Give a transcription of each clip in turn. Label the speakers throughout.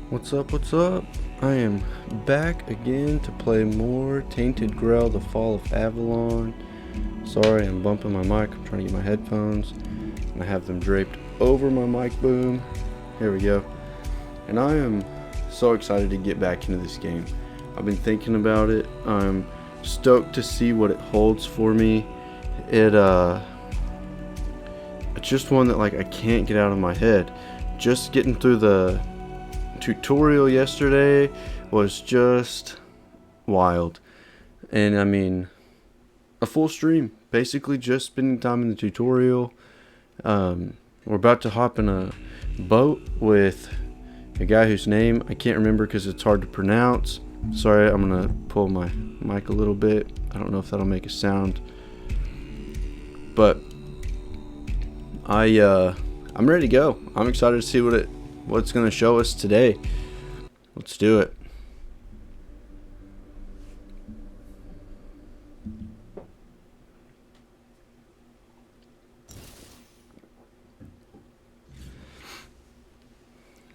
Speaker 1: What's up, what's up? I am back again to play more Tainted Grail, the Fall of Avalon. Sorry, I'm bumping my mic. I'm trying to get my headphones. And I have them draped over my mic boom. Here we go. And I am so excited to get back into this game. I've been thinking about it. I'm stoked to see what it holds for me. It's just one that I can't get out of my head. Just getting through the tutorial yesterday was just wild. And I mean, a full stream, basically just spending time in the tutorial. We're about to hop in a boat with a guy whose name I can't remember because it's hard to pronounce. Sorry, I'm gonna pull my mic a little bit. I don't know if that'll make a sound, but I'm ready to go. I'm excited to see what it's gonna show us today. Let's do it.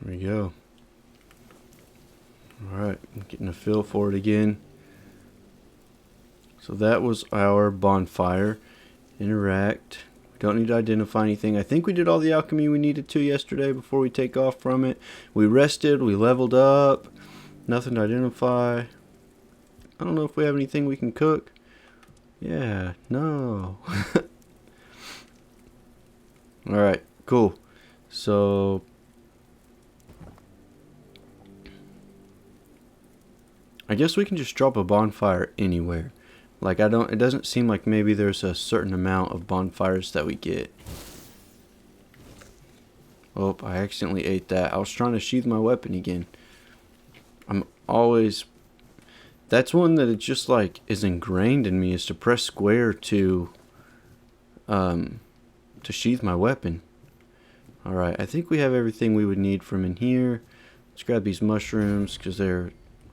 Speaker 1: There we go. Alright, I'm getting a feel for it again. So that was our bonfire. Interact. We don't need to identify anything. I think we did all the alchemy we needed to yesterday before we take off from it. We rested, we leveled up. Nothing to identify. I don't know if we have anything we can cook. Yeah, no. Alright, cool. So I guess we can just drop a bonfire anywhere. It doesn't seem like maybe there's a certain amount of bonfires that we get. Oh, I accidentally ate that. I was trying to sheath my weapon again. That's one that it's just is ingrained in me, is to press square to sheath my weapon. Alright, I think we have everything we would need from in here. Let's grab these mushrooms because they're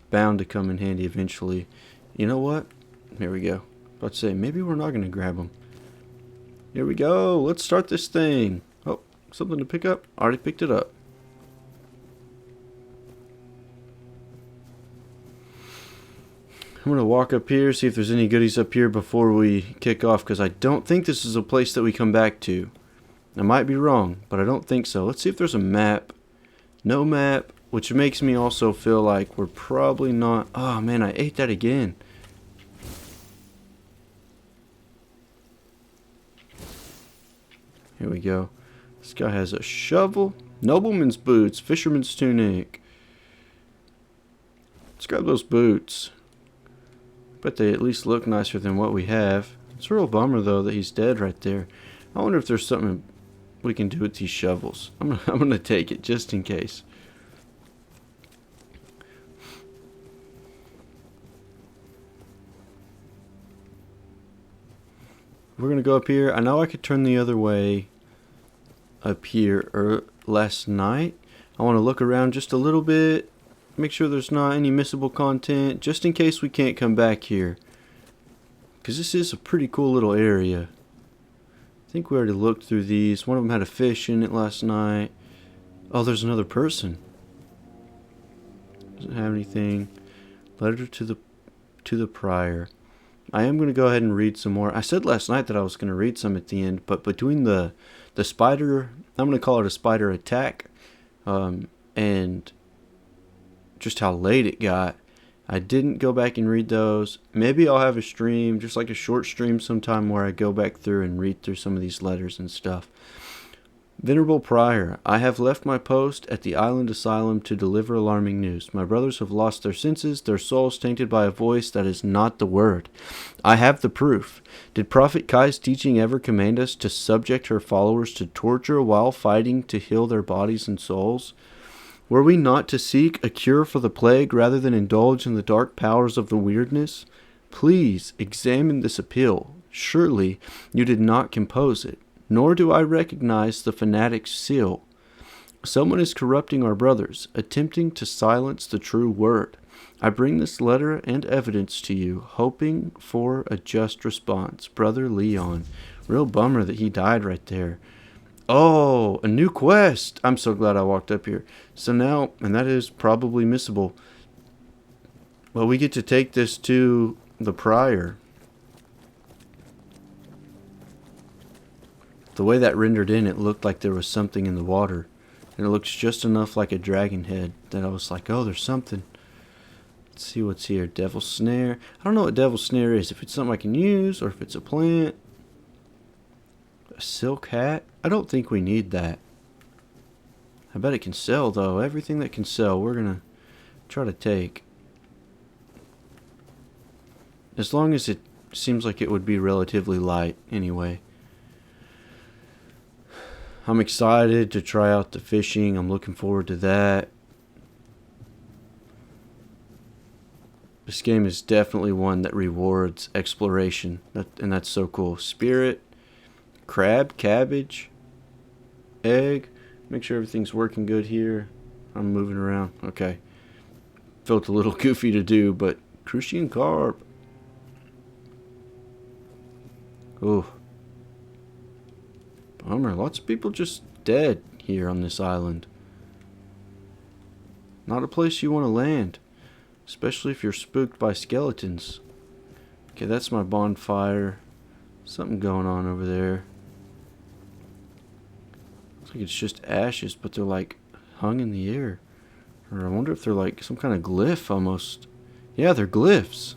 Speaker 1: bound to come in handy eventually. You know what? Here we go. About to say, maybe we're not going to grab them. Here we go. Let's start this thing. Oh, something to pick up. Already picked it up. I'm going to walk up here, see if there's any goodies up here before we kick off, because I don't think this is a place that we come back to. I might be wrong, but I don't think so. Let's see if there's a map. No map, which makes me also feel like we're probably not... Oh, man, I ate that again. Here we go. This guy has a shovel, nobleman's boots, fisherman's tunic. Let's grab those boots. Bet they at least look nicer than what we have. It's a real bummer though that he's dead right there. I wonder if there's something we can do with these shovels. I'm gonna take it just in case. We're gonna go up here. I know I could turn the other way up here last night. I want to look around just a little bit, make sure there's not any missable content, just in case we can't come back here, because this is a pretty cool little area. I think we already looked through these. One of them had a fish in it last night. Oh, there's another person. Doesn't have anything. Letter to the prior. I am going to go ahead and read some more. I said last night that I was going to read some at the end, but between the spider, I'm going to call it a spider attack, and just how late it got, I didn't go back and read those. Maybe I'll have a stream, just like a short stream sometime, where I go back through and read through some of these letters and stuff. Venerable Prior, I have left my post at the island asylum to deliver alarming news. My brothers have lost their senses, their souls tainted by a voice that is not the word. I have the proof. Did Prophet Kai's teaching ever command us to subject her followers to torture while fighting to heal their bodies and souls? Were we not to seek a cure for the plague rather than indulge in the dark powers of the weirdness? Please examine this appeal. Surely you did not compose it. Nor do I recognize the fanatic's seal. Someone is corrupting our brothers, attempting to silence the true word. I bring this letter and evidence to you, hoping for a just response. Brother Leon. Real bummer that he died right there. Oh, a new quest. I'm so glad I walked up here. So now, and that is probably missable. Well, we get to take this to the prior. The way that rendered in, it looked like there was something in the water. And it looks just enough like a dragon head that I was like, oh, there's something. Let's see what's here. Devil Snare. I don't know what Devil Snare is. If it's something I can use or if it's a plant. A silk hat. I don't think we need that. I bet it can sell, though. Everything that can sell, we're going to try to take. As long as it seems like it would be relatively light, anyway. I'm excited to try out the fishing. I'm looking forward to that. This game is definitely one that rewards exploration. And that's so cool. Spirit, crab, cabbage, egg. Make sure everything's working good here. I'm moving around. Okay. Felt a little goofy to do, but crucian carp. Oh. Bummer. Lots of people just dead here on this island. Not a place you want to land. Especially if you're spooked by skeletons. Okay, that's my bonfire. Something going on over there. Looks like it's just ashes, but they're like hung in the air. Or I wonder if they're like some kind of glyph almost. Yeah, they're glyphs.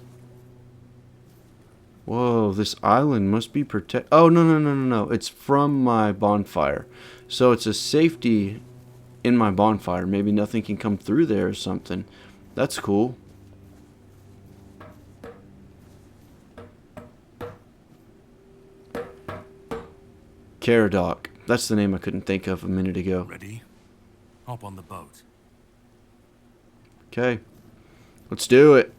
Speaker 1: Whoa, this island must be protected. Oh, no. It's from my bonfire. So it's a safety in my bonfire. Maybe nothing can come through there or something. That's cool. Caradoc. That's the name I couldn't think of a minute ago.
Speaker 2: Ready? Hop on the boat.
Speaker 1: Okay. Let's do it.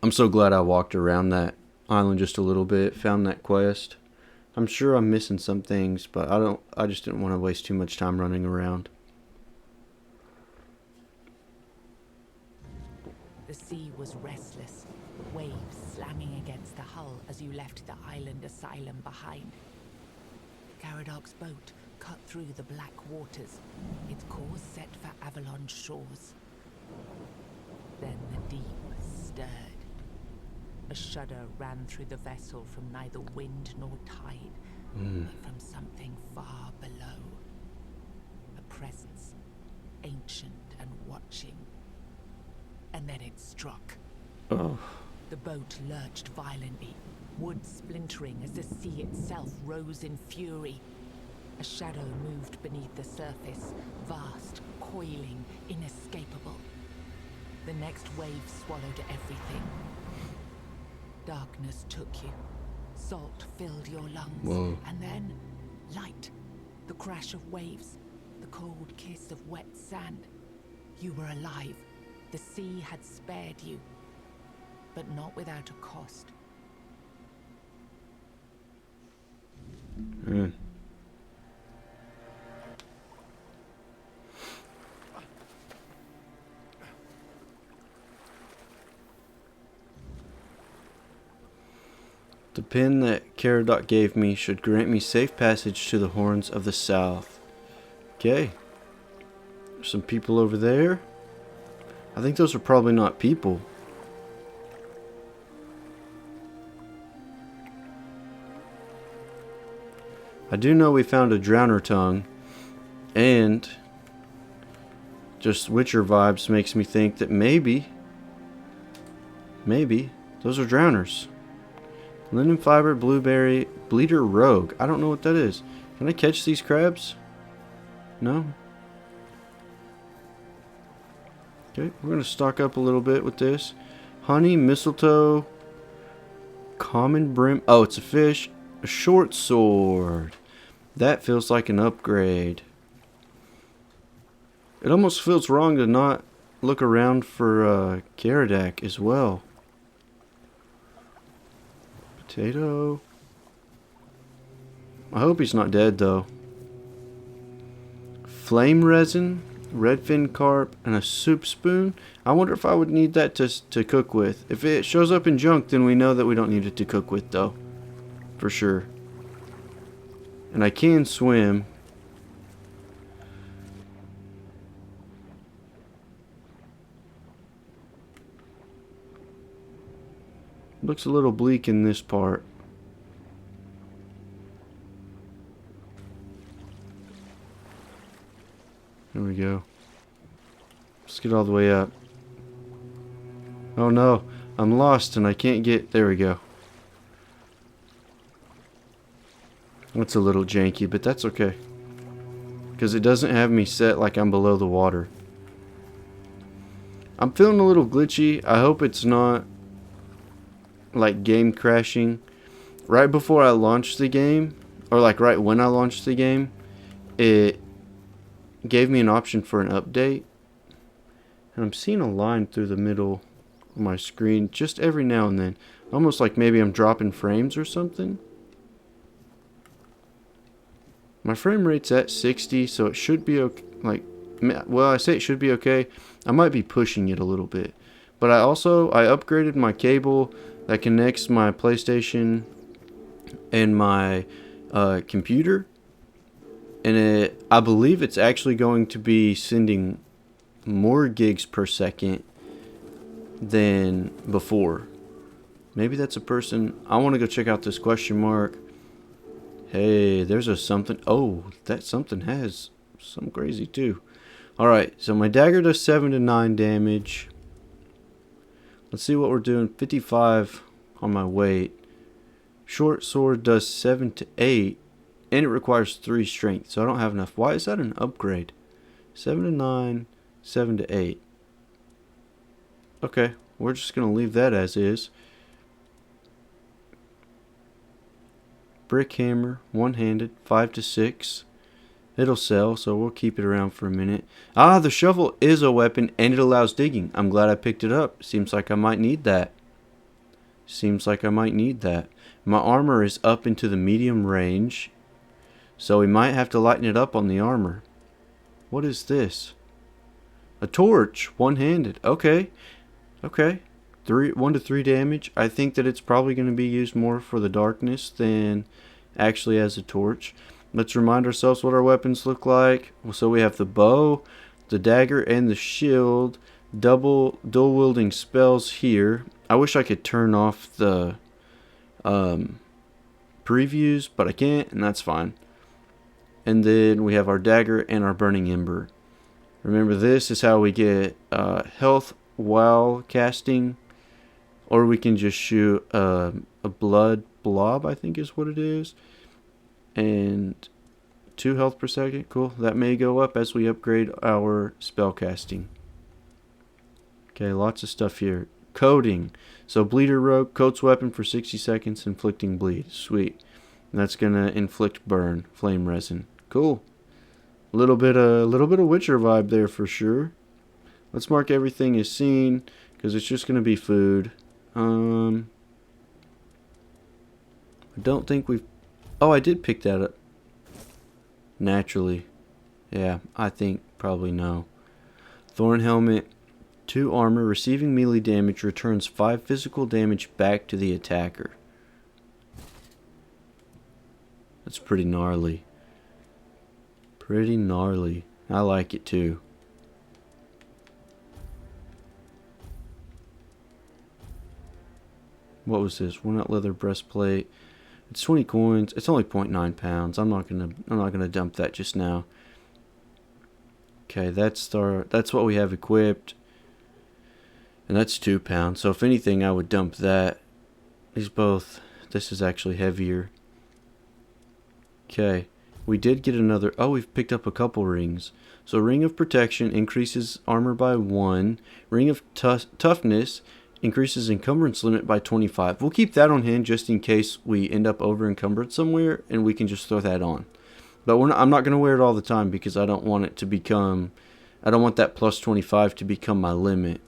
Speaker 1: I'm so glad I walked around that island just a little bit, found that quest. I'm sure I'm missing some things, but I just didn't want to waste too much time running around.
Speaker 3: The sea was restless, waves slamming against the hull as you left the island asylum behind. Caradoc's boat cut through the black waters, its course set for Avalon's shores. Then the deep stirred. A shudder ran through the vessel from neither wind nor tide, but from something far below. A presence, ancient and watching. And then it struck.
Speaker 1: Oh.
Speaker 3: The boat lurched violently, wood splintering as the sea itself rose in fury. A shadow moved beneath the surface, vast, coiling, inescapable. The next wave swallowed everything. Darkness took you. Salt filled your lungs.
Speaker 1: Whoa.
Speaker 3: And then, light. The crash of waves. The cold kiss of wet sand. You were alive. The sea had spared you. But not without a cost.
Speaker 1: The pin that Caradoc gave me should grant me safe passage to the Horns of the South. Okay. There's some people over there. I think those are probably not people. I do know we found a drowner tongue, and just Witcher vibes makes me think that maybe those are drowners. Linen fiber, blueberry, bleeder rogue. I don't know what that is. Can I catch these crabs? No? Okay, we're going to stock up a little bit with this. Honey, mistletoe, common brim. Oh, it's a fish. A short sword. That feels like an upgrade. It almost feels wrong to not look around for Caradoc as well. Potato. I hope he's not dead though. Flame resin, redfin carp, and a soup spoon. I wonder if I would need that to cook with. If it shows up in junk, then we know that we don't need it to cook with though. For sure. And I can swim. Looks a little bleak in this part. There we go. Let's get all the way up. Oh no, I'm lost and I can't get... There we go. That's a little janky, but that's okay. Because it doesn't have me set like I'm below the water. I'm feeling a little glitchy. I hope it's not like game crashing. Right before I launched the game, or like right when I launched the game, it gave me an option for an update. And I'm seeing a line through the middle of my screen just every now and then. Almost like maybe I'm dropping frames or something. My frame rate's at 60, so it should be okay. Like, well, I say it should be okay. I might be pushing it a little bit. But I upgraded my cable that connects my PlayStation and my computer. And I believe it's actually going to be sending more gigs per second than before. Maybe that's a person. I want to go check out this question mark. Hey, there's a something. Oh, that something has some crazy too. Alright, so my dagger does 7 to 9 damage. Let's see what we're doing. 55 on my weight. Short sword does 7 to 8. And it requires 3 strength, so I don't have enough. Why is that an upgrade? 7 to 9, 7 to 8. Okay, we're just going to leave that as is. Brick hammer, one-handed, 5 to 6. It'll sell, so we'll keep it around for a minute. Ah, the shovel is a weapon, and it allows digging. I'm glad I picked it up. Seems like I might need that. My armor is up into the medium range, so we might have to lighten it up on the armor. What is this? A torch, one-handed. Okay. 1 to 3 damage. I think that it's probably going to be used more for the darkness than actually as a torch. Let's remind ourselves what our weapons look like. So we have the bow, the dagger, and the shield. Dual wielding spells here. I wish I could turn off the previews, but I can't, and that's fine. And then we have our dagger and our burning ember. Remember, this is how we get health while casting. Or we can just shoot a blood blob, I think is what it is. And 2 health per second. Cool. That may go up as we upgrade our spell casting. Okay, lots of stuff here. Coating. So Bleeder Rogue coats weapon for 60 seconds, inflicting bleed. Sweet. And that's going to inflict burn. Flame resin. Cool. Little bit of Witcher vibe there for sure. Let's mark everything as seen, because it's just going to be food. I don't think we've... Oh, I did pick that up. Naturally. Yeah, I think probably no. Thorn Helmet, 2 armor. Receiving melee damage returns 5 physical damage back to the attacker. That's pretty gnarly. I like it too. What was this? Walnut leather breastplate. It's 20 coins. It's only 0.9 pounds. I'm not gonna dump that just now. Okay, that's what we have equipped. And that's 2 pounds. So if anything, I would dump that. This is actually heavier. Okay. We did get another... Oh, we've picked up a couple rings. So Ring of Protection increases armor by 1. Ring of Toughness increases encumbrance limit by 25. We'll keep that on hand just in case we end up over encumbered somewhere, and we can just throw that on. But I'm not going to wear it all the time because I don't want it to become... I don't want that plus 25 to become my limit.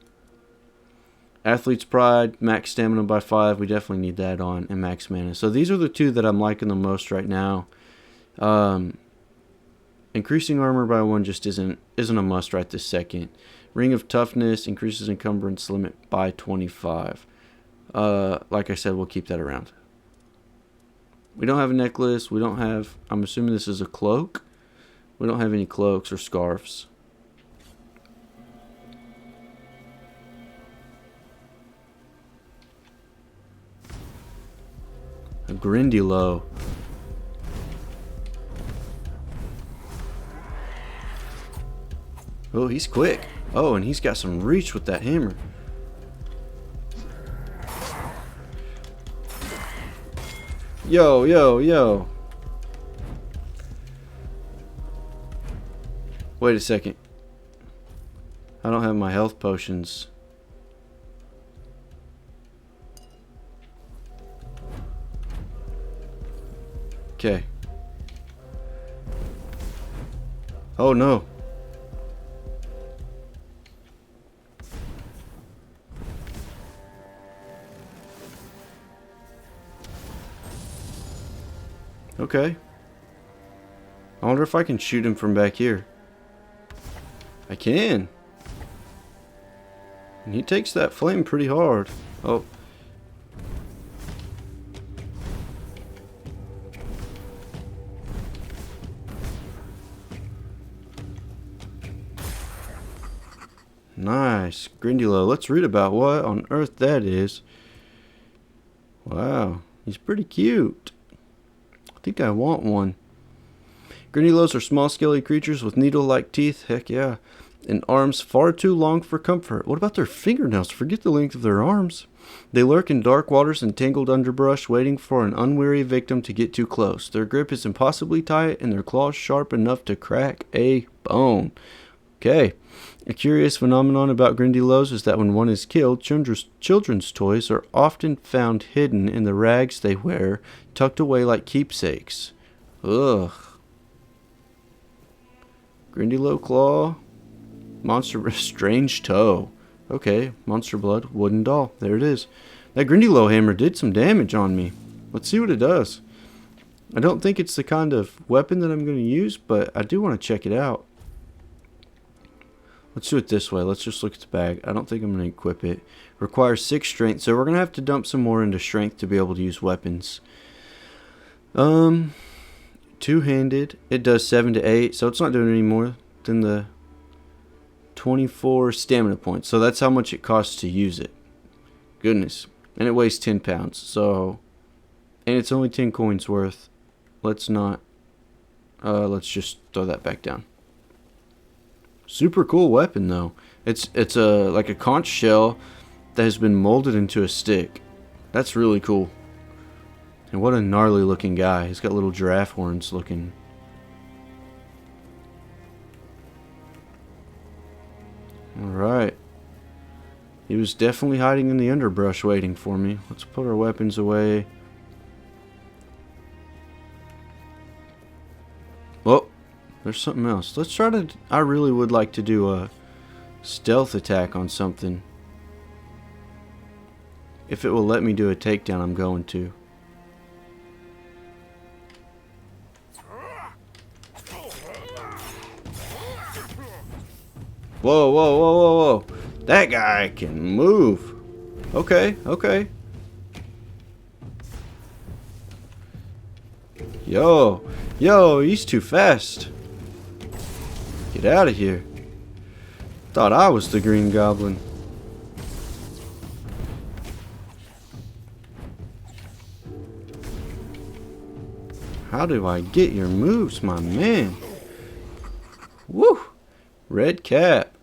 Speaker 1: Athlete's Pride, max stamina by 5. We definitely need that on, and max mana. So these are the 2 that I'm liking the most right now. Increasing armor by 1 just isn't a must right this second. Ring of Toughness increases encumbrance limit by 25. Like I said, we'll keep that around. We don't have a necklace. We don't have... I'm assuming this is a cloak. We don't have any cloaks or scarves. A Grindylow. Oh, he's quick. Oh, and he's got some reach with that hammer. Yo, yo, yo. Wait a second. I don't have my health potions. Okay. Oh no. Okay. I wonder if I can shoot him from back here. I can. And he takes that flame pretty hard. Oh. Nice. Grindylow. Let's read about what on earth that is. Wow. He's pretty cute. I think I want one. Grindylows are small, scaly creatures with needle-like teeth. Heck yeah. And arms far too long for comfort. What about their fingernails? Forget the length of their arms. They lurk in dark waters and tangled underbrush, waiting for an unwary victim to get too close. Their grip is impossibly tight, and their claws sharp enough to crack a bone. Okay. A curious phenomenon about Grindylows is that when one is killed, children's toys are often found hidden in the rags they wear, tucked away like keepsakes. Ugh. Grindylow claw. Monster strange toe. Okay, monster blood, wooden doll. There it is. That Grindylow hammer did some damage on me. Let's see what it does. I don't think it's the kind of weapon that I'm going to use, but I do want to check it out. Let's do it this way. Let's just look at the bag. I don't think I'm going to equip it. Requires 6 strength, so we're going to have to dump some more into strength to be able to use weapons. Two-handed. It does 7 to 8, so it's not doing any more than the 24 stamina points. So that's how much it costs to use it. Goodness. And it weighs 10 pounds. So, and it's only 10 coins worth. Let's not. Let's just throw that back down. Super cool weapon though. It's a like a conch shell that has been molded into a stick. That's really cool. And what a gnarly looking guy. He's got little giraffe horns looking. Alright. He was definitely hiding in the underbrush waiting for me. Let's put our weapons away. Oh, there's something else. Let's try to... I really would like to do a stealth attack on something. If it will let me do a takedown, I'm going to. Whoa, whoa, whoa, whoa, whoa. That guy can move. Okay, okay. Yo, yo, he's too fast. Get out of here. Thought I was the Green Goblin. How do I get your moves, my man? Woo! Red cap.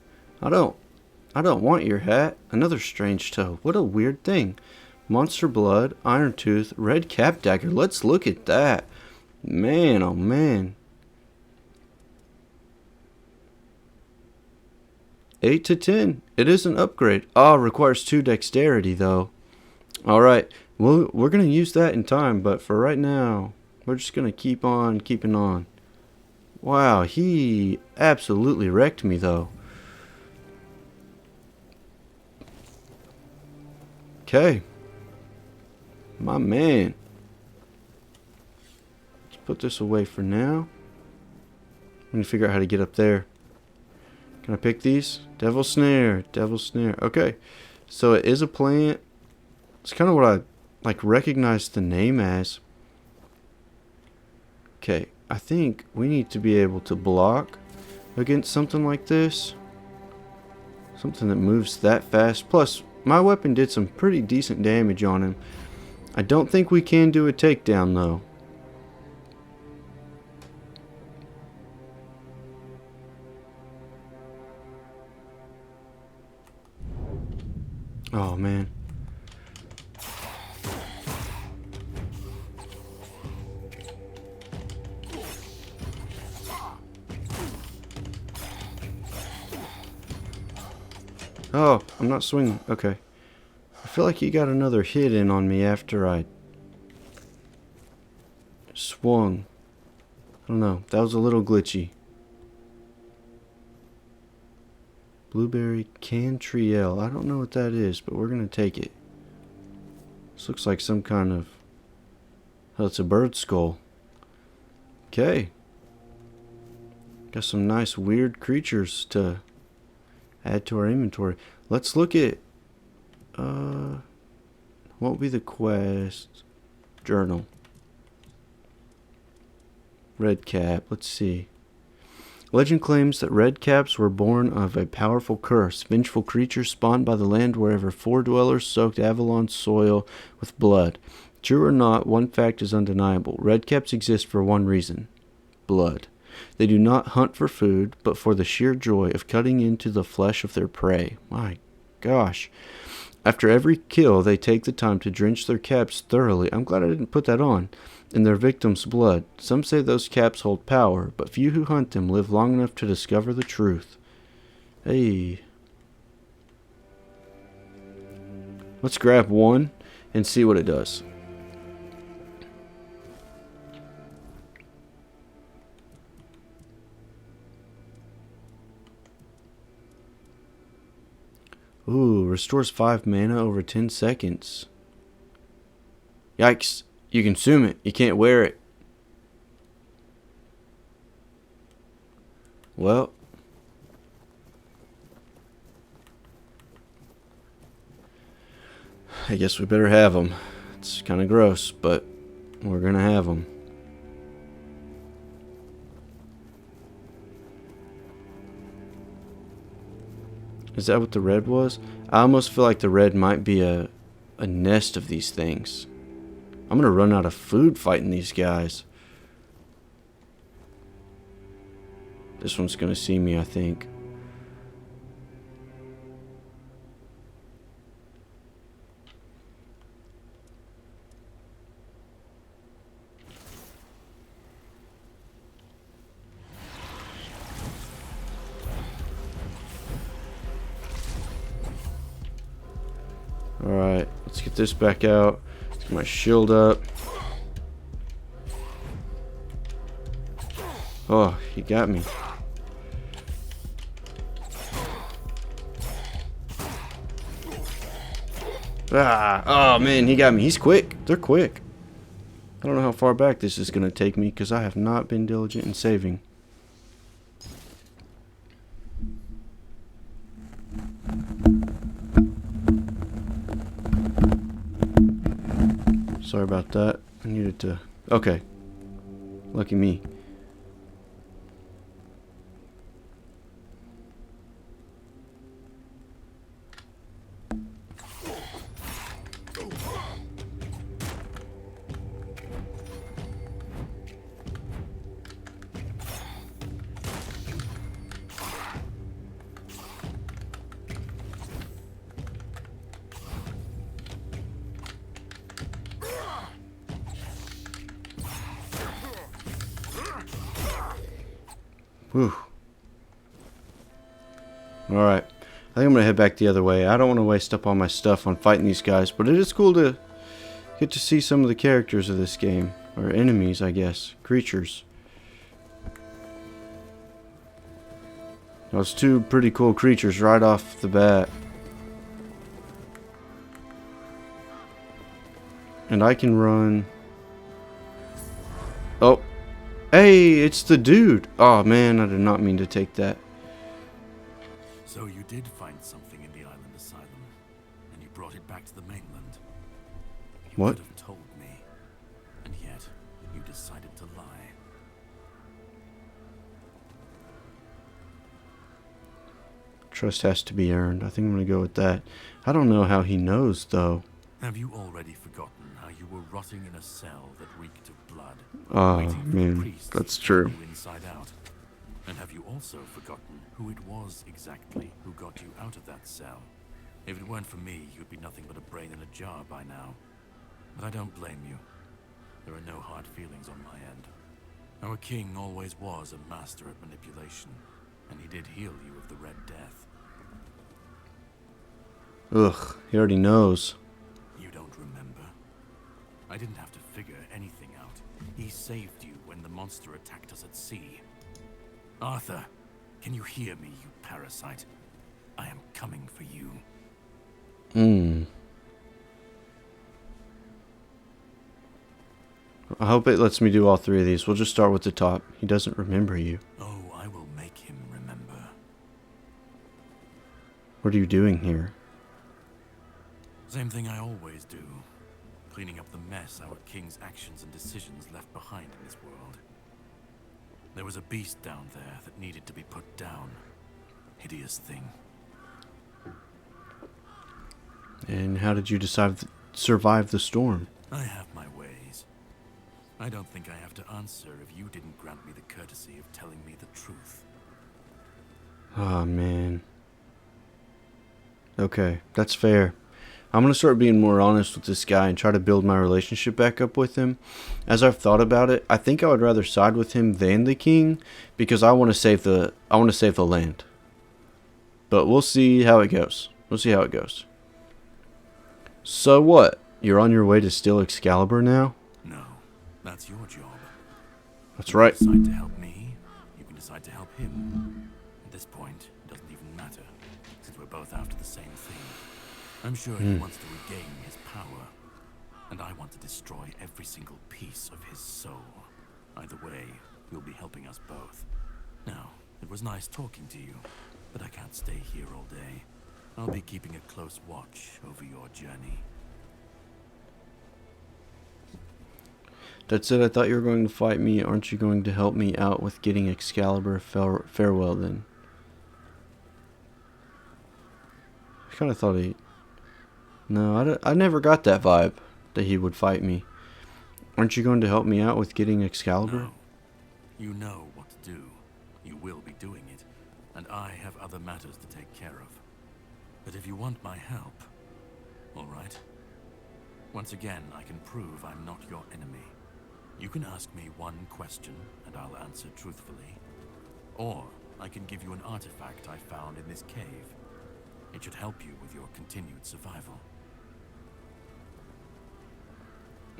Speaker 1: I don't want your hat. Another strange toe. What a weird thing. Monster blood, iron tooth, red cap dagger. Let's look at that. Man, oh man. 8 to 10. It is an upgrade. Ah, requires 2 dexterity though. Alright. Well, we're going to use that in time, but for right now, we're just going to keep on keeping on. Wow, he absolutely wrecked me though. Okay. My man. Let's put this away for now. I'm going to figure out how to get up there. Can I pick these? Devil snare. Devil snare. Okay. So it is a plant. It's kind of what I like recognize the name as. Okay, I think we need to be able to block against something like this. Something that moves that fast. Plus, my weapon did some pretty decent damage on him. I don't think we can do a takedown, though. Oh, man. Oh, I'm not swinging. Okay. I feel like he got another hit in on me after I swung. I don't know. That was a little glitchy. Blueberry Cantriell. I don't know what that is, but we're going to take it. This looks like some kind of... Oh, it's a bird skull. Okay. Got some nice weird creatures to add to our inventory. Let's look at... what will be the quest? Journal. Red cap. Let's see. Legend claims that red caps were born of a powerful curse. Vengeful creatures spawned by the land wherever four dwellers soaked Avalon's soil with blood. True or not, one fact is undeniable. Red caps exist for one reason. Blood. They do not hunt for food, but for the sheer joy of cutting into the flesh of their prey. My gosh. After every kill, they take the time to drench their caps thoroughly. I'm glad I didn't put that on. In their victim's blood. Some say those caps hold power, but few who hunt them live long enough to discover the truth. Hey. Let's grab one and see what it does. Ooh, restores 5 mana over 10 seconds. Yikes. You consume it. You can't wear it. Well. I guess we better have them. It's kind of gross, but we're going to have them. Is that what the red was? I almost feel like the red might be a nest of these things. I'm going to run out of food fighting these guys. This one's going to see me, I think. Alright, let's get this back out. Get my shield up. Oh, he got me. Ah, oh man, he got me. He's quick. They're quick. I don't know how far back this is going to take me because I have not been diligent in saving. Sorry about that. I needed to... Okay. Lucky me. Whew. Alright. I think I'm going to head back the other way. I don't want to waste up all my stuff on fighting these guys, but it is cool to get to see some of the characters of this game. Or enemies, I guess. Creatures. Those two pretty cool creatures right off the bat. And I can run... Oh! Hey, it's the dude. Oh man, I did not mean to take that.
Speaker 2: So you did find something in the island asylum, and you brought it back to the mainland. You
Speaker 1: What?
Speaker 2: could have told me, and yet you decided to lie.
Speaker 1: Trust has to be earned. I think I'm going to go with that. I don't know how he knows, though.
Speaker 2: Have you already forgotten how you were rotting in a cell that reeked of blood,
Speaker 1: Oh,
Speaker 2: waiting for the
Speaker 1: man.
Speaker 2: priests
Speaker 1: That's
Speaker 2: to turn
Speaker 1: true.
Speaker 2: you inside out? And have you also forgotten who it was exactly who got you out of that cell? If it weren't for me, you'd be nothing but a brain in a jar by now. But I don't blame you. There are no hard feelings on my end. Our king always was a master at manipulation, and he did heal you of the Red Death.
Speaker 1: Ugh, he already knows.
Speaker 2: You don't remember? I didn't have to figure anything out. He saved you when the monster attacked us at sea. Arthur, can you hear me, you parasite? I am coming for you.
Speaker 1: I hope it lets me do all three of these. We'll just start with the top. He doesn't remember you.
Speaker 2: Oh, I will make him remember.
Speaker 1: What are you doing here?
Speaker 2: Same thing I always do. Cleaning up the mess our king's actions and decisions left behind in this world. There was a beast down there that needed to be put down. Hideous thing.
Speaker 1: And how did you survive the storm?
Speaker 2: I have my ways. I don't think I have to answer if you didn't grant me the courtesy of telling me the truth.
Speaker 1: Oh, man. Okay, that's fair. I'm going to start being more honest with this guy and try to build my relationship back up with him. As I've thought about it, I think I would rather side with him than the king because I want to save the land. But we'll see how it goes. So what? You're on your way to steal Excalibur now?
Speaker 2: No, that's your job.
Speaker 1: That's right.
Speaker 2: You can decide to help me. You can decide to help him. At this point, it doesn't even matter, since we're both after the same thing. I'm sure he wants to regain his power, and I want to destroy every single piece of his soul. Either way, you'll be helping us both. Now, it was nice talking to you, but I can't stay here all day. I'll be keeping a close watch over your journey.
Speaker 1: That's it. I thought you were going to fight me. Aren't you going to help me out with getting Excalibur? Farewell, then. I kind of thought he... No, I never got that vibe that he would fight me. Aren't you going to help me out with getting Excalibur?
Speaker 2: No. You know what to do. You will be doing it. And I have other matters to take care of. But if you want my help, all right. Once again, I can prove I'm not your enemy. You can ask me one question, and I'll answer truthfully. Or I can give you an artifact I found in this cave. It should help you with your continued survival.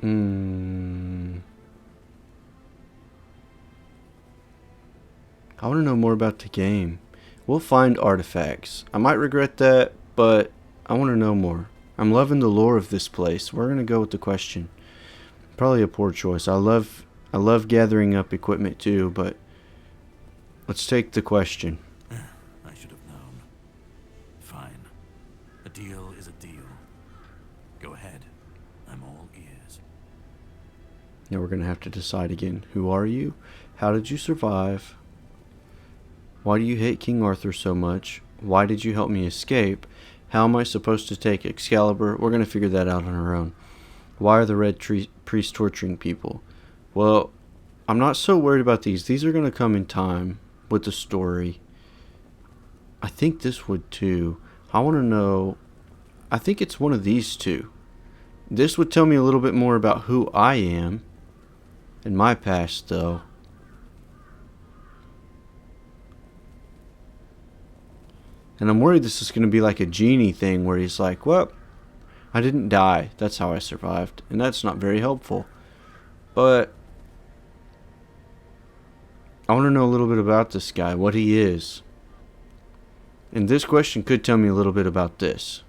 Speaker 1: I want to know more about the game. We'll find artifacts. I might regret that, but I want to know more. I'm loving the lore of this place. We're going to go with the question. Probably a poor choice. I love gathering up equipment too, but let's take the question.
Speaker 2: I should have known. Fine. A deal is a deal. Go ahead. I'm all ears.
Speaker 1: Now we're going to have to decide again. Who are you? How did you survive? Why do you hate King Arthur so much? Why did you help me escape? How am I supposed to take Excalibur? We're going to figure that out on our own. Why are the Red Priests torturing people? Well, I'm not so worried about these. These are going to come in time with the story. I think this would too. I want to know... I think it's one of these two. This would tell me a little bit more about who I am and my past, though. And I'm worried this is going to be like a genie thing where he's like, well, I didn't die. That's how I survived. And that's not very helpful. But I want to know a little bit about this guy, what he is. And this question could tell me a little bit about this.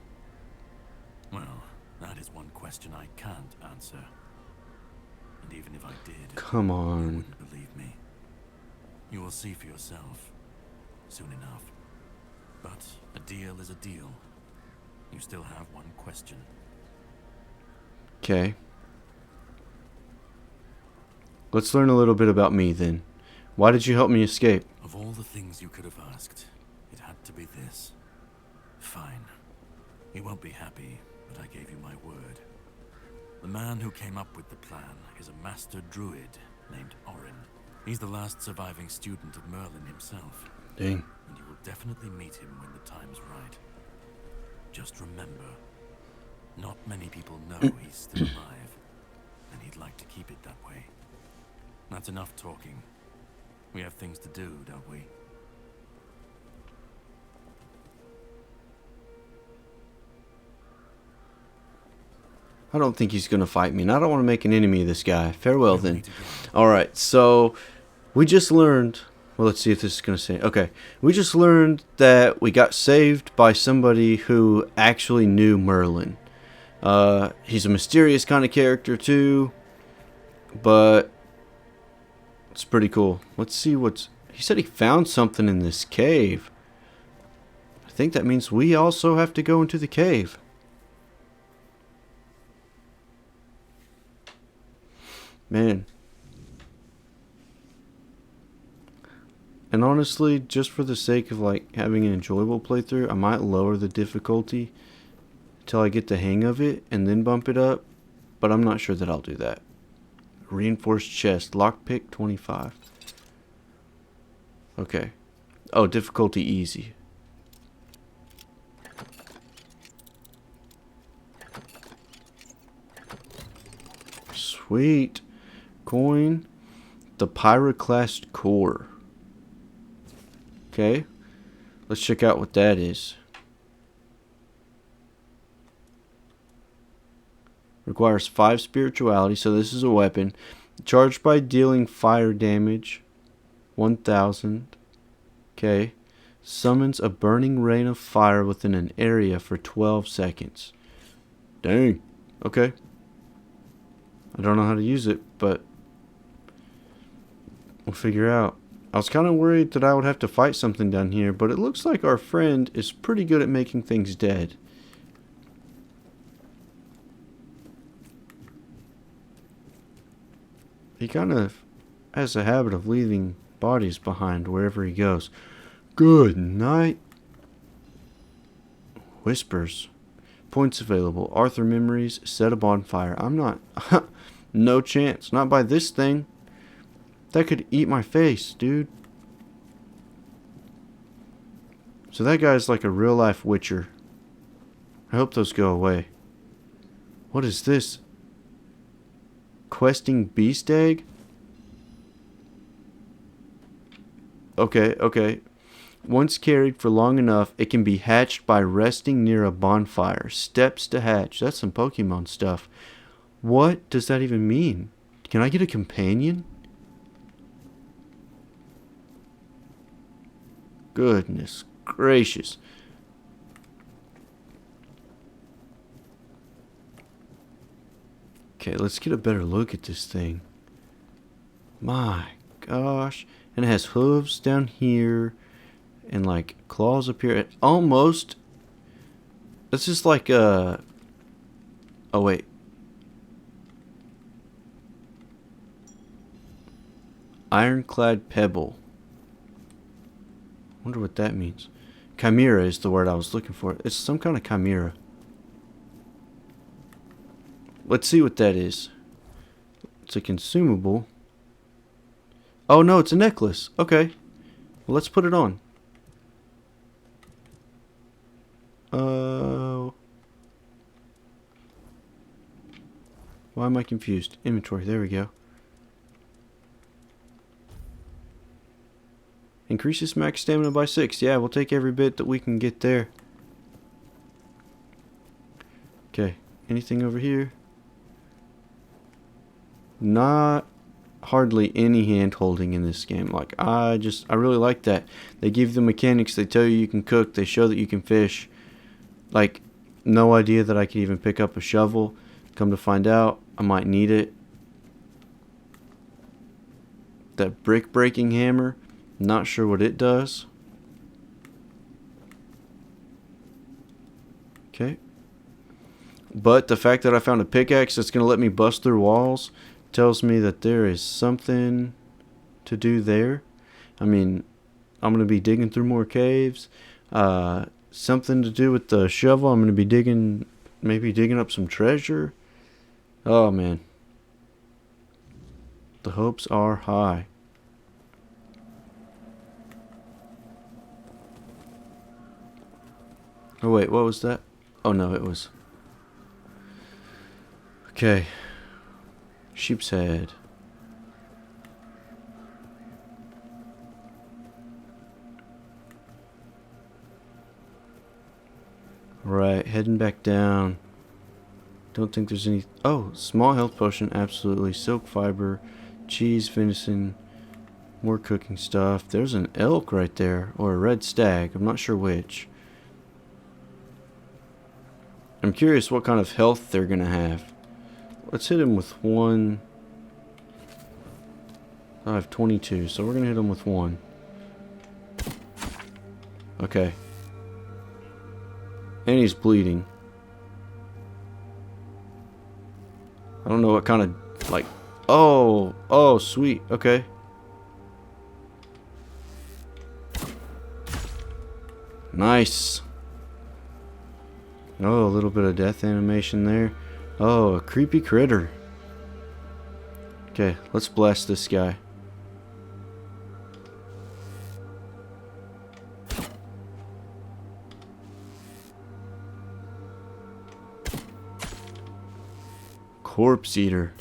Speaker 2: Well, that is one question I can't answer. And even if I did,
Speaker 1: Come
Speaker 2: you
Speaker 1: on.
Speaker 2: wouldn't believe me. You will see for yourself soon enough. But a deal is a deal. You still have one question.
Speaker 1: Okay. Let's learn a little bit about me then. Why did you help me escape?
Speaker 2: Of all the things you could have asked, It had to be this. Fine. You won't be happy, but I gave you my word. The man who came up with the plan is a master druid named Orin. He's the last surviving student of Merlin himself.
Speaker 1: Dang.
Speaker 2: And you will definitely meet him when the time's right. Just remember, not many people know he's still alive, and he'd like to keep it that way. That's enough talking. We have things to do, don't we?
Speaker 1: I don't think he's going to fight me, and I don't want to make an enemy of this guy. Farewell, then. Alright, so we just learned... Well, let's see if this is going to say... Okay, we just learned that we got saved by somebody who actually knew Merlin. He's a mysterious kind of character, too. But it's pretty cool. Let's see what's... He said he found something in this cave. I think that means we also have to go into the cave. Man. And honestly, just for the sake of like having an enjoyable playthrough, I might lower the difficulty until I get the hang of it and then bump it up. But I'm not sure that I'll do that. Reinforced chest, lockpick 25. Okay. Oh, difficulty easy. Sweet. Coin. The pyroclast core. Okay. Let's check out what that is. Requires 5 spirituality, so this is a weapon. Charged by dealing fire damage. 1000. Okay. Summons a burning rain of fire within an area for 12 seconds. Dang. Okay. I don't know how to use it, but we'll figure out. I was kind of worried that I would have to fight something down here, but it looks like our friend is pretty good at making things dead. He kind of has a habit of leaving bodies behind wherever he goes. Good night. Whispers. Points available. Arthur memories. Set a bonfire. I'm not... No chance. Not by this thing. That could eat my face, dude. So that guy's like a real life witcher. I hope those go away. What is this? Questing beast egg? Okay. Once carried for long enough, it can be hatched by resting near a bonfire. Steps to hatch. That's some Pokemon stuff. What does that even mean? Can I get a companion? Goodness gracious. Okay, let's get a better look at this thing. My gosh. And it has hooves down here. And like claws up here. It almost... It's just like a... Oh wait. Ironclad pebble. Wonder what that means. Chimera is the word I was looking for. It's some kind of chimera. Let's see what that is. It's a consumable. Oh no, it's a necklace. Okay. Well, let's put it on. Why am I confused? Inventory. There we go. Increases max stamina by 6. Yeah, we'll take every bit that we can get there. Okay. Anything over here? Not hardly any hand holding in this game. Like, I really like that. They give the mechanics. They tell you can cook. They show that you can fish. Like, no idea that I could even pick up a shovel. Come to find out, I might need it. That brick breaking hammer. Not sure what it does. Okay. But the fact that I found a pickaxe that's going to let me bust through walls tells me that there is something to do there. I mean, I'm going to be digging through more caves. Something to do with the shovel. I'm going to be digging, maybe digging up some treasure. Oh, man. The hopes are high. Oh, wait, what was that? Oh, no, it was... Okay. Sheep's head. Right, heading back down. Don't think there's any... Oh, small health potion, absolutely. Silk fiber, cheese, venison, more cooking stuff. There's an elk right there, or a red stag. I'm not sure which. I'm curious what kind of health they're going to have. Let's hit him with one. I have 22, so we're going to hit him with one. Okay. And he's bleeding. I don't know what kind of, like... Oh, sweet. Okay. Nice. Oh, a little bit of death animation there. Oh, a creepy critter. Okay, let's blast this guy. Corpse eater.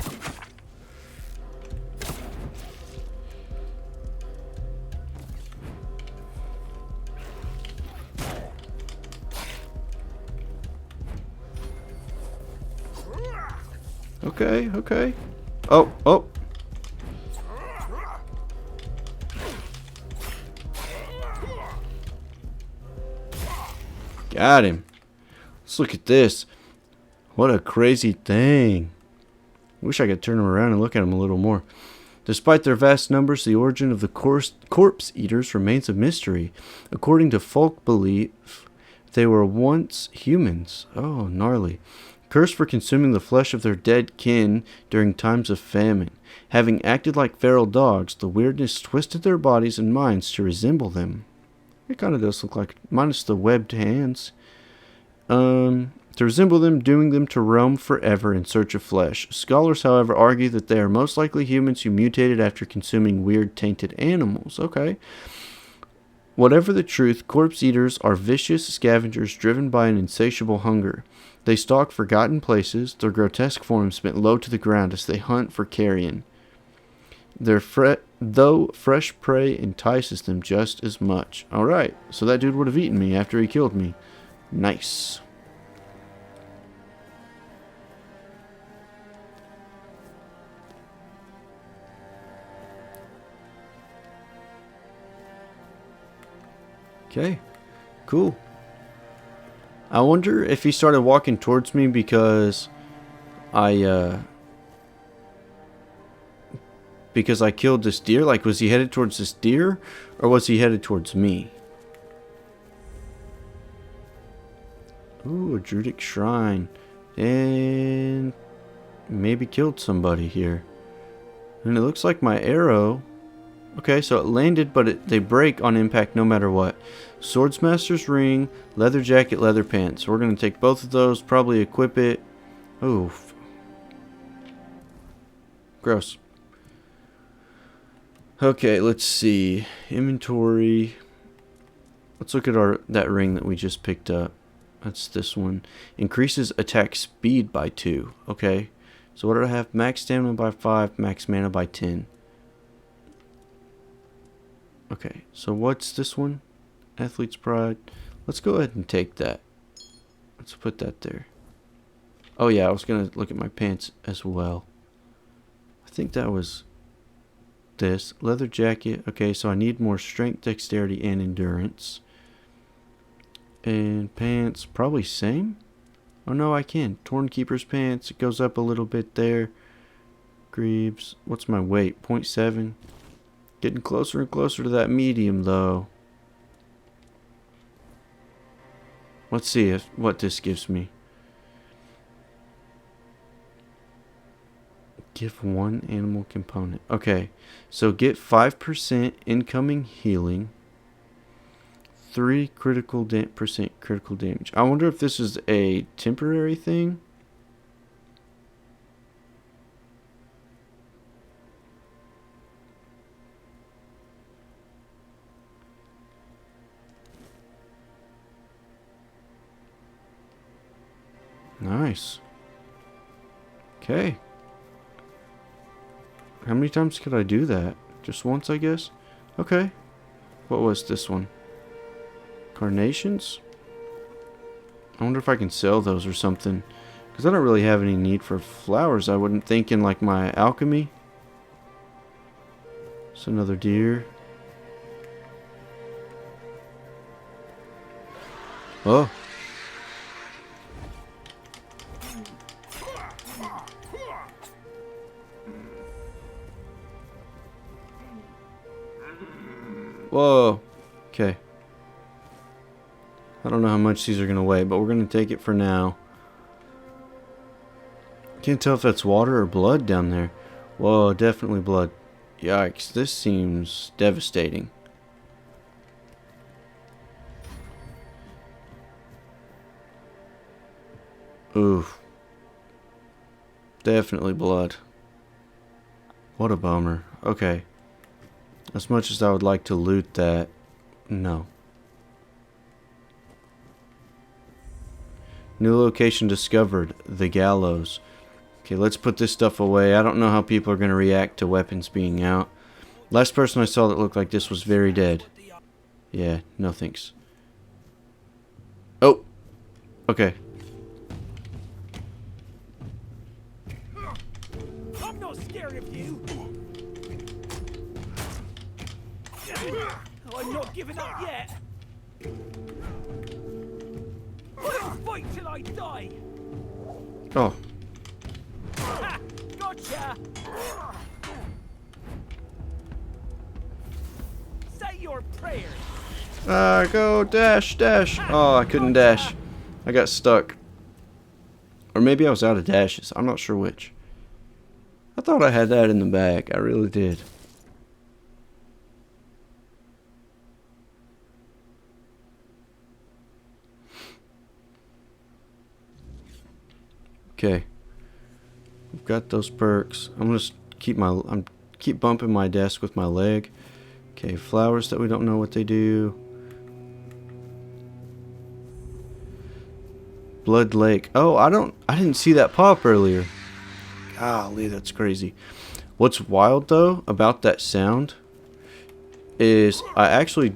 Speaker 1: Okay, okay. Oh. Got him. Let's look at this. What a crazy thing. Wish I could turn him around and look at him a little more. Despite their vast numbers, the origin of the corpse eaters remains a mystery. According to folk belief, they were once humans. Oh, gnarly. Cursed for consuming the flesh of their dead kin during times of famine. Having acted like feral dogs, the weirdness twisted their bodies and minds to resemble them. It kind of does look like, minus the webbed hands. To resemble them, dooming them to roam forever in search of flesh. Scholars, however, argue that they are most likely humans who mutated after consuming weird tainted animals. Okay. Whatever the truth, corpse eaters are vicious scavengers driven by an insatiable hunger. They stalk forgotten places, their grotesque forms bent low to the ground as they hunt for carrion. Though fresh prey entices them just as much. Alright, so that dude would have eaten me after he killed me. Nice. Okay, cool. I wonder if he started walking towards me because I killed this deer. Like, was he headed towards this deer, or was he headed towards me? Ooh, a Druidic shrine. And maybe killed somebody here. And it looks like my arrow... Okay, so it landed, but they break on impact no matter what. Swordsmaster's ring, leather jacket, leather pants. We're going to take both of those, probably equip it. Oof. Gross. Okay, let's see. Inventory. Let's look at that ring that we just picked up. That's this one. Increases attack speed by 2. Okay. So what do I have? Max stamina by 5, max mana by 10. Okay, so what's this one? Athlete's Pride. Let's go ahead and take that. Let's put that there. Oh yeah, I was going to look at my pants as well. I think that was this. Leather jacket. Okay, so I need more strength, dexterity, and endurance. And pants, probably same? Oh no, I can. Torn Keeper's pants. It goes up a little bit there. Greaves. What's my weight? 0.7. Getting closer and closer to that medium, though. Let's see what this gives me. Give one animal component. Okay, so get 5% incoming healing. 3 percent critical damage. I wonder if this is a temporary thing. Nice. Okay. How many times could I do that? Just once, I guess? Okay. What was this one? Carnations? I wonder if I can sell those or something. Because I don't really have any need for flowers, I wouldn't think, in like my alchemy. It's another deer. Oh. Whoa. Okay. I don't know how much these are going to weigh, but we're going to take it for now. Can't tell if that's water or blood down there. Whoa, definitely blood. Yikes, this seems devastating. Oof. Definitely blood. What a bummer. Okay. As much as I would like to loot that, no. New location discovered, the gallows. Okay, let's put this stuff away. I don't know how people are going to react to weapons being out. Last person I saw that looked like this was very dead. Yeah, no thanks. Oh! Okay.
Speaker 2: I'm not scared of you. I'm not giving up yet. I'll fight till I die.
Speaker 1: Oh.
Speaker 2: Ha! Gotcha. Say your prayers.
Speaker 1: Go dash, dash. Oh, I couldn't dash. I got stuck. Or maybe I was out of dashes. I'm not sure which. I thought I had that in the bag. I really did. Okay. We've got those perks. I'm gonna keep bumping my desk with my leg. Okay, flowers that we don't know what they do. Blood Lake. Oh, I didn't see that pop earlier. Golly, that's crazy. What's wild though about that sound is I actually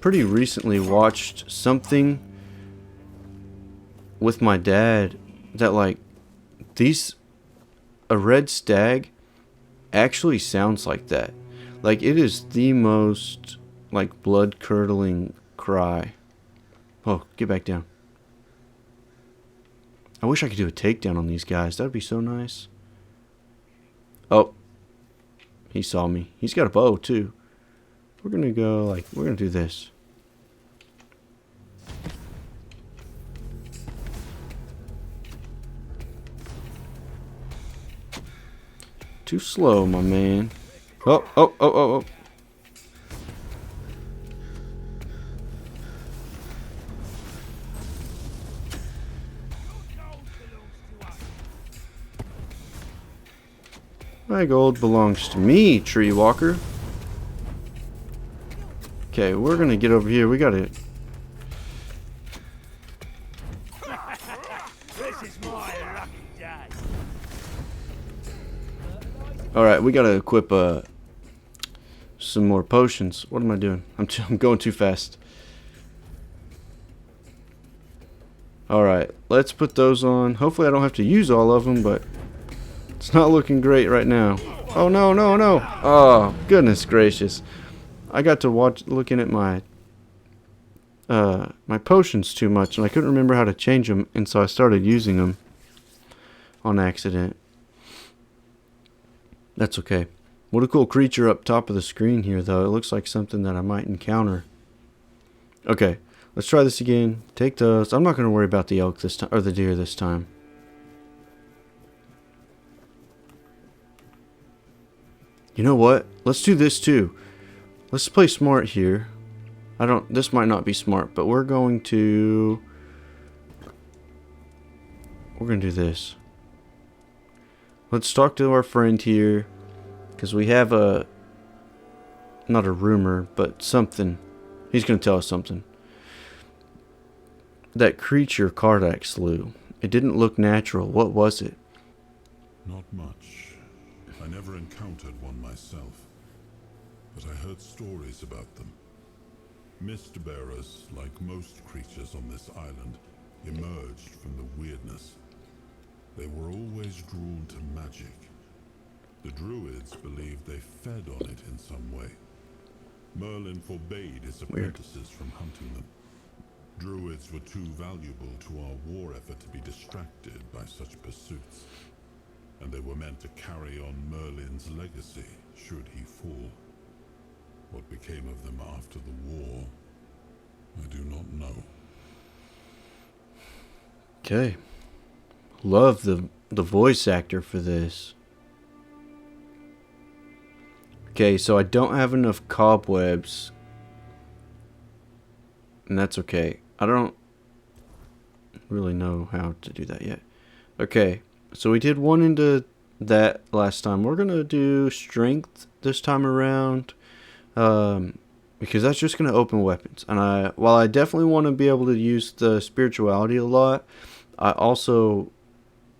Speaker 1: pretty recently watched something with my dad that like a red stag actually sounds like that. Like it is the most like blood curdling cry. Oh, get back down. I wish I could do a takedown on these guys. That'd be so nice. Oh. He saw me. He's got a bow too. We're gonna do this. Too slow, my man. Oh, oh, oh, oh, oh. My gold belongs to me, tree walker. Okay, we're gonna get over here. We gotta.
Speaker 2: This is my lucky day.
Speaker 1: Alright, we gotta equip some more potions. What am I doing? I'm going too fast. Alright, let's put those on. Hopefully I don't have to use all of them, but it's not looking great right now. Oh no, no, no. Oh, goodness gracious. I got to looking at my my potions too much, and I couldn't remember how to change them, and so I started using them on accident. That's okay. What a cool creature up top of the screen here, though. It looks like something that I might encounter. Okay, let's try this again. Take those. I'm not going to worry about the elk this time, or the deer this time. You know what? Let's do this too. Let's play smart here. This might not be smart, but we're going to do this. Let's talk to our friend here, because we have not a rumor, but something. He's going to tell us something. That creature Kardak slew, it didn't look natural. What was it?
Speaker 4: Not much. I never encountered one myself, but I heard stories about them. Mist bearers, like most creatures on this island, emerged from the weirdness. They were always drawn to magic. The druids believed they fed on it in some way. Merlin forbade his apprentices from hunting them. Druids were too valuable to our war effort to be distracted by such pursuits, and they were meant to carry on Merlin's legacy should he fall. What became of them after the war, I do not know.
Speaker 1: Okay. Love the voice actor for this. Okay, so I don't have enough cobwebs. And that's okay. I don't really know how to do that yet. Okay, so we did one into that last time. We're going to do strength this time around. Because that's just going to open weapons. And while I definitely want to be able to use the spirituality a lot, I also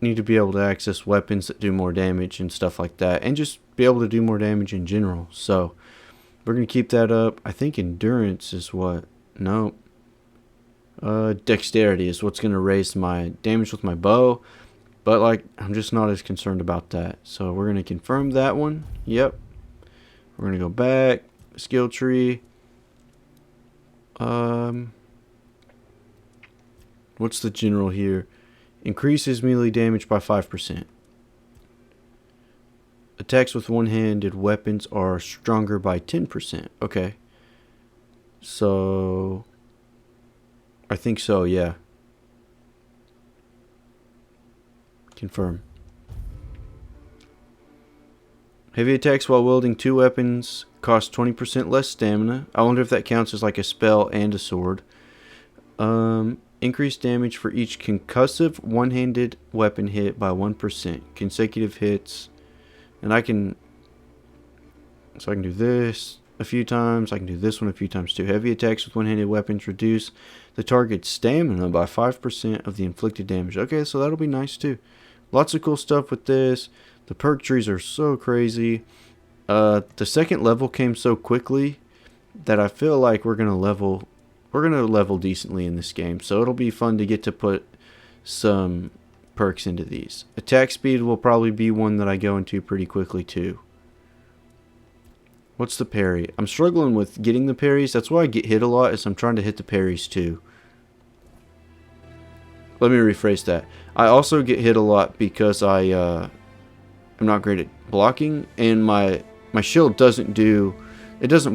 Speaker 1: need to be able to access weapons that do more damage and stuff like that, and just be able to do more damage in general. So we're going to keep that up. I think endurance is what? No. Dexterity is what's going to raise my damage with my bow, but like I'm just not as concerned about that. So we're going to confirm that one. Yep. We're going to go back, skill tree. What's the general here? Increases melee damage by 5%. Attacks with one-handed weapons are stronger by 10%. Okay. So I think so, yeah. Confirm. Heavy attacks while wielding two weapons cost 20% less stamina. I wonder if that counts as like a spell and a sword. Increased damage for each concussive one-handed weapon hit by 1%. Consecutive hits. And I can do this a few times. I can do this one a few times too. Heavy attacks with one-handed weapons reduce the target's stamina by 5% of the inflicted damage. Okay, so that'll be nice too. Lots of cool stuff with this. The perk trees are so crazy. The second level came so quickly that I feel like we're gonna level decently in this game. So it'll be fun to get to put some perks into these. Attack speed will probably be one that I go into pretty quickly too. What's the parry? I'm struggling with getting the parries. That's why I get hit a lot, is I'm trying to hit the parries too. Let me rephrase that. I also get hit a lot because I'm not great at blocking, and my shield doesn't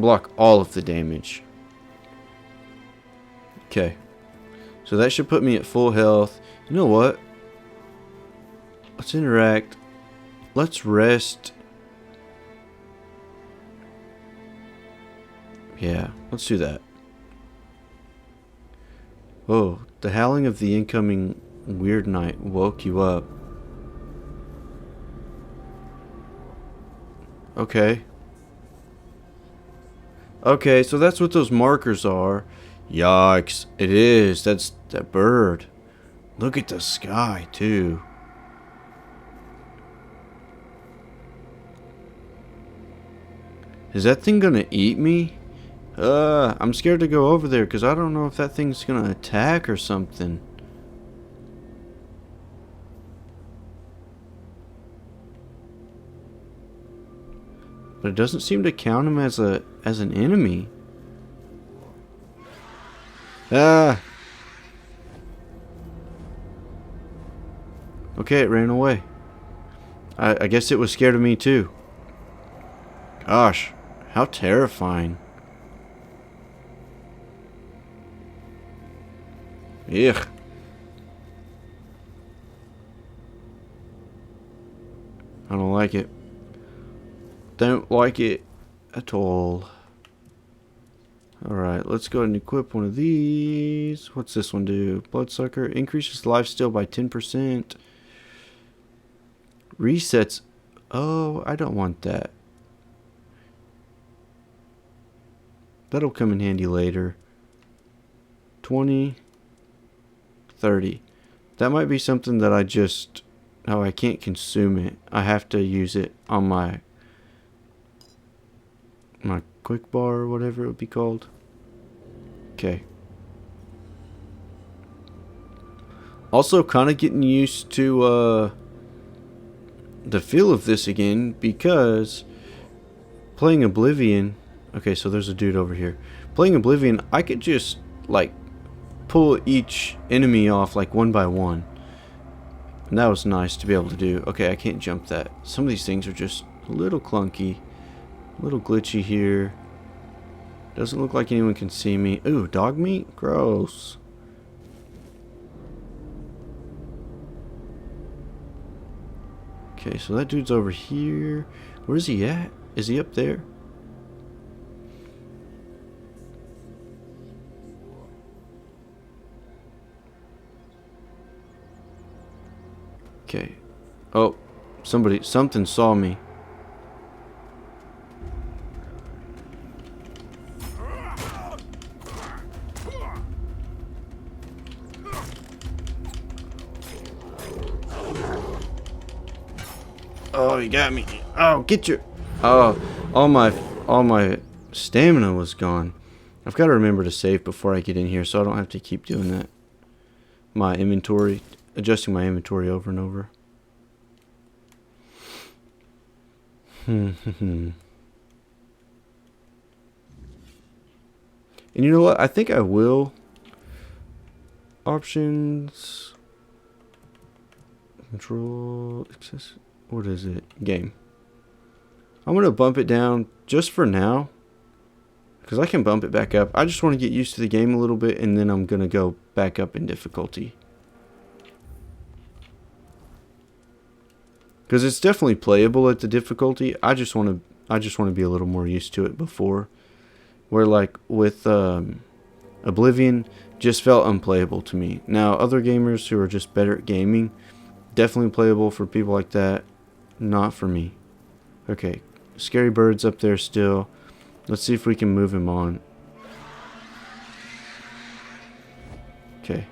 Speaker 1: block all of the damage. Okay. So that should put me at full health. You know what? Let's interact. Let's rest. Yeah, let's do that. Oh, the howling of the incoming weird night woke you up. Okay. Okay, so that's what those markers are. Yikes, it is. That's that bird. Look at the sky, too. Is that thing gonna eat me? I'm scared to go over there because I don't know if that thing's gonna attack or something. But it doesn't seem to count him as an enemy. Ah! Okay, it ran away. I guess it was scared of me too. Gosh, how terrifying. Ugh. I don't like it. Don't like it at all. Alright, let's go ahead and equip one of these. What's this one do? Bloodsucker. Increases lifesteal by 10%. Resets. Oh, I don't want that. That'll come in handy later. 20. 30. That might be something that I just... Oh, I can't consume it. I have to use it on my quick bar or whatever it would be called. Okay. Also kind of getting used to the feel of this again, because playing Oblivion... Okay, so there's a dude over here. Playing Oblivion, I could just like pull each enemy off like one by one. And that was nice to be able to do. Okay, I can't jump that. Some of these things are just a little clunky. A little glitchy here. Doesn't look like anyone can see me. Ooh, dog meat? Gross. Okay, so that dude's over here. Where's he at? Is he up there? Okay. Oh, something saw me. Oh, you got me. Oh, get your... Oh, all my stamina was gone. I've got to remember to save before I get in here so I don't have to keep doing that. My inventory, adjusting my inventory over and over. And you know what? I think I will. Options. Control. Access. What is it? Game. I'm going to bump it down just for now, because I can bump it back up. I just want to get used to the game a little bit, and then I'm going to go back up in difficulty. Because it's definitely playable at the difficulty. I just want to be a little more used to it before. Where like with Oblivion just felt unplayable to me. Now other gamers who are just better at gaming, definitely playable for people like that. Not for me. Okay, Scary Bird's up there still. Let's see if we can move him on. Okay.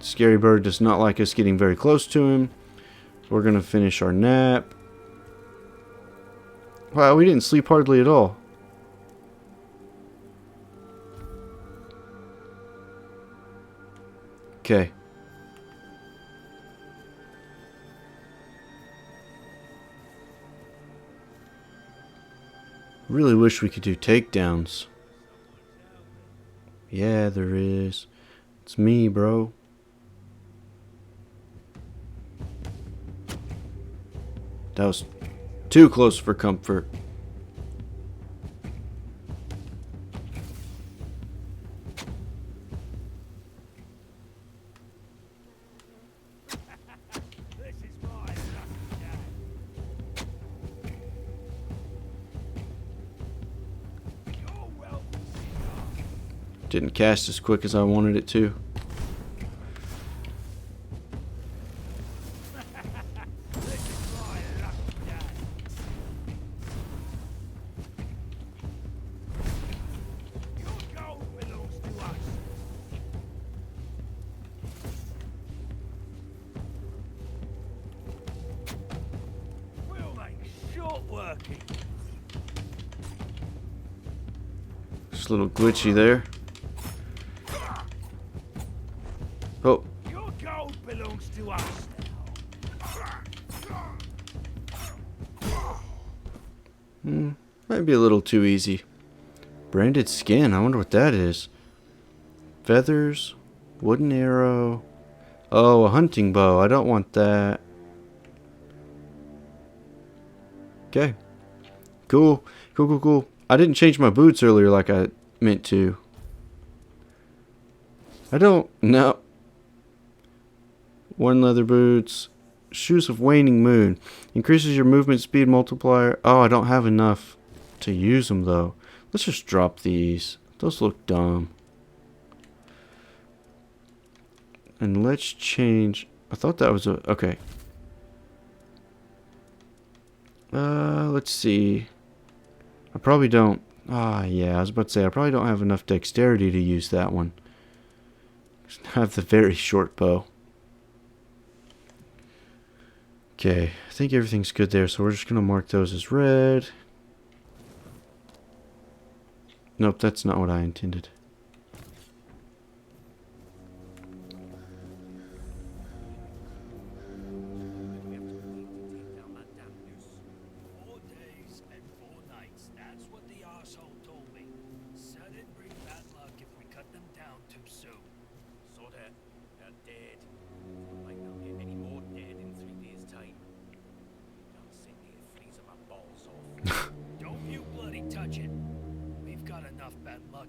Speaker 1: Scary Bird does not like us getting very close to him. We're going to finish our nap. Wow, we didn't sleep hardly at all. Okay. Really wish we could do takedowns. Yeah, there is. It's me, bro. That was too close for comfort. Didn't cast as quick as I wanted it to. Just a little glitchy there. Oh.
Speaker 5: Your gold belongs to us now.
Speaker 1: Might be a little too easy. Branded skin. I wonder what that is. Feathers. Wooden arrow. Oh, a hunting bow. I don't want that. Okay. Cool. Cool. I didn't change my boots earlier like I meant to. I don't know. One leather boots. Shoes of waning moon. Increases your movement speed multiplier. Oh, I don't have enough to use them though. Let's just drop these. Those look dumb. And let's change. I thought that was a... Okay. Let's see. I probably don't... yeah, I was about to say, I probably don't have enough dexterity to use that one. I have the very short bow. Okay, I think everything's good there, so we're just going to mark those as red. Nope, that's not what I intended.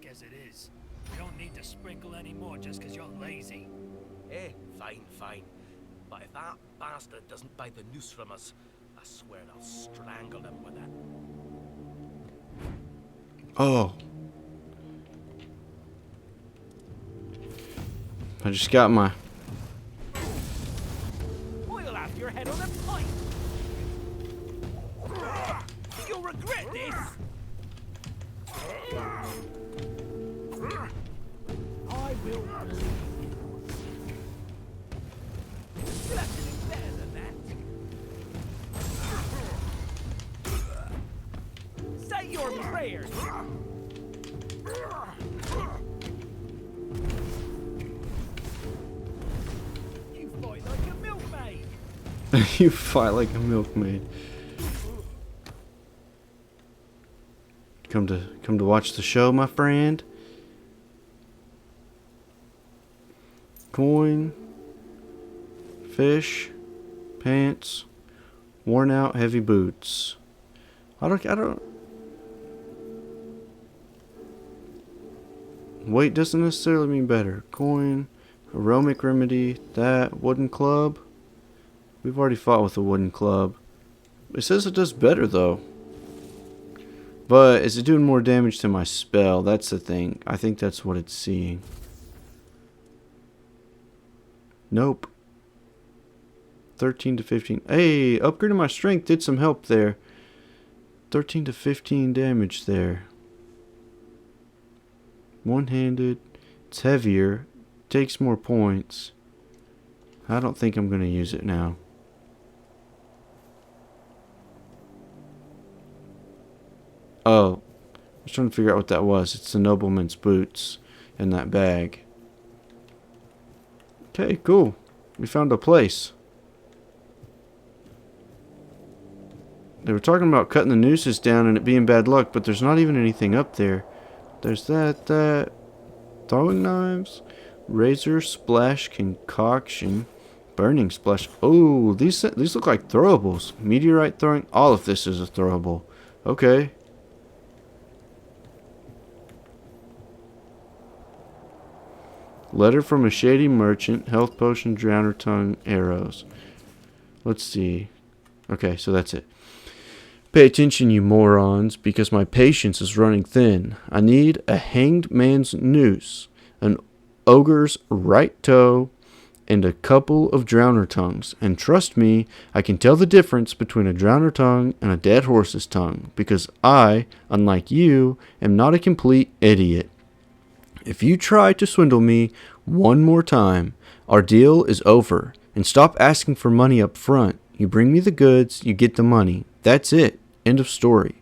Speaker 5: As it is. We don't need to sprinkle any more just because you're lazy.
Speaker 6: Fine, fine. But if that bastard doesn't buy the noose from us, I swear I'll strangle him with it.
Speaker 1: Oh. I just got my...
Speaker 5: I'll have your head on a pike. You'll regret this. I will believe you. You'll have to do better than that. Say your prayers. You fight like a milkmaid.
Speaker 1: You fight like a milkmaid. Come to watch the show, my friend. Coin, fish, pants, worn out heavy boots. I don't. Weight doesn't necessarily mean better. Coin, aromatic remedy, that wooden club. We've already fought with a wooden club. It says it does better though. But is it doing more damage to my spell? That's the thing. I think that's what it's seeing. Nope. 13 to 15. Hey, upgrading my strength did some help there. 13 to 15 damage there. One-handed. It's heavier. Takes more points. I don't think I'm going to use it now. Oh. I was trying to figure out what that was. It's the nobleman's boots in that bag. Okay, cool. We found a place. They were talking about cutting the nooses down and it being bad luck, but there's not even anything up there. There's that. Throwing knives. Razor splash concoction. Burning splash. Oh, these look like throwables. Meteorite throwing. All of this is a throwable. Okay. Letter from a shady merchant. Health potion, drowner tongue, arrows. Let's see. Okay, so that's it. Pay attention, you morons, because my patience is running thin. I need a hanged man's noose, an ogre's right toe, and a couple of drowner tongues. And trust me, I can tell the difference between a drowner tongue and a dead horse's tongue, because I, unlike you, am not a complete idiot. If you try to swindle me one more time, our deal is over. And stop asking for money up front. You bring me the goods, you get the money. That's it. End of story.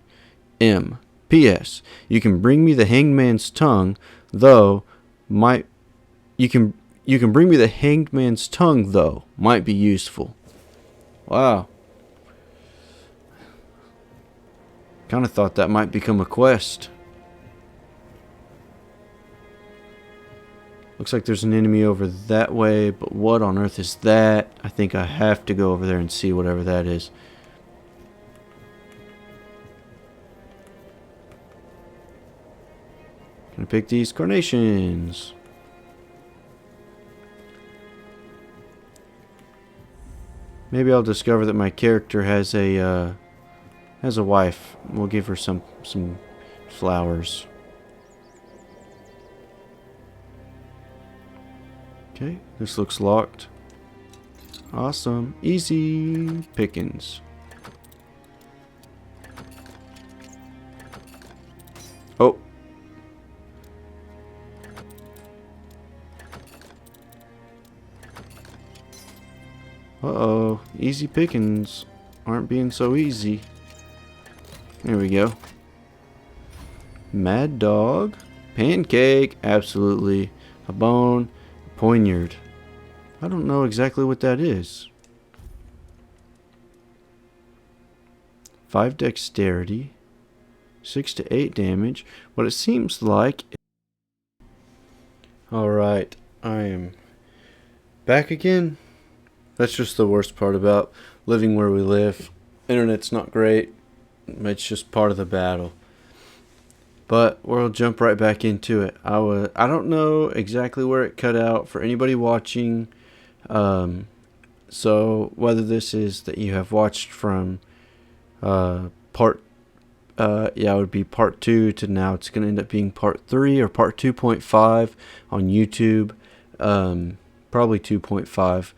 Speaker 1: M. P.S. You can bring me the hanged man's tongue, though might you can bring me the hanged man's tongue, though might be useful. Wow. Kind of thought that might become a quest. Looks like there's an enemy over that way, but what on earth is that? I think I have to go over there and see whatever that is. Can I pick these carnations? Maybe I'll discover that my character has a wife. We'll give her some flowers. Okay, this looks locked. Awesome. Easy pickings. Oh. Uh-oh. Easy pickings aren't being so easy. There we go. Mad Dog. Pancake. Absolutely. A bone. Poignard. I don't know exactly what that is. 5 dexterity. 6 to 8 damage. What it seems like. Alright. I am back again. That's just the worst part about living where we live. Internet's not great. It's just part of the battle. But we'll jump right back into it. I don't know exactly where it cut out for anybody watching. So whether this is that you have watched from part, it would be part 2 to now it's going to end up being part 3 or part 2.5 on YouTube. Probably 2.5.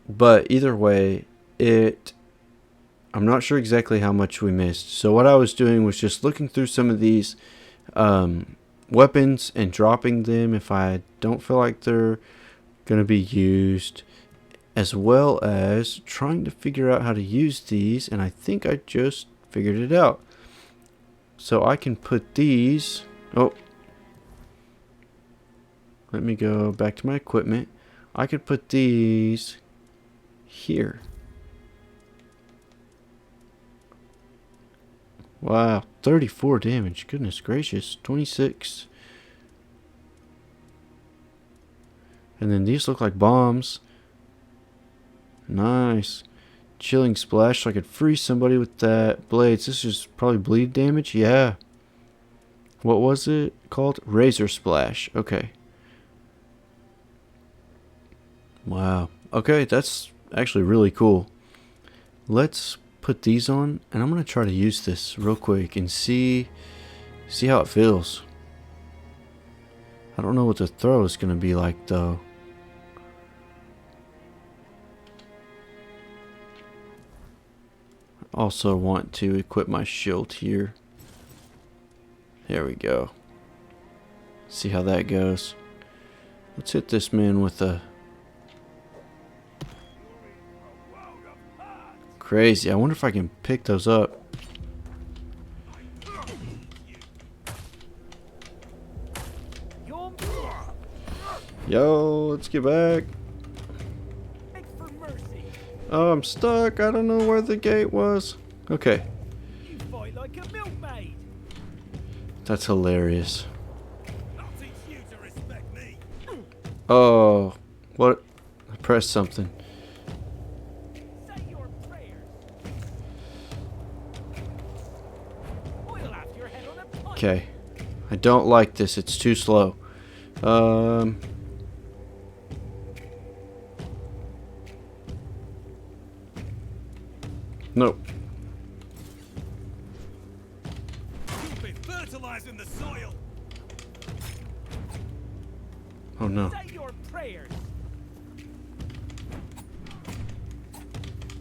Speaker 1: But either way, I'm not sure exactly how much we missed. So what I was doing was just looking through some of these weapons and dropping them if I don't feel like they're going to be used, as well as trying to figure out how to use these, and I think I just figured it out. So I can put these, let me go back to my equipment. I could put these here. Wow, 34 damage. Goodness gracious. 26. And then these look like bombs. Nice. Chilling splash, so I could freeze somebody with that. Blades. This is probably bleed damage. Yeah. What was it called? Razor splash. Okay. Wow. Okay, that's actually really cool. Let's put these on, and I'm gonna try to use this real quick and see how it feels. I don't know what the throw is gonna be like though. I also want to equip my shield here. There we go. See how that goes. Let's hit this man with a crazy. I wonder if I can pick those up. Yo, let's get back. Oh, I'm stuck. I don't know where the gate was. Okay.
Speaker 5: You fight like a milkmaid.
Speaker 1: That's hilarious.
Speaker 5: I'll teach you to respect me.
Speaker 1: Oh, what? I pressed something.
Speaker 5: Say your prayers. Oil after your head on a pike.
Speaker 1: Okay. I don't like this. It's too slow. Nope.
Speaker 5: You've been fertilizing the soil.
Speaker 1: Oh no.
Speaker 5: Say your prayers.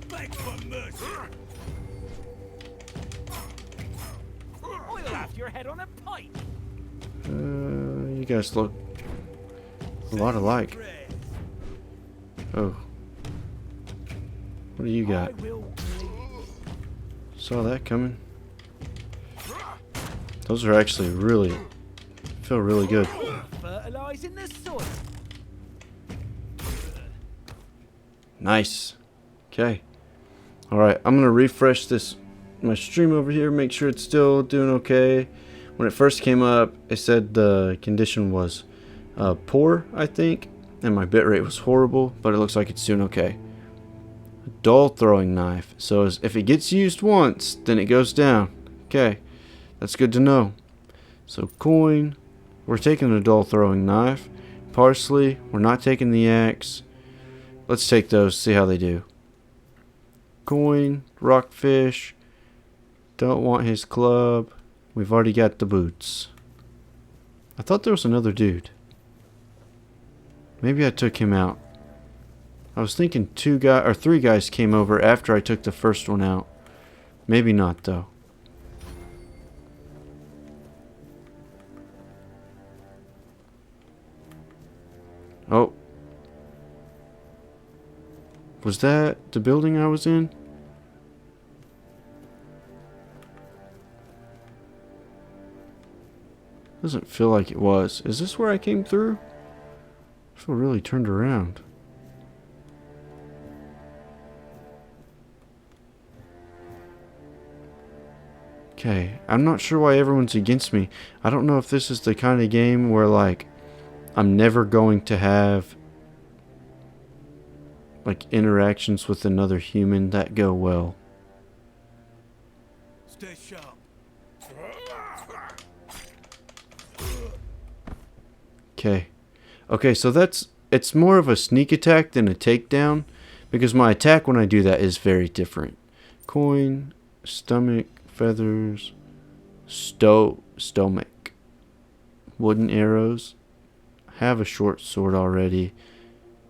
Speaker 5: Beg for mercy. Oil after your head on a pike.
Speaker 1: You guys look a lot alike. Oh. What do you got?
Speaker 5: I will bleed.
Speaker 1: Saw that coming. Those are actually really feel really good.
Speaker 5: Fertilizing the soil.
Speaker 1: Nice. Okay. Alright, I'm gonna refresh my stream over here, make sure it's still doing okay. When it first came up, it said the condition was poor, I think, and my bitrate was horrible, but it looks like it's doing okay. A dull throwing knife. So if it gets used once, then it goes down. Okay, that's good to know. So coin, we're taking a dull throwing knife. Parsley, we're not taking the axe. Let's take those, see how they do. Coin, rockfish, don't want his club. We've already got the boots. I thought there was another dude. Maybe I took him out. I was thinking 3 guys came over after I took the first one out. Maybe not though. Oh. Was that the building I was in? Doesn't feel like it was. Is this where I came through? I feel really turned around. Okay, I'm not sure why everyone's against me. I don't know if this is the kind of game where, like, I'm never going to have, like, interactions with another human that go well.
Speaker 5: Stay sharp.
Speaker 1: Okay. Okay, so it's more of a sneak attack than a takedown, because my attack when I do that is very different. Coin, stomach, feathers, stomach, wooden arrows. Have a short sword already.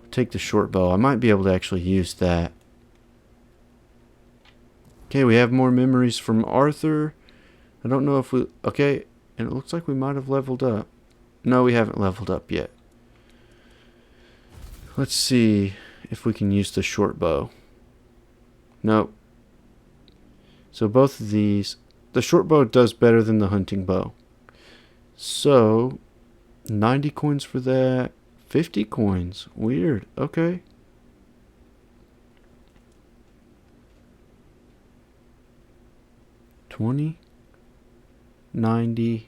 Speaker 1: Take the short bow. I might be able to actually use that. Okay, we have more memories from Arthur. I don't know if we... Okay, and it looks like we might have leveled up. No, we haven't leveled up yet. Let's see if we can use the short bow. Nope. So both of these... The short bow does better than the hunting bow. So, 90 coins for that. 50 coins. Weird. Okay. $20, $90,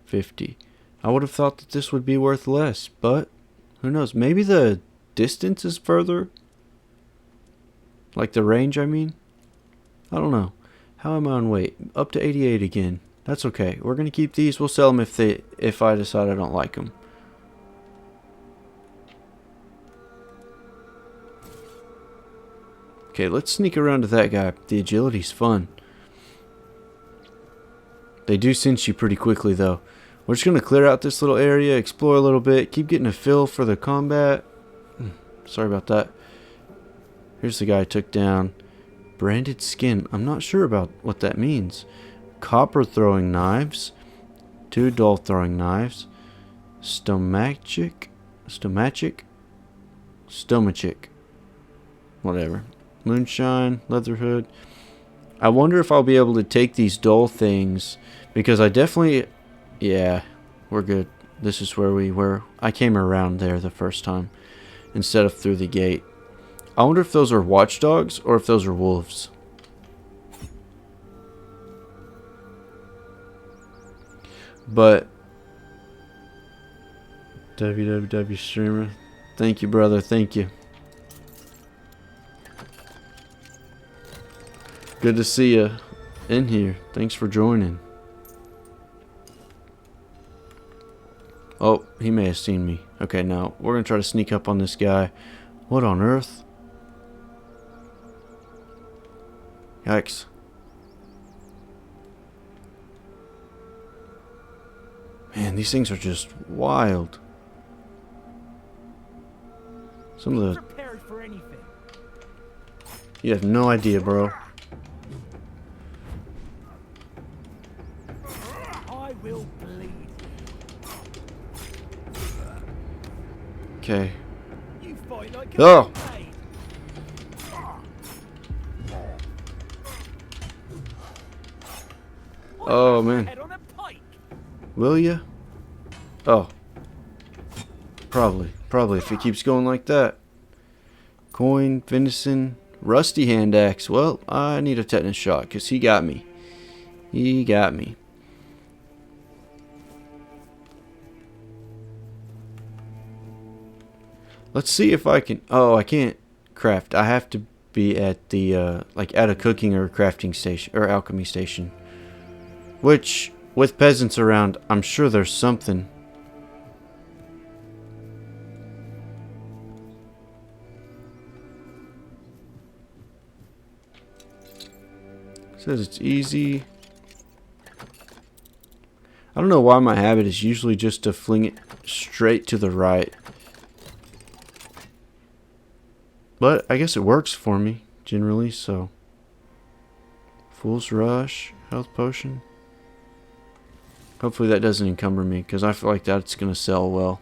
Speaker 1: $50. I would have thought that this would be worth less, but who knows? Maybe the distance is further? Like the range, I mean? I don't know. How am I on weight? Up to 88 again. That's okay. We're going to keep these. We'll sell them if I decide I don't like them. Okay, let's sneak around to that guy. The agility's fun. They do cinch you pretty quickly, though. We're just going to clear out this little area, explore a little bit, keep getting a feel for the combat. Sorry about that. Here's the guy I took down. Branded skin. I'm not sure about what that means. Copper throwing knives. 2 dull throwing knives. Stomachic. Whatever. Moonshine. Leather hood. I wonder if I'll be able to take these dull things, because I definitely... Yeah, we're good. This is where we were. I came around there the first time instead of through the gate. I wonder if those are watchdogs or if those are wolves. But www streamer, thank you, brother. Thank you. Good to see you in here. Thanks for joining. Oh, he may have seen me. Okay, now we're going to try to sneak up on this guy. What on earth? Yikes. Man, these things are just wild. Some of the...
Speaker 5: Prepared for anything.
Speaker 1: You have no idea, bro.
Speaker 5: I will bleed.
Speaker 1: Okay.
Speaker 5: You fight like a
Speaker 1: Oh!
Speaker 5: maid.
Speaker 1: Oh, man.
Speaker 5: Head on a pike.
Speaker 1: Will ya? Oh. Probably. Probably if it keeps going like that. Coin, venison, rusty hand axe. Well, I need a tetanus shot because he got me. He got me. Let's see if I can... Oh, I can't craft. I have to be at the, like, at a cooking or crafting station, or alchemy station. Which, with peasants around, I'm sure there's something. Says it's easy. don't know why my habit is usually just to fling it straight to the right. But I guess it works for me, generally, so. Fool's Rush, health potion. Hopefully that doesn't encumber me, because I feel like that's going to sell well.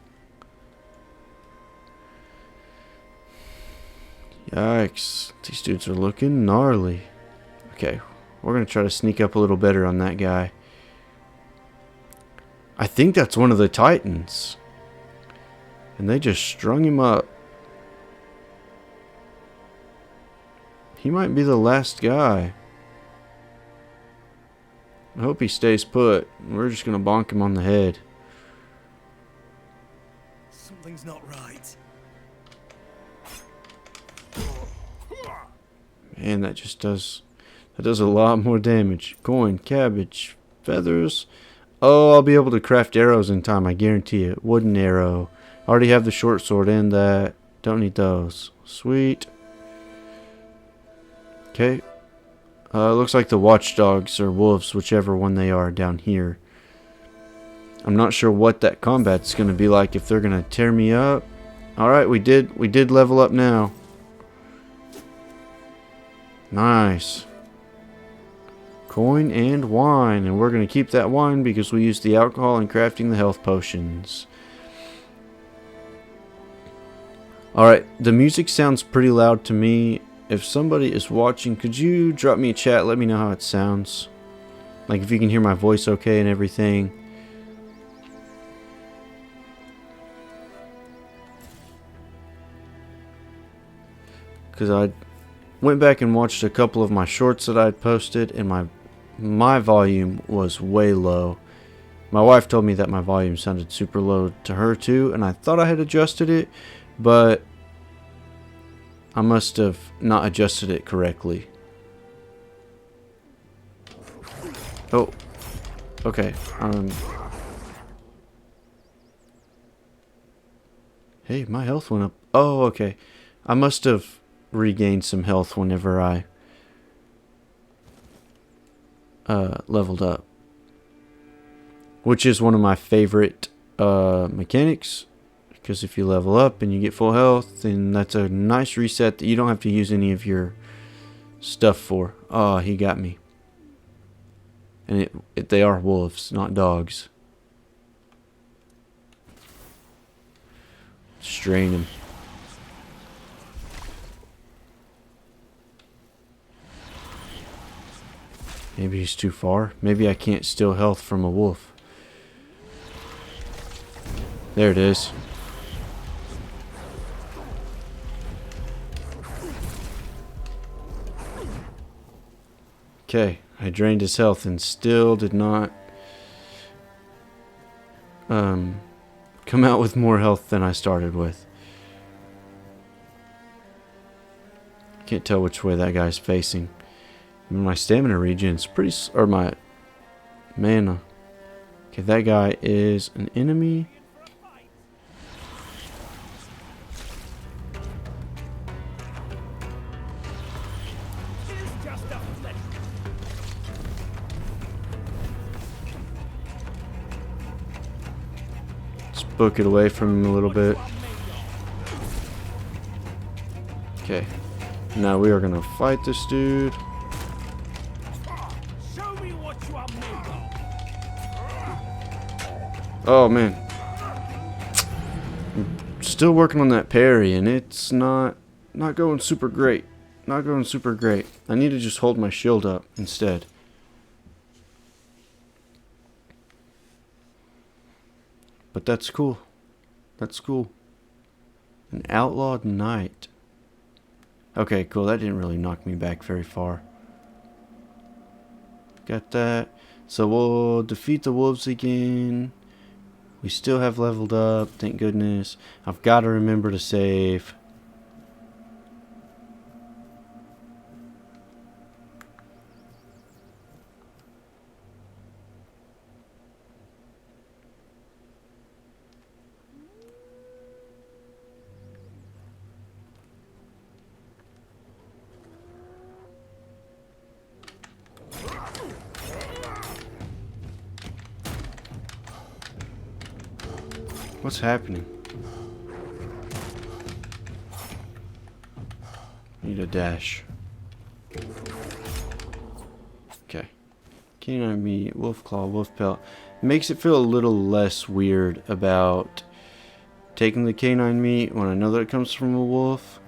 Speaker 1: Yikes. These dudes are looking gnarly. Okay, we're going to try to sneak up a little better on that guy. I think that's one of the Titans. And they just strung him up. He might be the last guy. I hope he stays put. We're just going to bonk him on the head.
Speaker 5: Something's not right.
Speaker 1: Man, that just does... That does a lot more damage. Coin, cabbage, feathers. Oh, I'll be able to craft arrows in time, I guarantee it. Wooden arrow. I already have the short sword and that. Don't need those. Sweet. Okay. Looks like the watchdogs or wolves, whichever one they are, down here. I'm not sure what that combat's going to be like, if they're going to tear me up. Alright, we did level up now. Nice. Coin and wine, and we're going to keep that wine because we use the alcohol in crafting the health potions. Alright, the music sounds pretty loud to me. If somebody is watching, could you drop me a chat, let me know how it sounds? Like if you can hear my voice okay and everything. Because I went back and watched a couple of my shorts that I'd posted, and my volume was way low. My wife told me that my volume sounded super low to her too, and I thought I had adjusted it, but I must have not adjusted it correctly. Oh, okay. Hey, my health went up. Oh, okay. I must have regained some health whenever I leveled up, which is one of my favorite mechanics, because if you level up and you get full health, then that's a nice reset that you don't have to use any of your stuff for. Oh, he got me. And they are wolves, not dogs. Strain him. Maybe he's too far. Maybe I can't steal health from a wolf. There it is. Okay, I drained his health and still did not come out with more health than I started with. Can't tell which way that guy's facing. My stamina regen's pretty, or my mana. Okay, that guy is an enemy. Let's book it away from him a little bit. Okay, now we are gonna fight this dude. Oh man, I'm still working on that parry, and it's not going super great. Not going super great. I need to just hold my shield up instead. But that's cool. That's cool. An outlawed knight. Okay, cool. That didn't really knock me back very far. Got that. So we'll defeat the wolves again. We still have leveled up, thank goodness. I've got to remember to save. What's happening? Need a dash. Okay. Canine meat, wolf claw, wolf pelt. Makes it feel a little less weird about taking the canine meat when I know that it comes from a wolf.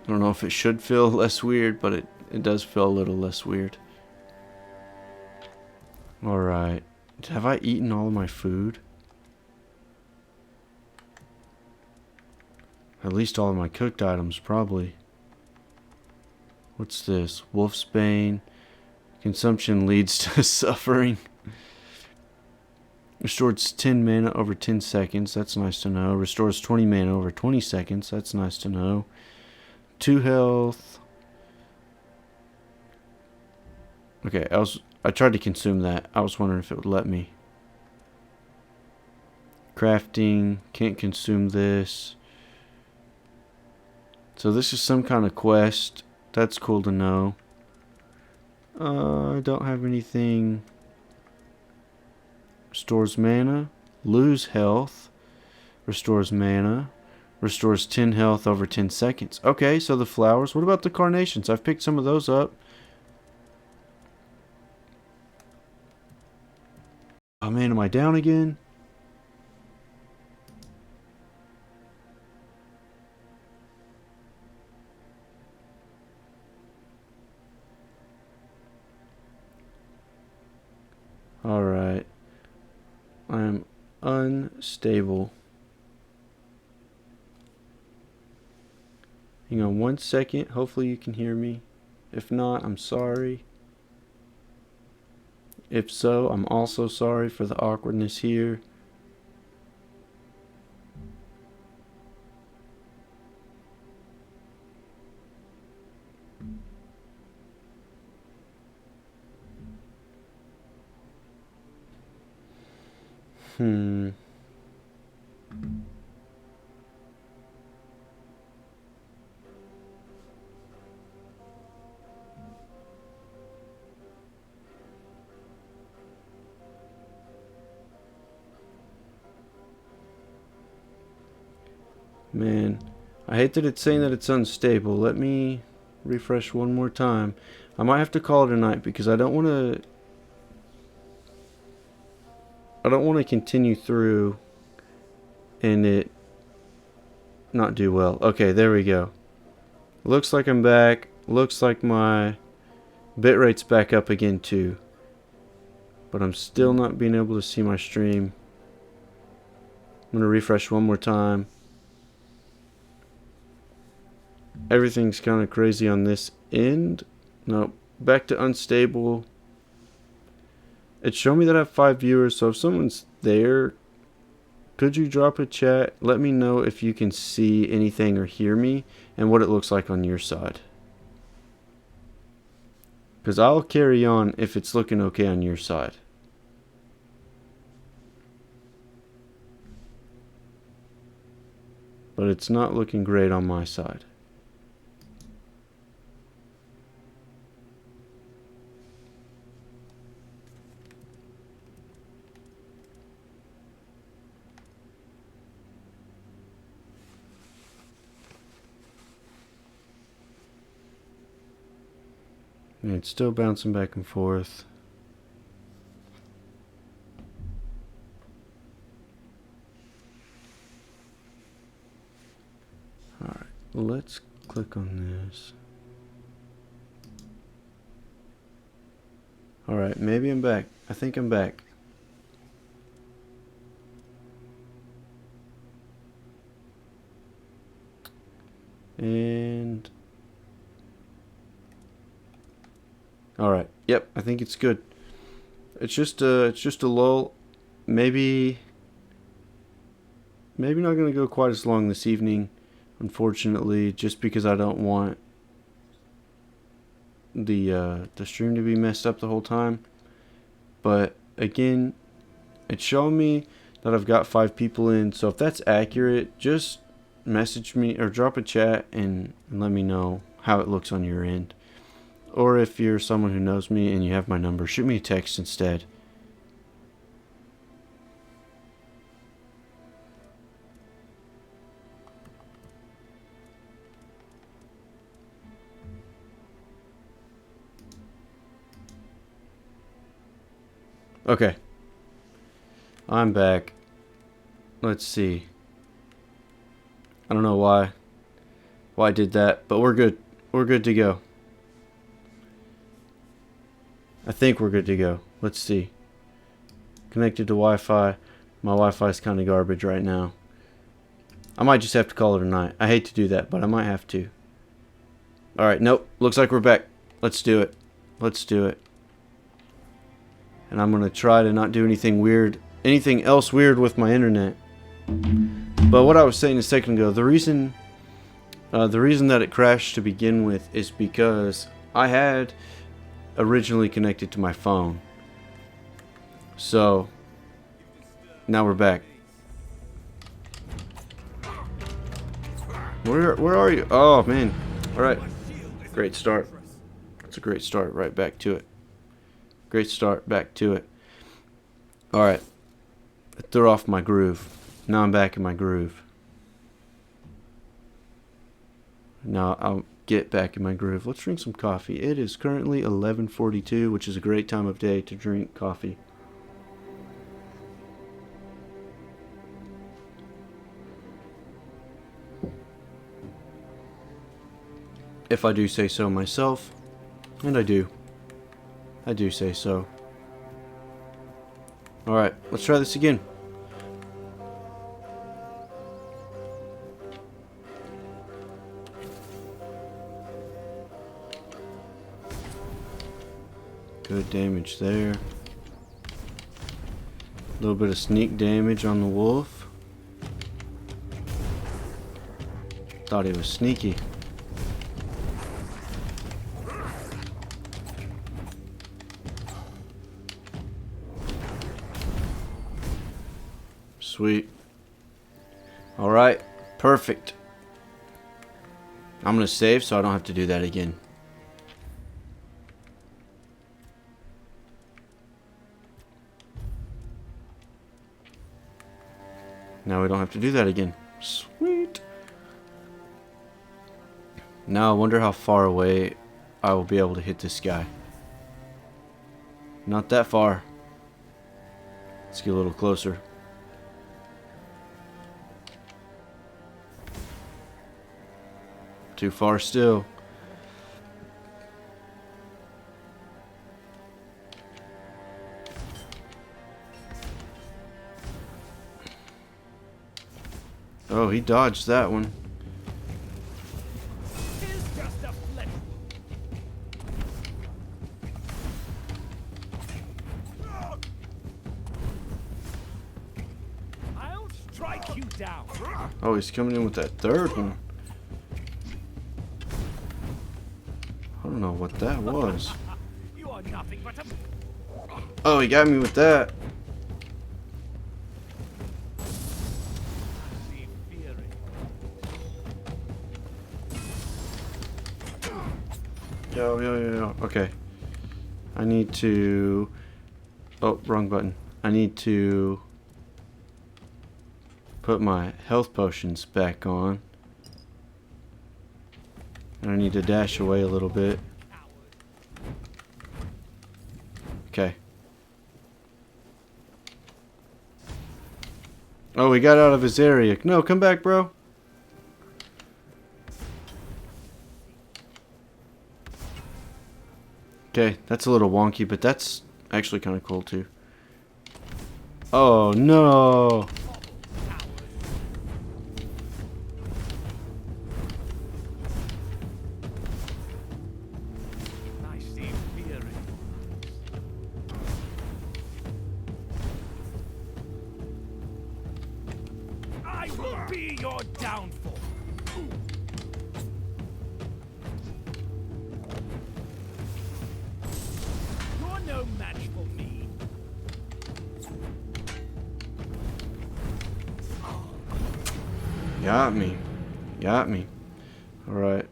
Speaker 1: I don't know if it should feel less weird, but it does feel a little less weird. Alright. Have I eaten all of my food? At least all of my cooked items, probably. What's this? Wolf's Bane. Consumption leads to suffering. Restores 10 mana over 10 seconds. That's nice to know. Restores 20 mana over 20 seconds. That's nice to know. 2 health. Okay, I tried to consume that. I was wondering if it would let me. Crafting. Can't consume this. So this is some kind of quest. That's cool to know. I don't have anything. Restores mana. Lose health. Restores mana. Restores 10 health over 10 seconds. Okay, so the flowers. What about the carnations? I've picked some of those up. Oh man, am I down again? Alright. I am unstable. Hang on 1 second. Hopefully you can hear me. If not, I'm sorry. If so, I'm also sorry for the awkwardness here. Man, I hate that it's saying that it's unstable. Let me refresh one more time. I might have to call it a night because I don't want to continue through and it not do well. Okay, there we go. Looks like I'm back. Looks like my bitrate's back up again too. But I'm still not being able to see my stream. I'm going to refresh one more time. Everything's kind of crazy on this end. No, back to unstable. It's showing me that I have 5 viewers, so if someone's there, could you drop a chat? Let me know if you can see anything or hear me and what it looks like on your side. Because I'll carry on if it's looking okay on your side. But it's not looking great on my side. And it's still bouncing back and forth. Alright, let's click on this. Alright, maybe I'm back. I think I'm back. And alright, yep, I think it's good. It's just a lull. Maybe not gonna go quite as long this evening, unfortunately, just because I don't want the stream to be messed up the whole time. But again, it's showing me that I've got 5 people in, so if that's accurate, just message me or drop a chat and let me know how it looks on your end. Or if you're someone who knows me and you have my number, shoot me a text instead. Okay. I'm back. Let's see. I don't know why I did that, but we're good. We're good to go. I think we're good to go. Let's see. Connected to Wi-Fi. My Wi-Fi is kind of garbage right now. I might just have to call it a night. I hate to do that, but I might have to. Alright, nope. Looks like we're back. Let's do it. Let's do it. And I'm going to try to not do anything weird. Anything else weird with my internet. But what I was saying a second ago, the reason that it crashed to begin with is because I had originally connected to my phone. So, now we're back. Where are you? Oh, man. Alright. Great start. That's a great start. Right back to it. Great start. Back to it. Alright. I threw off my groove. Now I'm back in my groove. Now I'll get back in my groove. Let's drink some coffee. It is currently 11:42, which is a great time of day to drink coffee. If I do say so myself, and I do. I do say so. Alright, let's try this again. Good damage there. A little bit of sneak damage on the wolf. Thought he was sneaky. Sweet. Alright, perfect. I'm gonna save so I don't have to do that again. Now we don't have to do that again. Sweet. Now I wonder how far away I will be able to hit this guy. Not that far. Let's get a little closer. Too far still. Oh, he dodged that one.
Speaker 5: Here's just a flesh wound. I'll strike you down.
Speaker 1: Oh, he's coming in with that third one. I don't know what that was.
Speaker 5: You are nothing but a...
Speaker 1: Oh, he got me with that. Yo. Okay. I need to... Oh, wrong button. I need to put my health potions back on. And I need to dash away a little bit. Okay. Oh, he got out of his area. No, come back, bro. Okay, that's a little wonky, but that's actually kind of cool too. Oh, no.
Speaker 5: I will be your downfall. You're no match for me.
Speaker 1: Got me. Got me. Alright.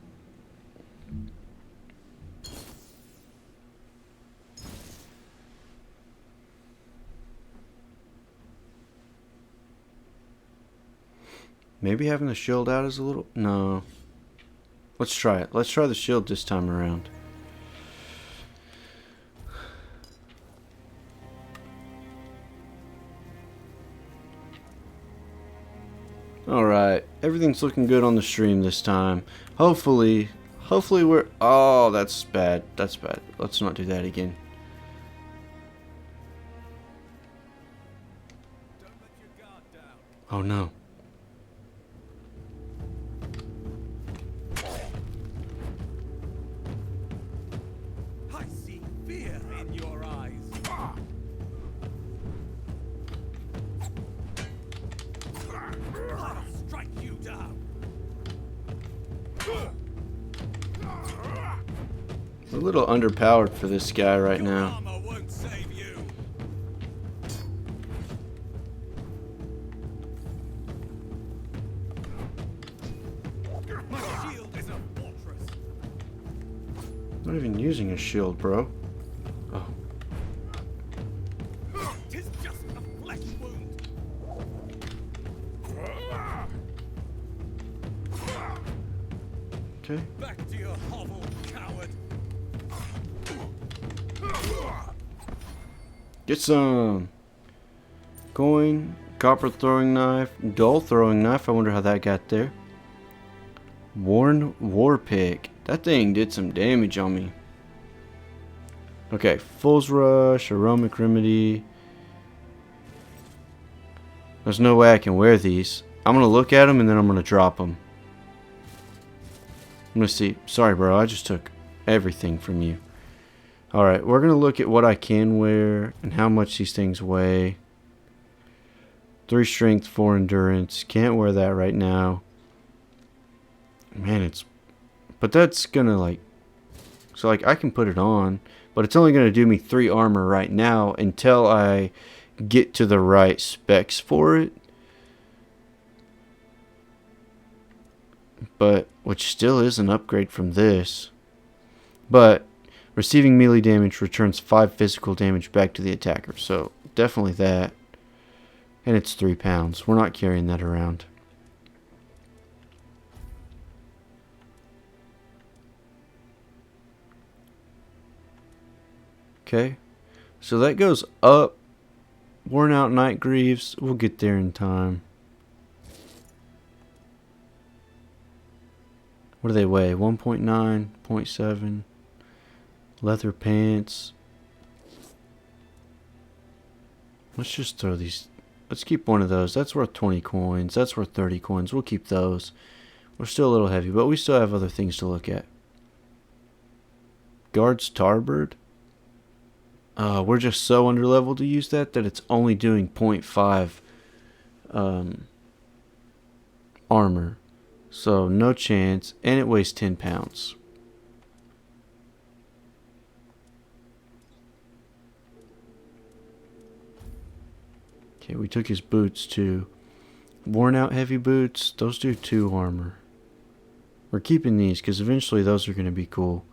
Speaker 1: Maybe having the shield out is a little... No. Let's try it. Let's try the shield this time around. Alright, everything's looking good on the stream this time. Hopefully we're... Oh, that's bad. That's bad. Let's not do that again. Oh no.
Speaker 7: I see fear in your eyes. I'll strike you down.
Speaker 1: A little underpowered for this guy right now.
Speaker 7: Armor won't save you. My shield is a fortress.
Speaker 1: Not even using a shield, bro. Oh.
Speaker 7: Tis just a flesh wound.
Speaker 1: Okay.
Speaker 7: Back to your hovel, coward.
Speaker 1: Get some. Coin. Copper throwing knife. Dull throwing knife. I wonder how that got there. Worn war pick. That thing did some damage on me. Okay. Fool's rush. Aromatic remedy. There's no way I can wear these. I'm going to look at them and then I'm going to drop them. I'm going to see. Sorry, bro. I just took everything from you. Alright, we're going to look at what I can wear and how much these things weigh. 3 strength, 4 endurance. Can't wear that right now. Man, it's... But that's going to like... So like I can put it on. But it's only going to do me 3 armor right now until I get to the right specs for it. But, which still is an upgrade from this. But... Receiving melee damage returns 5 physical damage back to the attacker. So, definitely that. And it's 3 pounds. We're not carrying that around. Okay. So that goes up. Worn out night greaves. We'll get there in time. What do they weigh? 1.9, 0.7. Leather pants. Let's just throw these. Let's keep one of those. That's worth 20 coins. That's worth 30 coins. We'll keep those. We're still a little heavy, but we still have other things to look at. Guard starboard. We're just so underleveled to use that it's only doing 0.5 armor. So no chance. And it weighs 10 pounds. Okay, we took his boots too. Worn out heavy boots, those do 2 armor. We're keeping these because eventually those are going to be cool.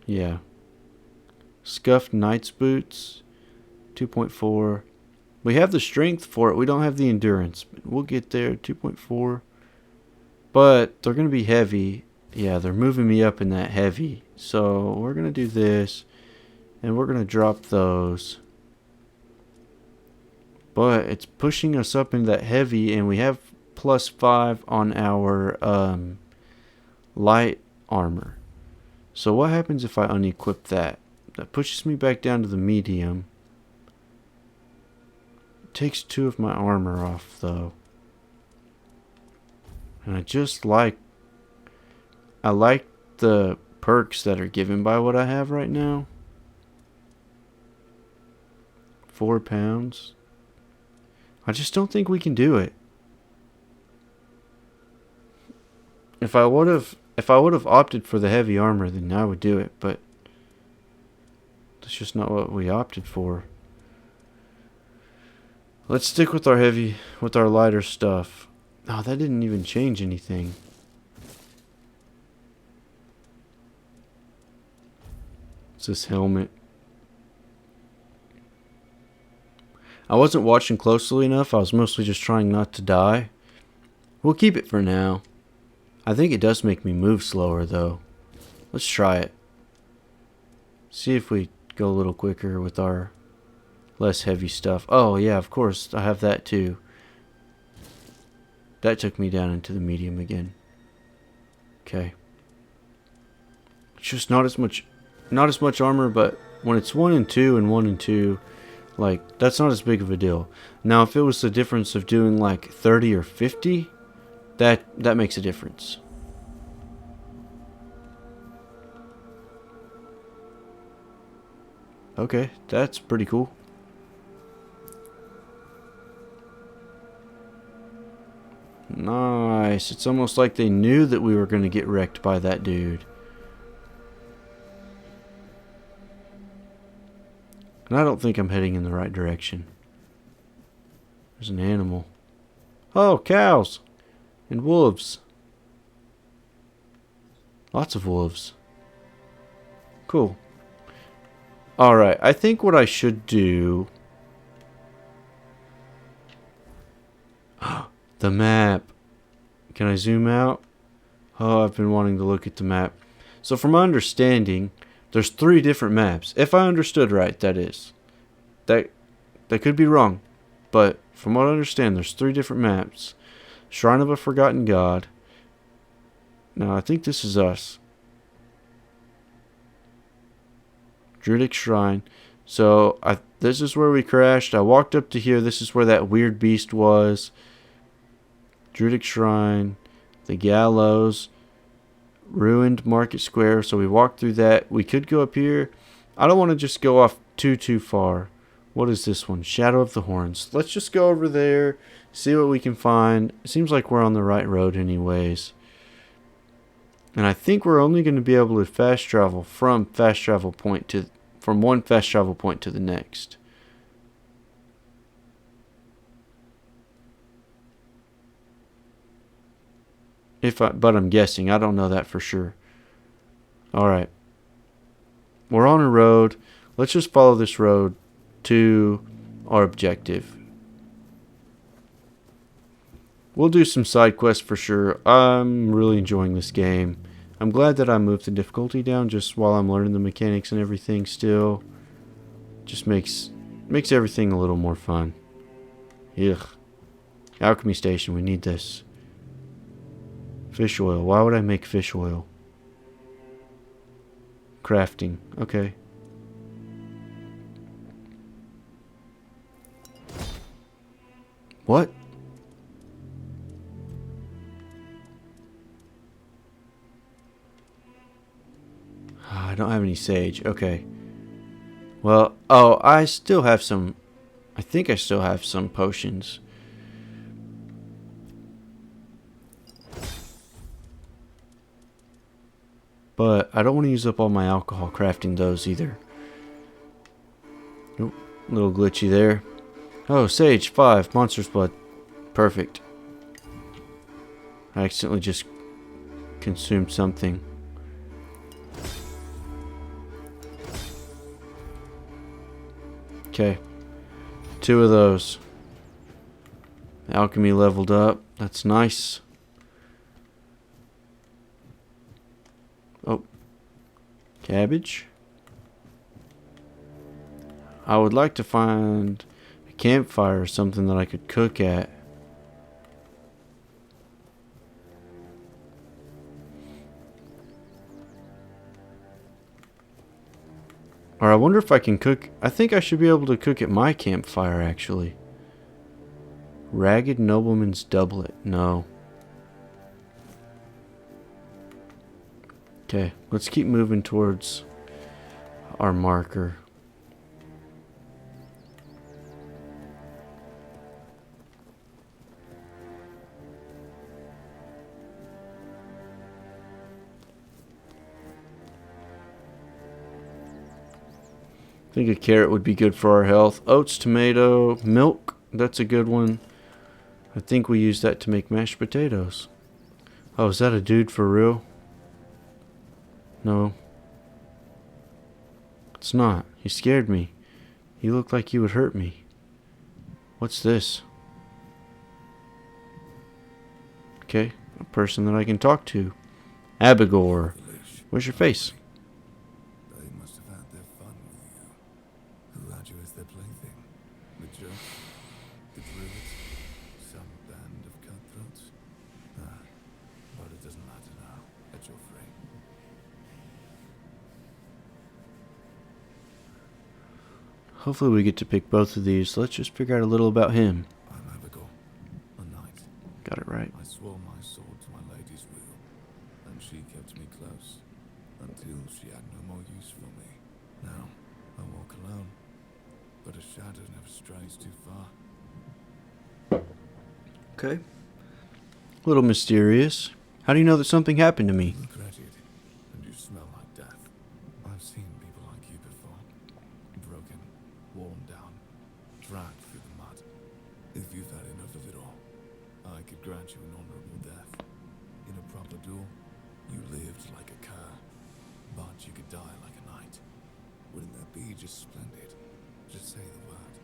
Speaker 1: Yeah. Scuffed knight's boots, 2.4. We have the strength for it. We don't have the endurance. We'll get there, 2.4. But they're going to be heavy. Yeah, they're moving me up in that heavy. So we're going to do this. And we're going to drop those. But it's pushing us up into that heavy, and we have +5 on our light armor. So what happens if I unequip that? That pushes me back down to the medium. It takes 2 of my armor off, though. And I like the perks that are given by what I have right now. 4 pounds. I just don't think we can do it. If I would have opted for the heavy armor, then I would do it, but that's just not what we opted for. Let's stick with our lighter stuff. Oh, that didn't even change anything. It's this helmet. I wasn't watching closely enough. I was mostly just trying not to die. We'll keep it for now. I think it does make me move slower, though. Let's try it. See if we go a little quicker with our less heavy stuff. Oh, yeah, of course. I have that, too. That took me down into the medium again. Okay. It's just not as much armor, but when it's 1 and 2 and 1 and 2, like, that's not as big of a deal. Now, if it was the difference of doing like 30 or 50, that makes a difference. Okay, that's pretty cool. Nice. It's almost like they knew that we were going to get wrecked by that dude. And I don't think I'm heading in the right direction. There's an animal. Oh, cows! And wolves. Lots of wolves. Cool. Alright, I think what I should do... The map. Can I zoom out? Oh, I've been wanting to look at the map. So from my understanding, there's 3 different maps. If I understood right, that is. That could be wrong. But from what I understand, there's 3 different maps. Shrine of a Forgotten God. Now, I think this is us. Druidic Shrine. So, this is where we crashed. I walked up to here. This is where that weird beast was. Druidic Shrine. The Gallows. Ruined Market Square. So, we walked through that. We could go up here. I don't want to just go off too far. What is this one? Shadow of the Horns. Let's just go over there. See what we can find. It seems like we're on the right road anyways. And I think we're only going to be able to fast travel from one fast travel point to the next. But I'm guessing. I don't know that for sure. Alright. We're on a road. Let's just follow this road to our objective. We'll do some side quests for sure. I'm really enjoying this game. I'm glad that I moved the difficulty down just while I'm learning the mechanics and everything still. Just makes everything a little more fun. Ugh. Alchemy station, we need this. Fish oil. Why would I make fish oil? Crafting. Okay. What? I don't have any sage. Okay. Well, oh, I still have some... I think I still have some potions. But I don't want to use up all my alcohol crafting those either. Nope. A little glitchy there. Oh, Sage 5. Monster's Blood. Perfect. I accidentally just consumed something. Okay. 2 of those. Alchemy leveled up. That's nice. Oh. Cabbage. I would like to find a campfire or something that I could cook at. Or I wonder if I can cook. I think I should be able to cook at my campfire actually. Ragged Nobleman's Doublet. No. Okay, let's keep moving towards our marker. I think a carrot would be good for our health. Oats, tomato, milk. That's a good one. I think we use that to make mashed potatoes. Oh, is that a dude for real? No. It's not. He scared me. He looked like he would hurt me. What's this? Okay, a person that I can talk to. Abigor. Where's your face?
Speaker 8: They must have had their fun with you. Who had you as their plaything? The jokes? The druids? Some band of cutthroats?
Speaker 1: Hopefully we get to pick both of these. Let's just figure out a little about him.
Speaker 8: I'm Abigail, a knight.
Speaker 1: Got it right.
Speaker 8: I swore my sword to my lady's will, and she kept me close until she had no more use for me. Now I walk alone, but a shadow never strays too far.
Speaker 1: Okay. A little mysterious. How do you know that something happened to me?
Speaker 8: You look wretched, and you smell like death. I've seen people like you before. Broken, worn down, dragged through the mud. If you've had enough of it all, I could grant you an honorable death. In a proper duel, you lived like a cur, but you could die like a knight. Wouldn't that be just splendid? Just say the word.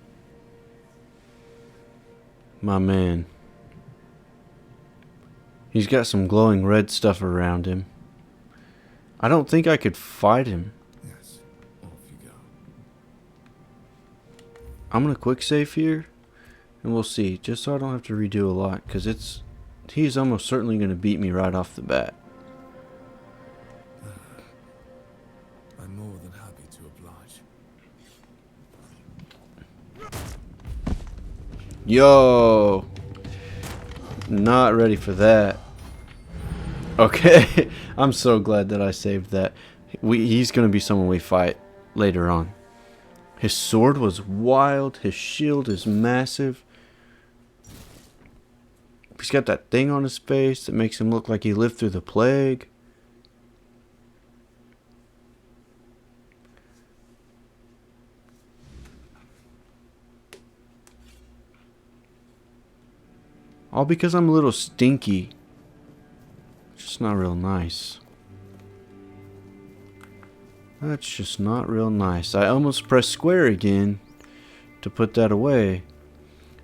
Speaker 1: My man. He's got some glowing red stuff around him. I don't think I could fight him.
Speaker 8: Yes, off you go.
Speaker 1: I'm going to quick save here. And we'll see. Just so I don't have to redo a lot. Because he's almost certainly going to beat me right off the bat.
Speaker 8: I'm more than happy to oblige.
Speaker 1: Yo! Not ready for that. Okay. I'm so glad that I saved that. He's going to be someone we fight later on. His sword was wild. His shield is massive. He's got that thing on his face that makes him look like he lived through the plague. All because I'm a little stinky. Just not real nice. That's just not real nice. I almost pressed square again to put that away.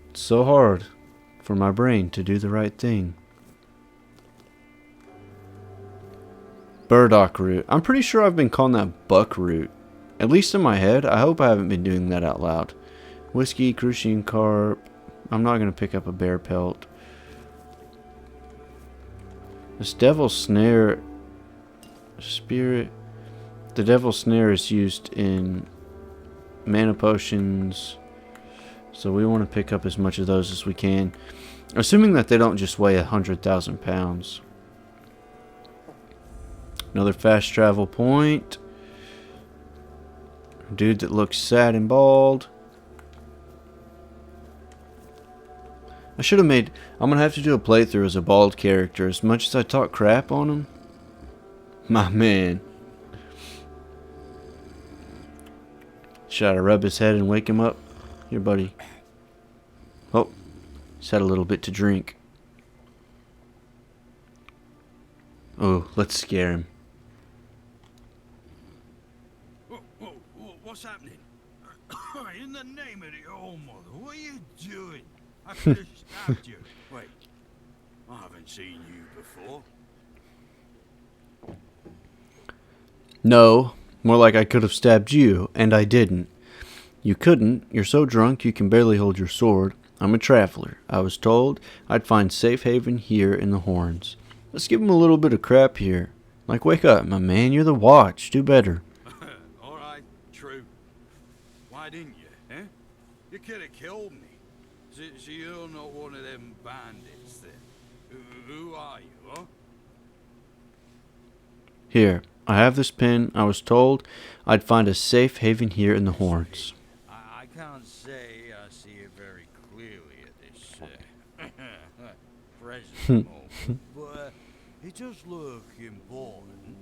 Speaker 1: It's so hard for my brain to do the right thing. Burdock root. I'm pretty sure I've been calling that buckroot. At least in my head. I hope I haven't been doing that out loud. Whiskey, crucian carp. I'm not going to pick up a bear pelt. This devil's snare spirit. The devil's snare is used in mana potions, so we want to pick up as much of those as we can, assuming that they don't just weigh 100,000 pounds. Another fast travel point. Dude that looks sad and bald. I should have made... I'm going to have to do a playthrough as a bald character. As much as I talk crap on him. My man. Should I rub his head and wake him up? Here, buddy. Oh. He's had a little bit to drink. Oh, let's scare him.
Speaker 7: What's happening? In the name of the All Mother, what are you doing? I could have stabbed you. Wait, I haven't seen you before.
Speaker 1: No, more like I could have stabbed you, and I didn't. You couldn't. You're so drunk you can barely hold your sword. I'm a traveler. I was told I'd find safe haven here in the Horns. Let's give him a little bit of crap here. Like, wake up, my man. You're the watch. Do better.
Speaker 7: Alright, true. Why didn't you, eh? You could have killed me. So you're not one of them bandits then? Who are you, huh?
Speaker 1: Here, I have this pin. I was told I'd find a safe haven here in the Horns.
Speaker 7: I can't say I see it very clearly at this present moment, but it does look important.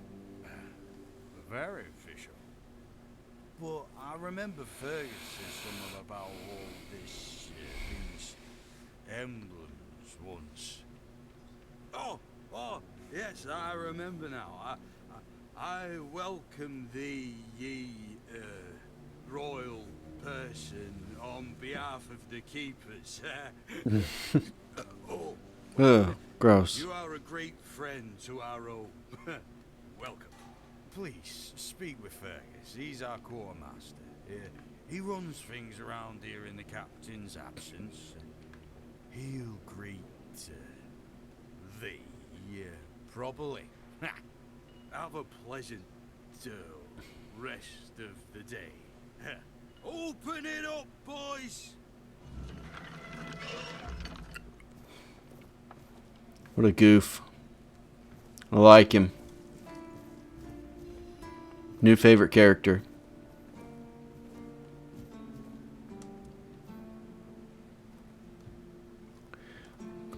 Speaker 7: Very official. But I remember Fergus said something about all this, these emblems once. Oh, yes, I remember now. I welcome thee, ye royal person, on behalf of the keepers.
Speaker 1: Ugh, gross.
Speaker 7: You are a great friend to our own. Welcome. Please, speak with Fergus. He's our quartermaster. He runs things around here in the captain's absence. He'll greet thee properly. Have a pleasant rest of the day. Open it up, boys!
Speaker 1: What a goof. I like him. New favorite character.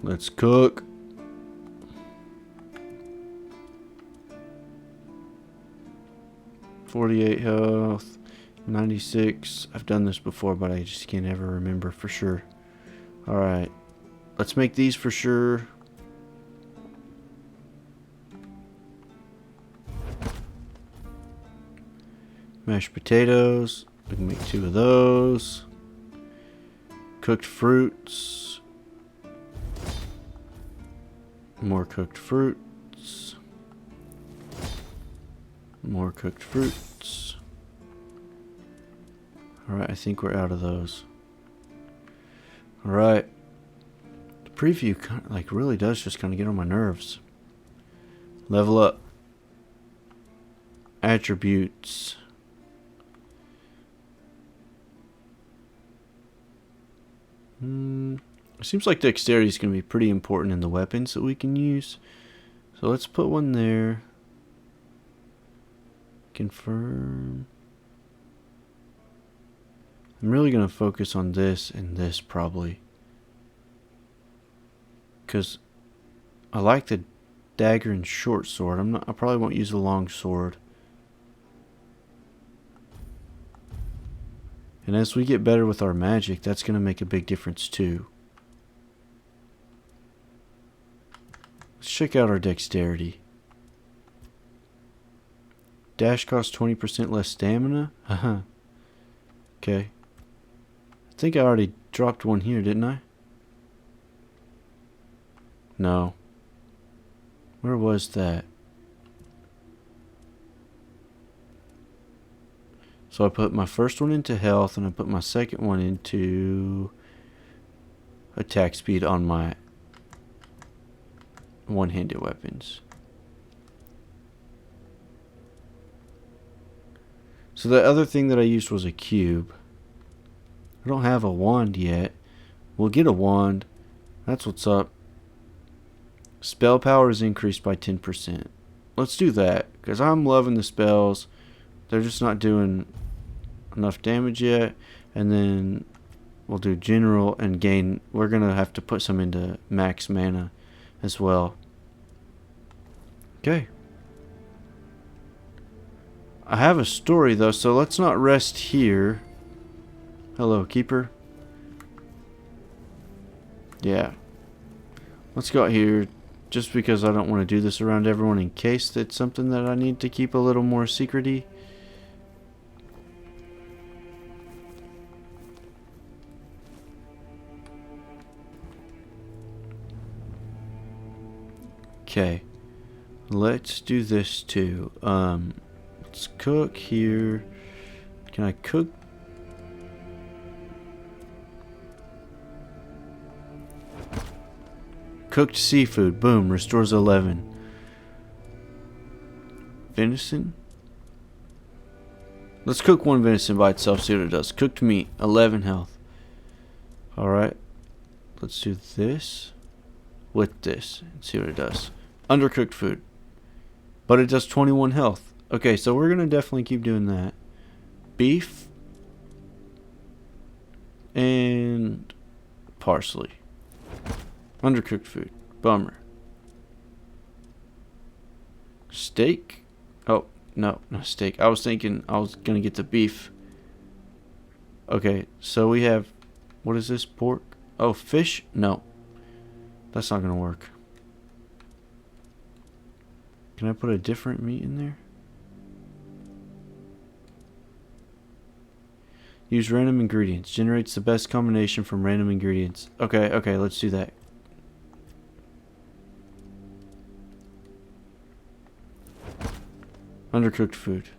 Speaker 1: Let's cook. $48 health. 96. I've done this before, but I just can't ever remember for sure. Alright. Let's make these for sure. Mashed potatoes. We can make 2 of those. Cooked fruits. More cooked fruits. More cooked fruits. Alright, I think we're out of those. Alright. The preview kind of, like, really does just kind of get on my nerves. Level up. Attributes. It seems like dexterity is going to be pretty important in the weapons that we can use. So let's put one there. Confirm. I'm really going to focus on this and this probably. Because I like the dagger and short sword. I probably won't use the long sword. And as we get better with our magic, that's going to make a big difference too. Let's check out our dexterity. Dash costs 20% less stamina? Haha. Okay. I think I already dropped one here, didn't I? No. Where was that? So I put my first one into health and I put my second one into attack speed on my one-handed weapons. So the other thing that I used was a cube. I don't have a wand yet. We'll get a wand. That's what's up. Spell power is increased by 10%. Let's do that, because I'm loving the spells. They're just not doing enough damage yet. And then we'll do general and gain. We're going to have to put some into max mana as well. Okay. I have a story though, so let's not rest here. Hello, keeper. Yeah. Let's go out here just because I don't want to do this around everyone in case it's something that I need to keep a little more secrety. Okay. Let's do this too. Let's cook here. Can I cook? Cooked seafood. Boom. Restores 11. Venison. Let's cook one venison by itself. See what it does. Cooked meat. 11 health. Alright. Let's do this with this and see what it does. Undercooked food. But it does 21 health. Okay, so we're going to definitely keep doing that. Beef. And parsley. Undercooked food. Bummer. Steak. Oh, no, not steak. I was thinking I was going to get the beef. Okay, so we have... What is this? Pork? Oh, fish? No. That's not going to work. Can I put a different meat in there? Use random ingredients. Generates the best combination from random ingredients. Okay, okay, let's do that. Undercooked food.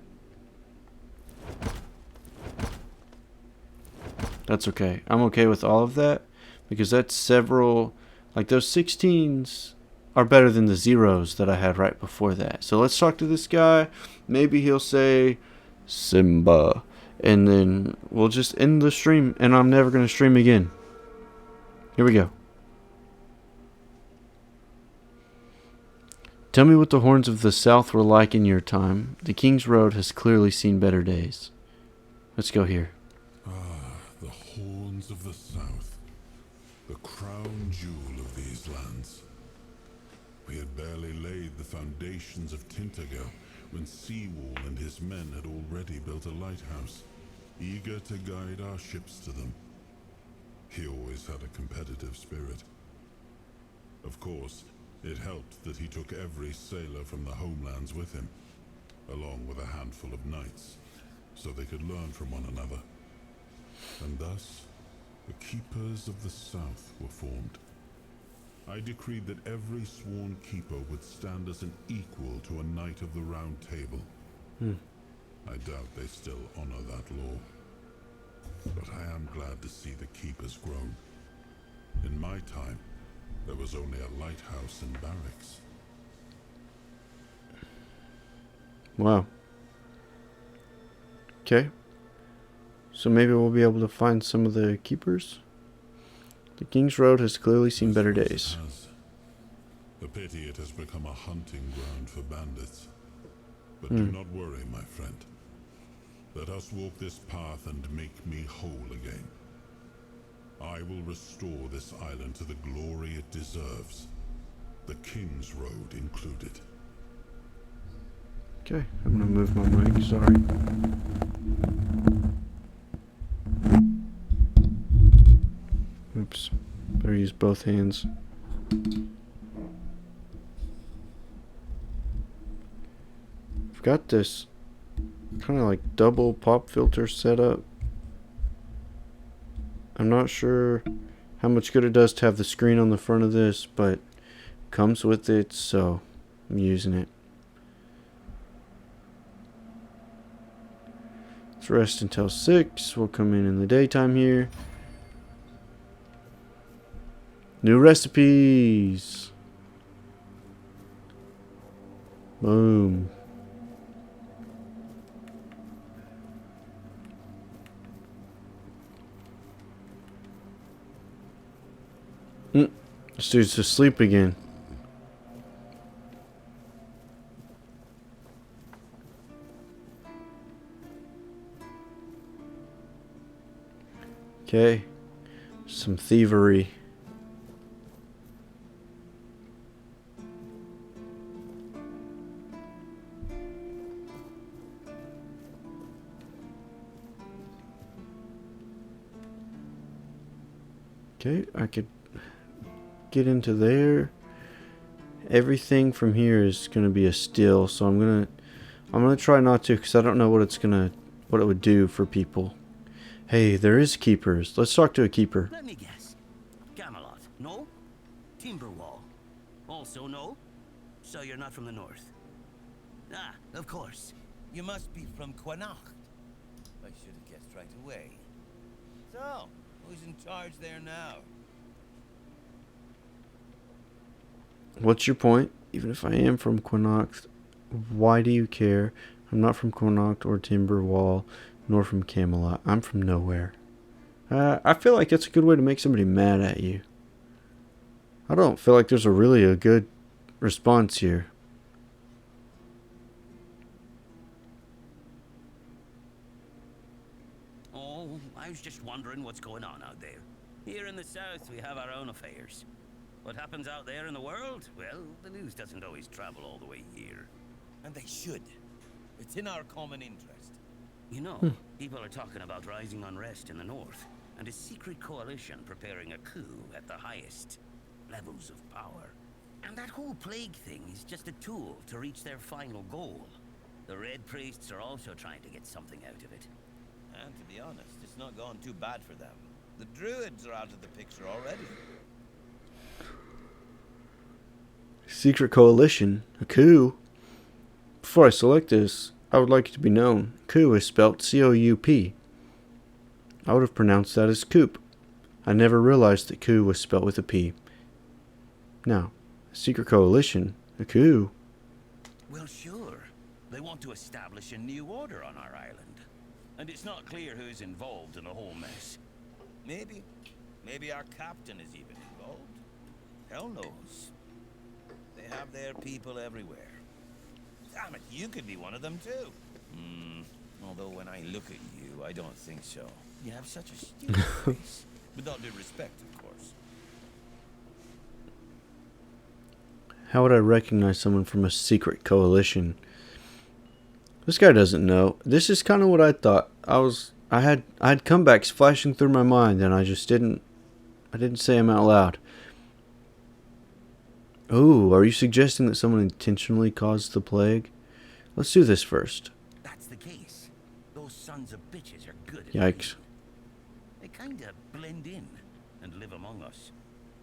Speaker 1: That's okay. I'm okay with all of that because that's several... Like those 16s are better than the zeros that I had right before that. So let's talk to this guy. Maybe he'll say Simba and then we'll just end the stream, and I'm never going to stream again. Here we go. Tell me what the Horns of the South were like in your time. The King's Road has clearly seen better days. Let's go here.
Speaker 4: The Horns of the South. The crown jewel of these lands. We had barely laid the foundations of Tintago when Seawall and his men had already built a lighthouse, eager to guide our ships to them. He always had a competitive spirit. Of course, it helped that he took every sailor from the homelands with him, along with a handful of knights, so they could learn from one another. And thus, the Keepers of the South were formed. I decreed that every sworn keeper would stand as an equal to a Knight of the Round Table. I doubt they still honor that law. But I am glad to see the keepers grown. In my time, there was only a lighthouse and barracks.
Speaker 1: Wow. Okay. So maybe we'll be able to find some of the keepers. The King's Road has clearly seen better days.
Speaker 4: A pity it has become a hunting ground for bandits. But do not worry, my friend. Let us walk this path and make me whole again. I will restore this island to the glory it deserves. The King's Road included.
Speaker 1: Okay, I'm gonna move my mic, sorry. Oops, better use both hands. I've got this kind of like double pop filter set up. I'm not sure how much good it does to have the screen on the front of this, but it comes with it, so I'm using it. Let's rest until 6. We'll come in the daytime here. New recipes. Boom. This dude's asleep again. Okay. Some thievery. Okay, I could get into there. Everything from here is gonna be a steal, so I'm gonna try not to, because I don't know what it would do for people. Hey, there is keepers. Let's talk to a keeper.
Speaker 6: Let me guess. Camelot, no? Timberwall, also no? So you're not from the north? Ah, of course.
Speaker 9: You must be from Quanacht. I should have guessed right away. So, who's in charge there now?
Speaker 1: What's your point? Even if I am from Quanacht, why do you care? I'm not from Quanacht or Timberwall, nor from Camelot. I'm from nowhere. I feel like that's a good way to make somebody mad at you. I don't feel like there's a good response here.
Speaker 6: Oh, I was just wondering what's going on out there. Here in the south, we have our own affairs. What happens out there in the world? Well, the news doesn't always travel all the way here.
Speaker 9: And they should. It's in our common interest.
Speaker 6: You know, people are talking about rising unrest in the north, and a secret coalition preparing a coup at the highest levels of power. And that whole plague thing is just a tool to reach their final goal. The Red Priests are also trying to get something out of it.
Speaker 9: And to be honest, it's not gone too bad for them. The Druids are out of the picture already.
Speaker 1: Secret coalition? A coup? Before I select this, I would like it to be known. Coup is spelled C-O-U-P. I would have pronounced that as coop. I never realized that coup was spelled with a P. Now, a secret coalition? A coup?
Speaker 6: Well, sure. They want to establish a new order on our island. And it's not clear who's involved in the whole mess.
Speaker 9: Maybe. Maybe our captain is even involved. Hell knows. They have their people everywhere. Damn it, you could be one of them too. Although when I look at you, I don't think so. You have such a stupid face. With all due respect, of course.
Speaker 1: How would I recognize someone from a secret coalition? This guy doesn't know. This is kind of what I thought. I had comebacks flashing through my mind, and I didn't say them out loud. Oh, are you suggesting that someone intentionally caused the plague? Let's do this first.
Speaker 6: That's the case. Those sons of bitches are good at
Speaker 1: Yikes.
Speaker 6: They kinda blend in and live among us.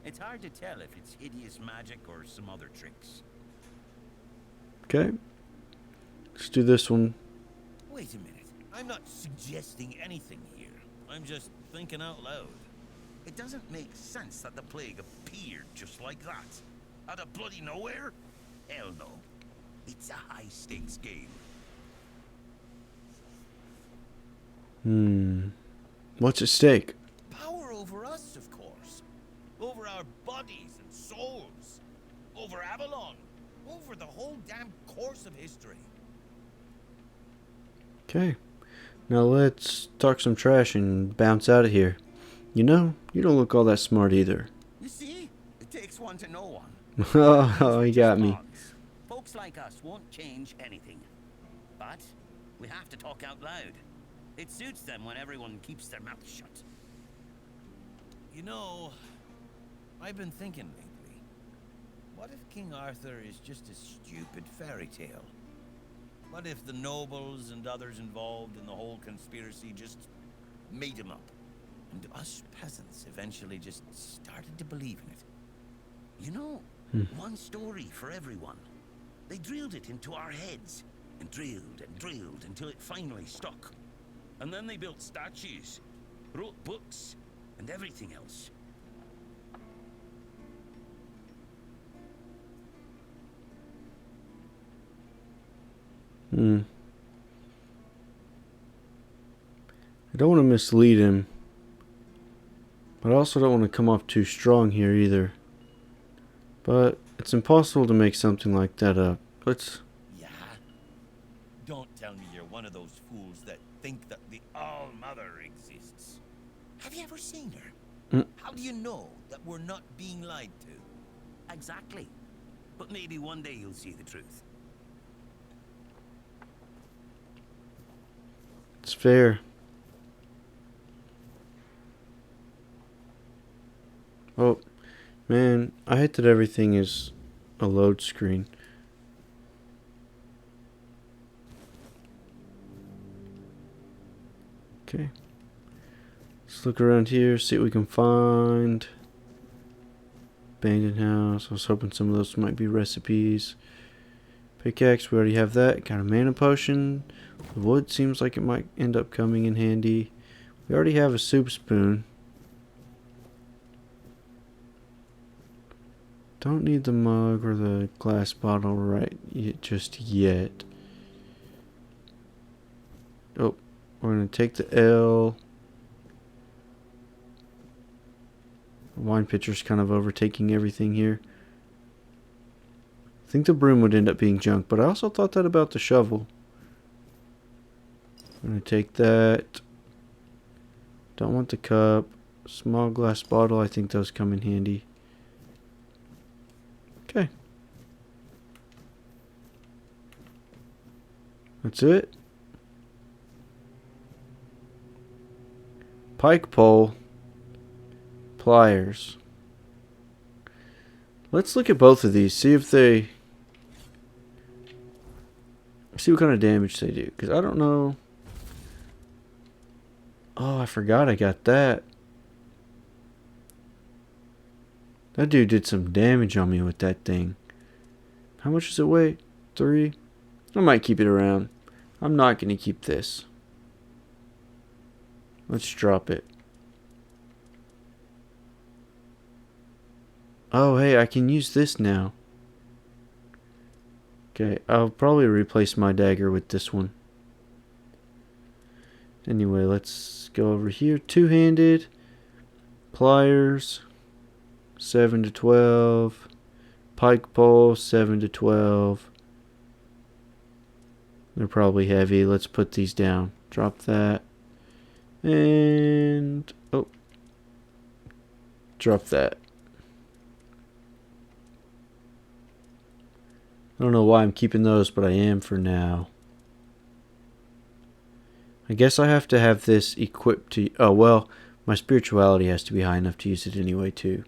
Speaker 6: It's hard to tell if it's hideous magic or some other tricks.
Speaker 1: Okay. Let's do this one.
Speaker 9: Wait a minute. I'm not suggesting anything here. I'm just thinking out loud.
Speaker 6: It doesn't make sense that the plague appeared just like that. Out of bloody nowhere? Hell no. It's a high-stakes game.
Speaker 1: What's at stake?
Speaker 9: Power over us, of course. Over our bodies and souls. Over Avalon. Over the whole damn course of history.
Speaker 1: Okay. Now let's talk some trash and bounce out of here. You know, you don't look all that smart either.
Speaker 6: You see? It takes one to know one.
Speaker 1: Oh, he got me.
Speaker 6: Folks like us won't change anything. But we have to talk out loud. It suits them when everyone keeps their mouth shut.
Speaker 9: You know, I've been thinking lately. What if King Arthur is just a stupid fairy tale? What if the nobles and others involved in the whole conspiracy just made him up? And us peasants eventually just started to believe in it.
Speaker 6: You know, one story for everyone. They drilled it into our heads, and drilled until it finally stuck. And then they built statues, wrote books, and everything else.
Speaker 1: I don't want to mislead him, but I also don't want to come off too strong here either. But it's impossible to make something like that up. Let's...
Speaker 9: Yeah? Don't tell me you're one of those fools that think that the All-Mother exists. Have you ever seen her? How do you know that we're not being lied to?
Speaker 6: Exactly. But maybe one day you'll see the truth.
Speaker 1: It's fair. Oh, man, I hate that everything is a load screen. Okay. Let's look around here, see what we can find. Abandoned house. I was hoping some of those might be recipes. Pickaxe, we already have that. Got a mana potion. The wood seems like it might end up coming in handy. We already have a soup spoon. Don't need the mug or the glass bottle just yet. Oh, we're going to take the L. The wine pitcher's kind of overtaking everything here. I think the broom would end up being junk, but I also thought that about the shovel. I'm going to take that. Don't want the cup. Small glass bottle, I think those come in handy. Okay. That's it. Pike pole. Pliers. Let's look at both of these. See if they... See what kind of damage they do. Because I don't know... Oh, I forgot I got that. That dude did some damage on me with that thing. How much does it weigh? 3? I might keep it around. I'm not going to keep this. Let's drop it. Oh, hey, I can use this now. Okay, I'll probably replace my dagger with this one. Anyway, let's go over here. Two-handed. Pliers. 7 to 12. Pike pole. 7 to 12. They're probably heavy. Let's put these down. Drop that. And... oh. Drop that. I don't know why I'm keeping those, but I am for now. I guess I have to have this equipped to... oh, well, my spirituality has to be high enough to use it anyway, too.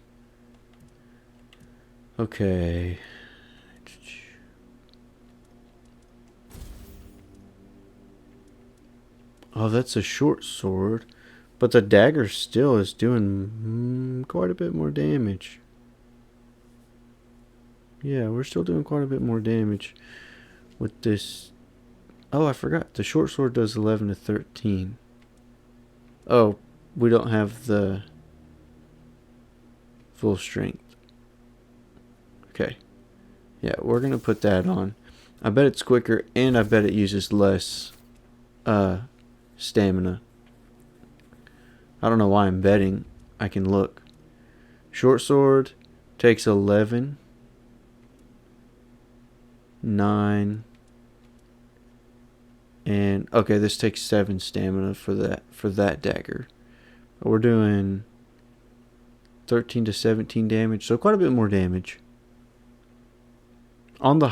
Speaker 1: Okay. Oh, that's a short sword. But the dagger still is doing quite a bit more damage. Yeah, we're still doing quite a bit more damage with this. Oh, I forgot. The short sword does 11 to 13. Oh, we don't have the full strength. Okay. Yeah, we're going to put that on. I bet it's quicker, and I bet it uses less stamina. I don't know why I'm betting. I can look. Short sword takes 11. 9. And okay, this takes 7 stamina for that dagger. But we're doing 13 to 17 damage, so quite a bit more damage. On the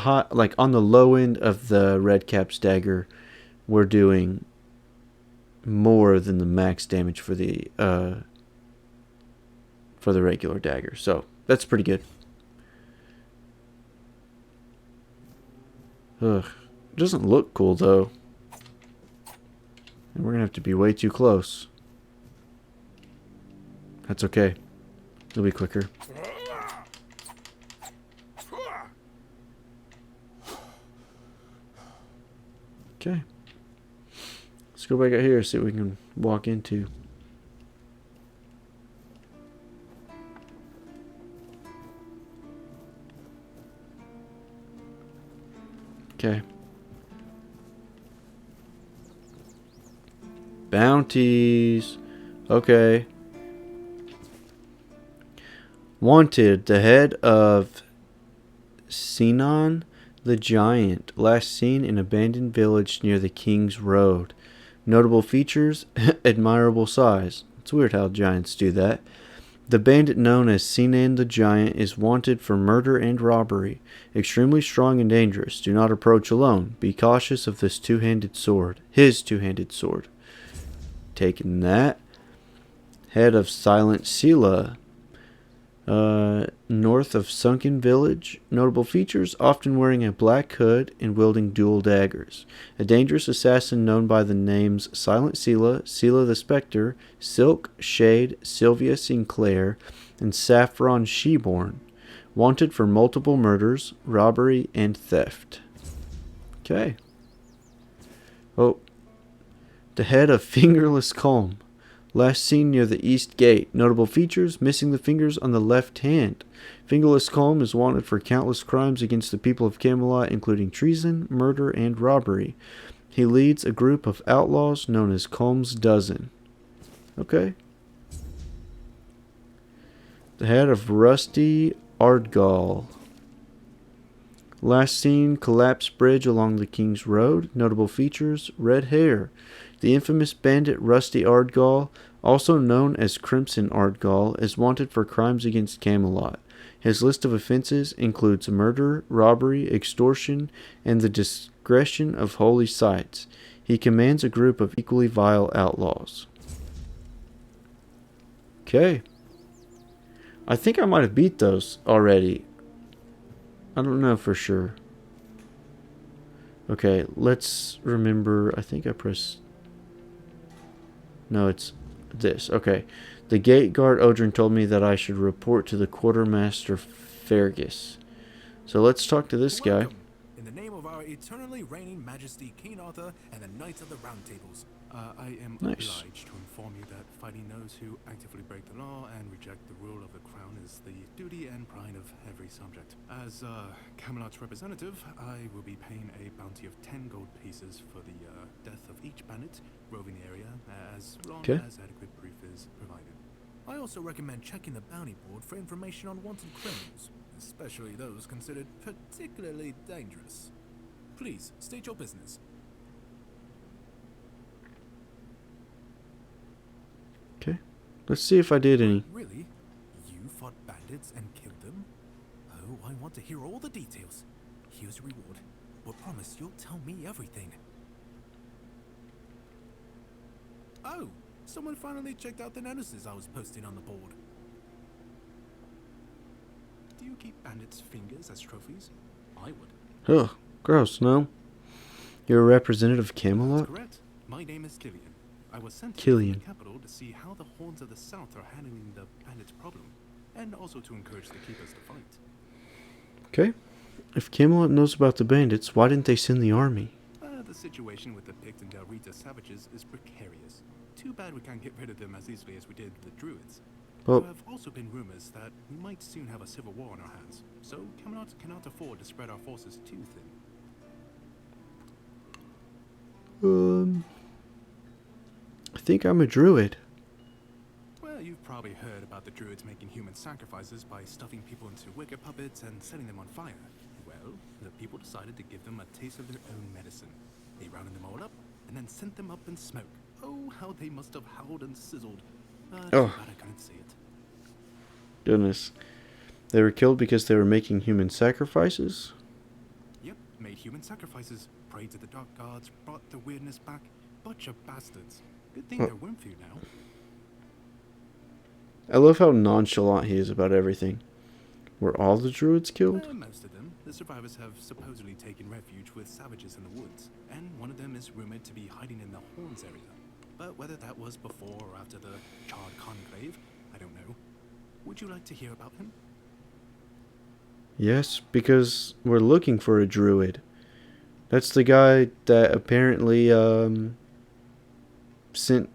Speaker 1: on the low end of the red cap's dagger, we're doing more than the max damage for the regular dagger. So that's pretty good. Ugh. It doesn't look cool though. And we're gonna have to be way too close. That's okay. It'll be quicker. Okay. Let's go back out here, see what we can walk into. Okay. Bounties. Okay. Wanted, the head of Sinon the Giant, last seen in abandoned village near the King's Road. Notable features, admirable size. It's weird how giants do that. The bandit known as Sinan the Giant is wanted for murder and robbery. Extremely strong and dangerous. Do not approach alone. Be cautious of this two-handed sword. His two-handed sword. Taking that. Head of Silent Sela. North of Sunken Village. Notable features, often wearing a black hood and wielding dual daggers. A dangerous assassin known by the names Silent Sela, Sela the Spectre, Silk, Shade, Sylvia Sinclair, and Saffron Sheborn. Wanted for multiple murders, robbery, and theft. Okay. Oh. The head of Fingerless Calm. Last seen near the east gate. Notable features, missing the fingers on the left hand. Fingerless Calm is wanted for countless crimes against the people of Camelot, including treason, murder, and robbery. He leads a group of outlaws known as Calm's Dozen. Okay. The head of Rusty Ardgall. Last seen, collapsed bridge along the King's Road. Notable features, red hair. The infamous bandit Rusty Ardgall, also known as Crimson Ardgall, is wanted for crimes against Camelot. His list of offenses includes murder, robbery, extortion, and the discretion of holy sites. He commands a group of equally vile outlaws. Okay. I think I might have beat those already. I don't know for sure. Okay, let's remember. I think I pressed... no, it's this. Okay. The gate guard Odrin told me that I should report to the quartermaster Fergus. So let's talk to this guy.
Speaker 10: In the name of our eternally reigning majesty, King Arthur, and the Knights of the Round Tables,
Speaker 2: I am
Speaker 1: Nice.
Speaker 2: obliged to inform you that fighting those who actively break the law and reject the rule of the crown is the duty and pride of every subject. As Camelot's representative, I will be paying a bounty of 10 gold pieces for the death of each bandit roving the area, as long
Speaker 1: Okay.
Speaker 2: as adequate proof is provided. I also recommend checking the bounty board for information on wanted criminals, especially those considered particularly dangerous. Please, state your business.
Speaker 1: Okay. Let's see if I did any.
Speaker 2: Really? You fought bandits and killed them? Oh, I want to hear all the details. Here's your reward, but promise you'll tell me everything. Oh, someone finally checked out the notices I was posting on the board. Do you keep bandits' fingers as trophies? I would.
Speaker 1: Ugh, gross, no? You're a representative of
Speaker 2: That's
Speaker 1: Camelot?
Speaker 2: correct. My name is Killian. I was sent here
Speaker 1: Killian.
Speaker 2: from the capital to see how the Horns of the South are handling the bandits' problem, and also to encourage the keepers to fight.
Speaker 1: Okay. If Camelot knows about the bandits, why didn't they send the army?
Speaker 2: The situation with the Pict and Del Rita savages is precarious. Too bad we can't get rid of them as easily as we did the Druids.
Speaker 1: Well-
Speaker 2: There have also been rumors that we might soon have a civil war on our hands, so Camelot cannot afford to spread our forces too thin.
Speaker 1: I think I'm a druid.
Speaker 2: Well, you've probably heard about the Druids making human sacrifices by stuffing people into wicker puppets and setting them on fire. Well, the people decided to give them a taste of their own medicine. They rounded them all up and then sent them up in smoke. Oh, how they must have howled and sizzled. Too
Speaker 1: Oh.
Speaker 2: bad I couldn't see it.
Speaker 1: Goodness. They were killed because they were making human sacrifices?
Speaker 2: Yep, made human sacrifices, prayed to the dark gods, brought the weirdness back. Bunch of bastards. Good thing
Speaker 1: Oh.
Speaker 2: they're Wyrmfood now.
Speaker 1: I love how nonchalant he is about everything. Were all the druids killed?
Speaker 2: Most of them. The survivors have supposedly taken refuge with savages in the woods, and one of them is rumored to be hiding in the Horns area. But whether that was before or after the Charred Conclave, I don't know. Would you like to hear about him?
Speaker 1: Yes, because we're looking for a druid. That's the guy that apparently sent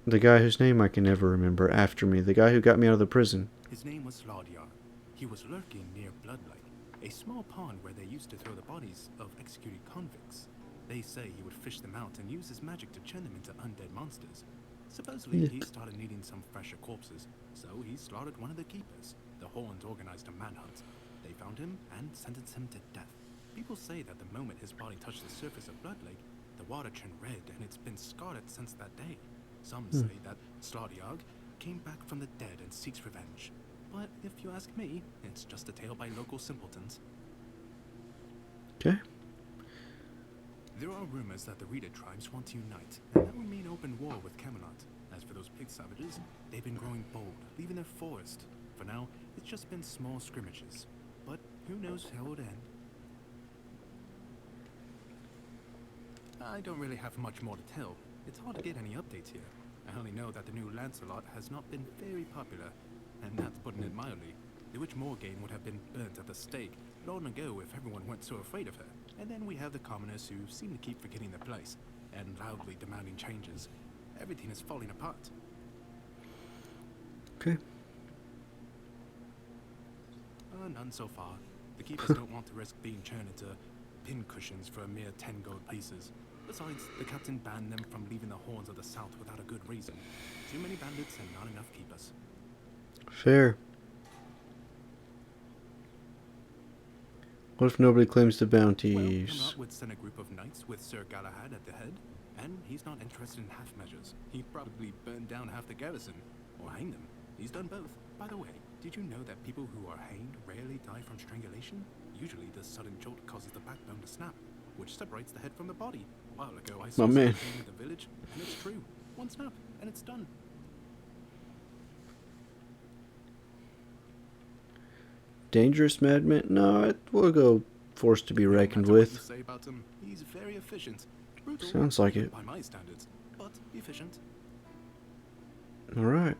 Speaker 1: the guy whose name I can never remember after me. The guy who got me out of the prison.
Speaker 2: His name was Laudiar. He was lurking near Bloodlight, a small pond where they used to throw the bodies of executed convicts. They say he would fish them out and use his magic to turn them into undead monsters. Supposedly, he started needing some fresher corpses, so he slaughtered one of the keepers. The Horns organized a manhunt. They found him and sentenced him to death. People say that the moment his body touched the surface of Blood Lake, the water turned red and it's been scarred since that day. Some say that Slaudiag came back from the dead and seeks revenge. But if you ask me, it's just a tale by local simpletons.
Speaker 1: Okay.
Speaker 2: There are rumors that the Rita tribes want to unite, and that would mean open war with Camelot. As for those pig savages, they've been growing bold, leaving their forest. For now, it's just been small scrimmages. But who knows how it would end. I don't really have much more to tell. It's hard to get any updates here. I only know that the new Lancelot has not been very popular, and that's putting it mildly. The Witch Morgaine would have been burnt at the stake long ago if everyone weren't so afraid of her. And then we have the commoners who seem to keep forgetting their place and loudly demanding changes. Everything is falling apart.
Speaker 1: Okay.
Speaker 2: None so far. The keepers don't want to risk being turned into pincushions for a mere 10 gold pieces. Besides, the captain banned them from leaving the Horns of the South without a good reason. Too many bandits and not enough keepers.
Speaker 1: Fair. What if nobody claims the
Speaker 2: Well,
Speaker 1: bounties?
Speaker 2: Camelot would send a group of knights with Sir Galahad at the head, and he's not interested in half measures. He'd probably burn down half the garrison, or hang them. He's done both. By the way, did you know that people who are hanged rarely die from strangulation? Usually the sudden jolt causes the backbone to snap, which separates the head from the body. A while ago I saw
Speaker 1: My man.
Speaker 2: something in the village, and it's true. One snap, and it's done.
Speaker 1: Dangerous madman? No, it will go forced to be reckoned
Speaker 2: No matter what you
Speaker 1: with.
Speaker 2: say about him, he's very efficient. Brutal,
Speaker 1: Sounds like it.
Speaker 2: by my standards, but efficient.
Speaker 1: Alright.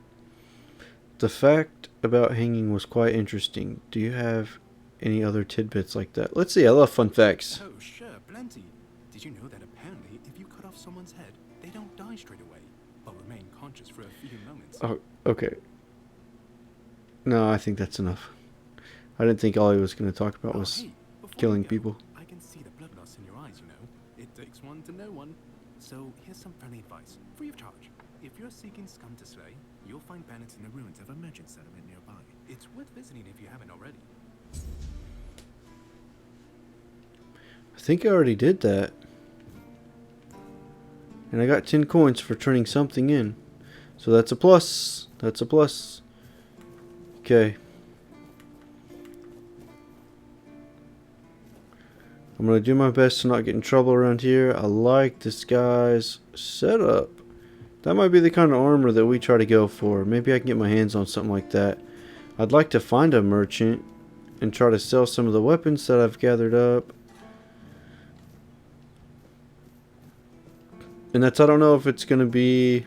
Speaker 1: The fact about hanging was quite interesting. Do you have any other tidbits like that? Let's see, I love fun facts.
Speaker 2: Oh, sure, plenty. Did you know that apparently if you cut off
Speaker 10: off someone's head, they don't die straight away, but remain conscious for a few moments.
Speaker 1: Oh, okay. No, I think that's enough. I didn't think all he was going to talk about was
Speaker 10: Hey, before
Speaker 1: killing
Speaker 10: we go,
Speaker 1: people.
Speaker 10: I can see the bloodlust in your eyes, you know. It takes one to know one. So here's some friendly advice, free of charge. If you're seeking scum to slay, you'll find bandits in the ruins of a merchant settlement nearby. It's worth visiting if you haven't already.
Speaker 1: I think I already did that. And I got 10 coins for turning something in. So that's a plus. That's a plus. Okay. I'm going to do my best to not get in trouble around here. I like this guy's setup. That might be the kind of armor that we try to go for. Maybe I can get my hands on something like that. I'd like to find a merchant and try to sell some of the weapons that I've gathered up. And that's, I don't know if it's going to be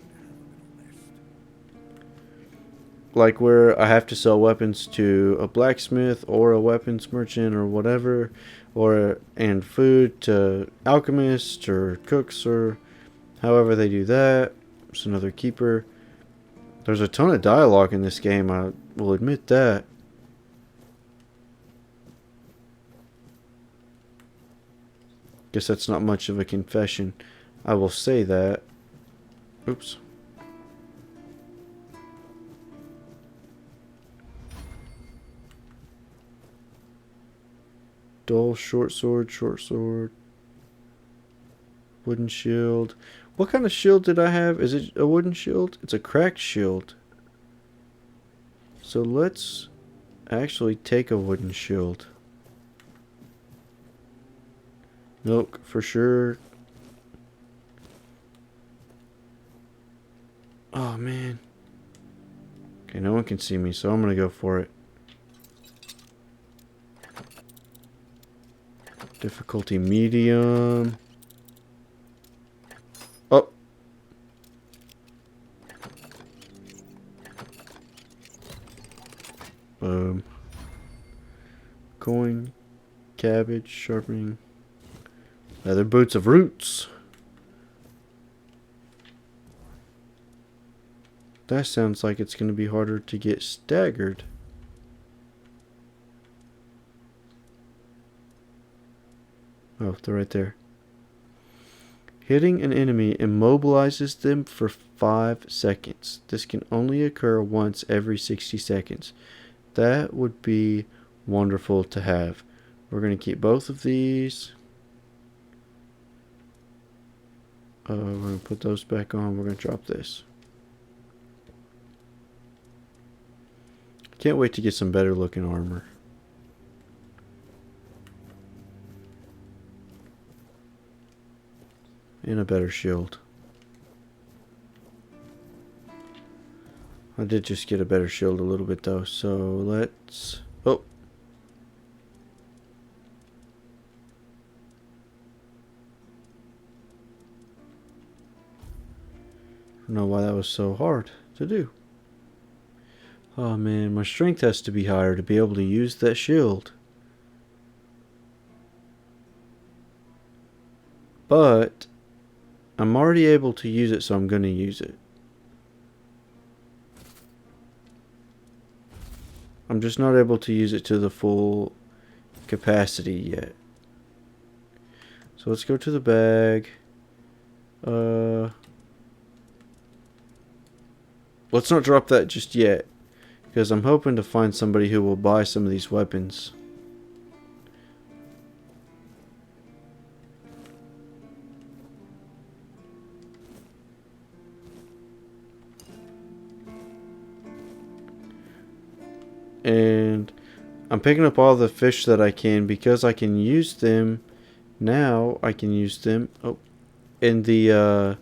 Speaker 1: like where I have to sell weapons to a blacksmith or a weapons merchant or whatever, and food to alchemists or cooks or however they do that. There's another keeper. There's a ton of dialogue in this game, I will admit that. Guess that's not much of a confession. I will say that. Oops. Dull, short sword. Wooden shield. What kind of shield did I have? Is it a wooden shield? It's a cracked shield. So let's actually take a wooden shield. Milk for sure. Oh man. Okay, no one can see me, so I'm gonna go for it. Difficulty medium. Oh. Boom. Coin. Cabbage. Sharpening. Leather boots of roots. That sounds like it's going to be harder to get staggered. Oh, they're right there. Hitting an enemy immobilizes them for 5 seconds. This can only occur once every 60 seconds. That would be wonderful to have. We're going to keep both of these. We're going to put those back on. We're going to drop this. Can't wait to get some better looking armor. And a better shield. I did just get a better shield a little bit though, so let's... Oh! I don't know why that was so hard to do. Oh man, my strength has to be higher to be able to use that shield. But I'm already able to use it, so I'm going to use it. I'm just not able to use it to the full capacity yet. So let's go to the bag. Let's not drop that just yet, because I'm hoping to find somebody who will buy some of these weapons. And I'm picking up all the fish that I can because I can use them now. I can use them in the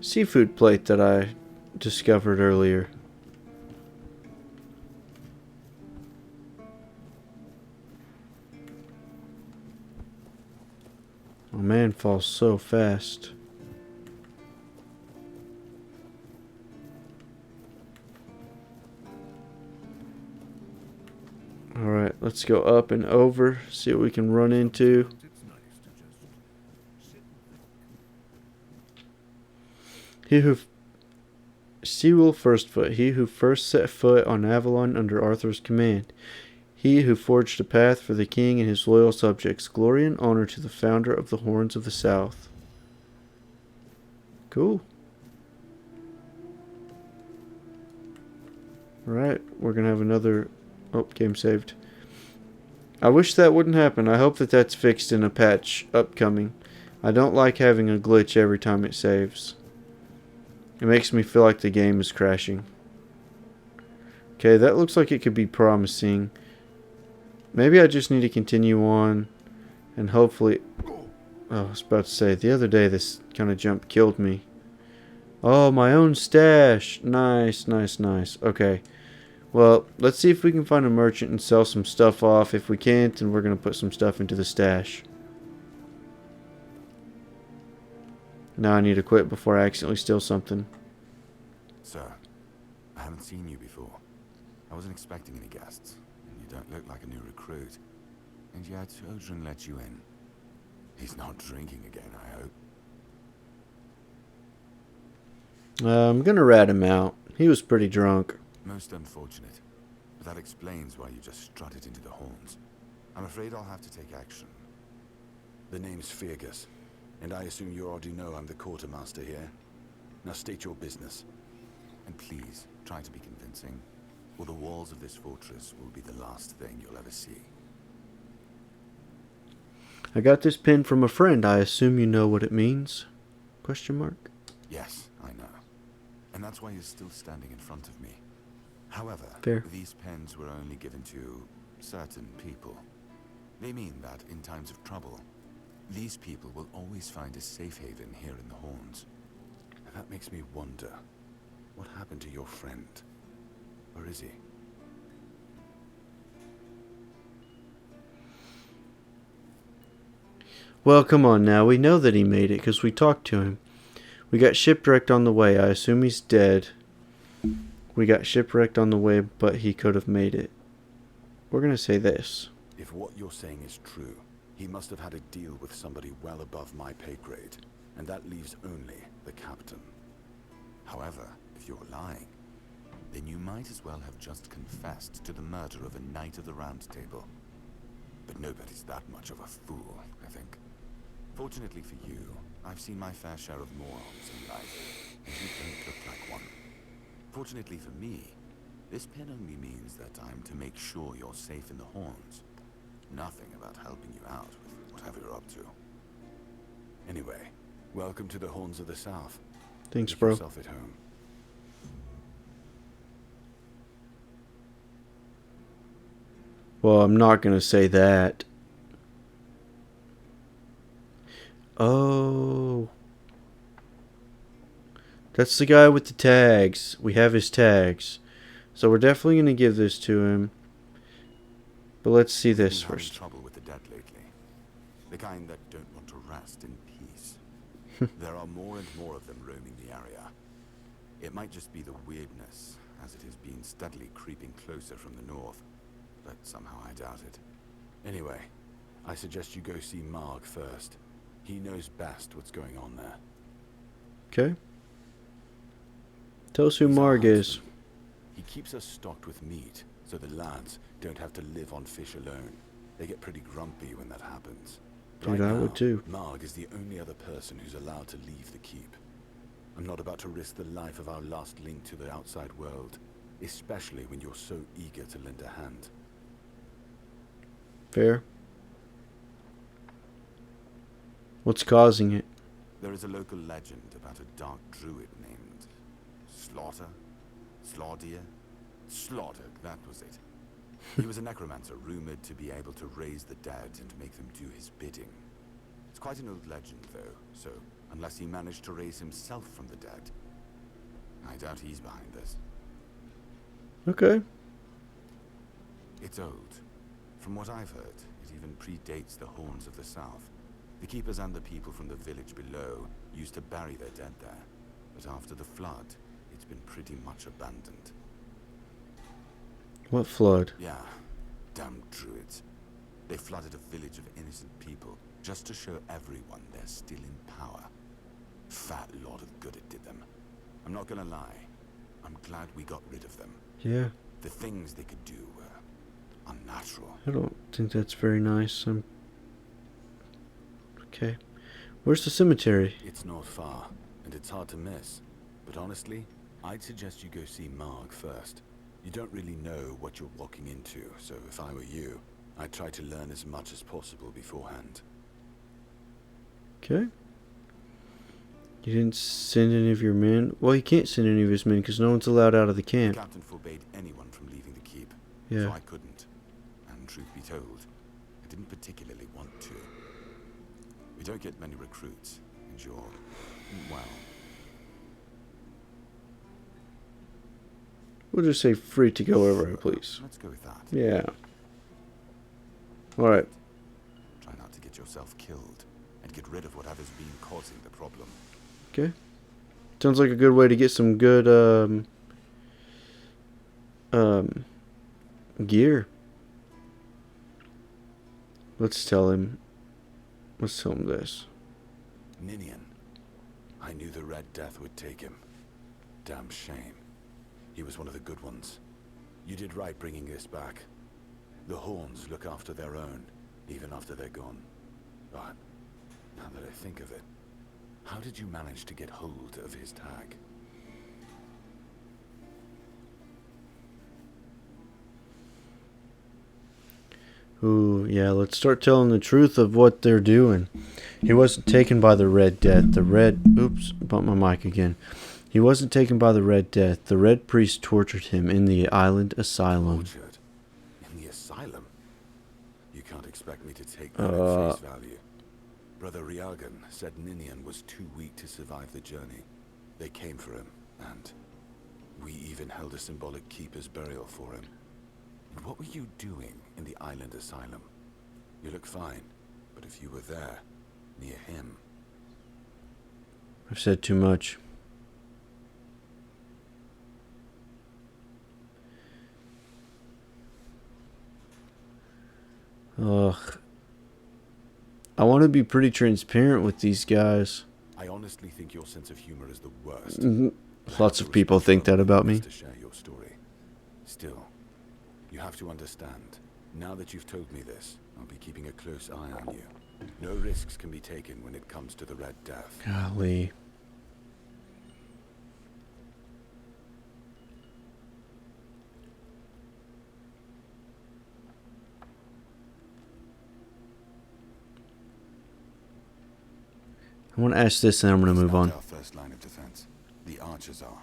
Speaker 1: seafood plate that I discovered earlier. Oh man, falls so fast. Alright, let's go up and over, see what we can run into. He who Seawolf Firstfoot, he who first set foot on Avalon under Arthur's command. He who forged a path for the king and his loyal subjects. Glory and honor to the founder of the Horns of the South. Cool. Alright, we're going to have another... Oh, game saved. I wish that wouldn't happen. I hope that that's fixed in a patch upcoming. I don't like having a glitch every time it saves. It makes me feel like the game is crashing. Okay, that looks like it could be promising. Maybe I just need to continue on. And hopefully... Oh, I was about to say, the other day this kind of jump killed me. Oh, my own stash. Nice, nice, nice. Okay. Well, let's see if we can find a merchant and sell some stuff off. If we can't, then we're going to put some stuff into the stash. Now I need to quit before I accidentally steal something.
Speaker 11: Sir, I haven't seen you before. I wasn't expecting any guests, and you don't look like a new recruit. And yet, Odrin let you in. He's not drinking again, I hope.
Speaker 1: I'm going to rat him out. He was pretty drunk.
Speaker 11: Most unfortunate. But that explains why you just strutted into the horns. I'm afraid I'll have to take action. The name's Fergus, and I assume you already know I'm the quartermaster here. Now state your business. And please, try to be convincing, or the walls of this fortress will be the last thing you'll ever see.
Speaker 1: I got this pin from a friend. I assume you know what it means? Question mark.
Speaker 11: Yes, I know. And that's why you're still standing in front of me. However,
Speaker 1: Fair.
Speaker 11: These pens were only given to certain people. They mean that in times of trouble, these people will always find a safe haven here in the Horns. And that makes me wonder, what happened to your friend? Where is he?
Speaker 1: Well, come on now. We know that he made it because we talked to him. We got shipwrecked on the way. I assume he's dead. We got shipwrecked on the way, but he could have made it. We're going to say this.
Speaker 11: If what you're saying is true, he must have had a deal with somebody well above my pay grade, and that leaves only the captain. However, if you're lying, then you might as well have just confessed to the murder of a Knight of the Round Table. But nobody's that much of a fool, I think. Fortunately for you, I've seen my fair share of morons in life, and you don't look like one. Fortunately for me, this pen only means that I'm to make sure you're safe in the Horns. Nothing about helping you out with whatever you're up to. Anyway, welcome to the Horns of the South.
Speaker 1: Thanks,
Speaker 11: Make
Speaker 1: bro.
Speaker 11: yourself at home.
Speaker 1: Well, I'm not going to say that. Oh. That's the guy with the tags. We have his tags. So we're definitely going to give this to him. But let's see this
Speaker 11: Been having
Speaker 1: first.
Speaker 11: trouble with the dead lately. The kind that don't want to rest in peace. There are more and more of them roaming the area. It might just be the weirdness, as it has been steadily creeping closer from the north. But somehow I doubt it. Anyway, I suggest you go see Marg first. He knows best what's going on there.
Speaker 1: Okay. Tell us who
Speaker 11: He's a
Speaker 1: Marg is.
Speaker 11: huntsman. He keeps us stocked with meat, so the lads don't have to live on fish alone. They get pretty grumpy when that happens.
Speaker 1: Dude, I would too.
Speaker 11: Marg is the only other person who's allowed to leave the keep. I'm not about to risk the life of our last link to the outside world, especially when you're so eager to lend a hand.
Speaker 1: Fair. What's causing it?
Speaker 11: There is a local legend about a dark druid named Slaughter, that was it. He was a necromancer rumored to be able to raise the dead and make them do his bidding. It's quite an old legend, though, so unless he managed to raise himself from the dead, I doubt he's behind this.
Speaker 1: Okay.
Speaker 11: It's old. From what I've heard, it even predates the Horns of the South. The keepers and the people from the village below used to bury their dead there, but after the flood, it's been pretty much abandoned.
Speaker 1: What flood?
Speaker 11: Yeah, damn druids. They flooded a village of innocent people just to show everyone they're still in power. Fat lot of good it did them. I'm not gonna lie. I'm glad we got rid of them.
Speaker 1: Yeah.
Speaker 11: The things they could do were unnatural.
Speaker 1: I don't think that's very nice. Okay. Where's the cemetery?
Speaker 11: It's not far, and it's hard to miss. But honestly, I'd suggest you go see Marg first. You don't really know what you're walking into, so if I were you, I'd try to learn as much as possible beforehand.
Speaker 1: Okay. You didn't send any of your men? Well, he can't send any of his men because no one's allowed out of the
Speaker 11: The
Speaker 1: camp.
Speaker 11: captain forbade anyone from leaving the keep,
Speaker 1: Yeah.
Speaker 11: so I couldn't. And truth be told, I didn't particularly want to. We don't get many recruits, and you're, well,
Speaker 1: We'll just say free to go wherever I please.
Speaker 11: let's go with that.
Speaker 1: Yeah. Alright.
Speaker 11: Try not to get yourself killed, and get rid of whatever's been causing the problem.
Speaker 1: Okay. Sounds like a good way to get some good gear. Let's tell him this.
Speaker 11: Ninian. I knew the Red Death would take him. Damn shame. He was one of the good ones. You did right bringing this back. The Horns look after their own, even after they're gone. But, now that I think of it, how did you manage to get hold of his tag?
Speaker 1: Ooh, yeah, let's start telling the truth of what they're doing. He wasn't taken by the Red Death. Oops, bumped my mic again. He wasn't taken by the Red Death. The Red Priest tortured him in the island asylum.
Speaker 11: Tortured? In the asylum? You can't expect me to take that at face value. Brother Riagan said Ninian was too weak to survive the journey. They came for him, and we even held a symbolic keeper's burial for him. And what were you doing in the island asylum? You look fine, but if you were there, near him...
Speaker 1: I've said too much. Ugh. I want to be pretty transparent with these guys.
Speaker 11: I honestly think your sense of humor is the worst.
Speaker 1: Lots of people think that about me.
Speaker 11: To share your story. Still, you have to understand. Now that you've told me this, I'll be keeping a close eye on you. No risks can be taken when it comes to the Red Death.
Speaker 1: Golly. I want to ask this and I'm going to move on.
Speaker 11: Our first line of defense. The archers are.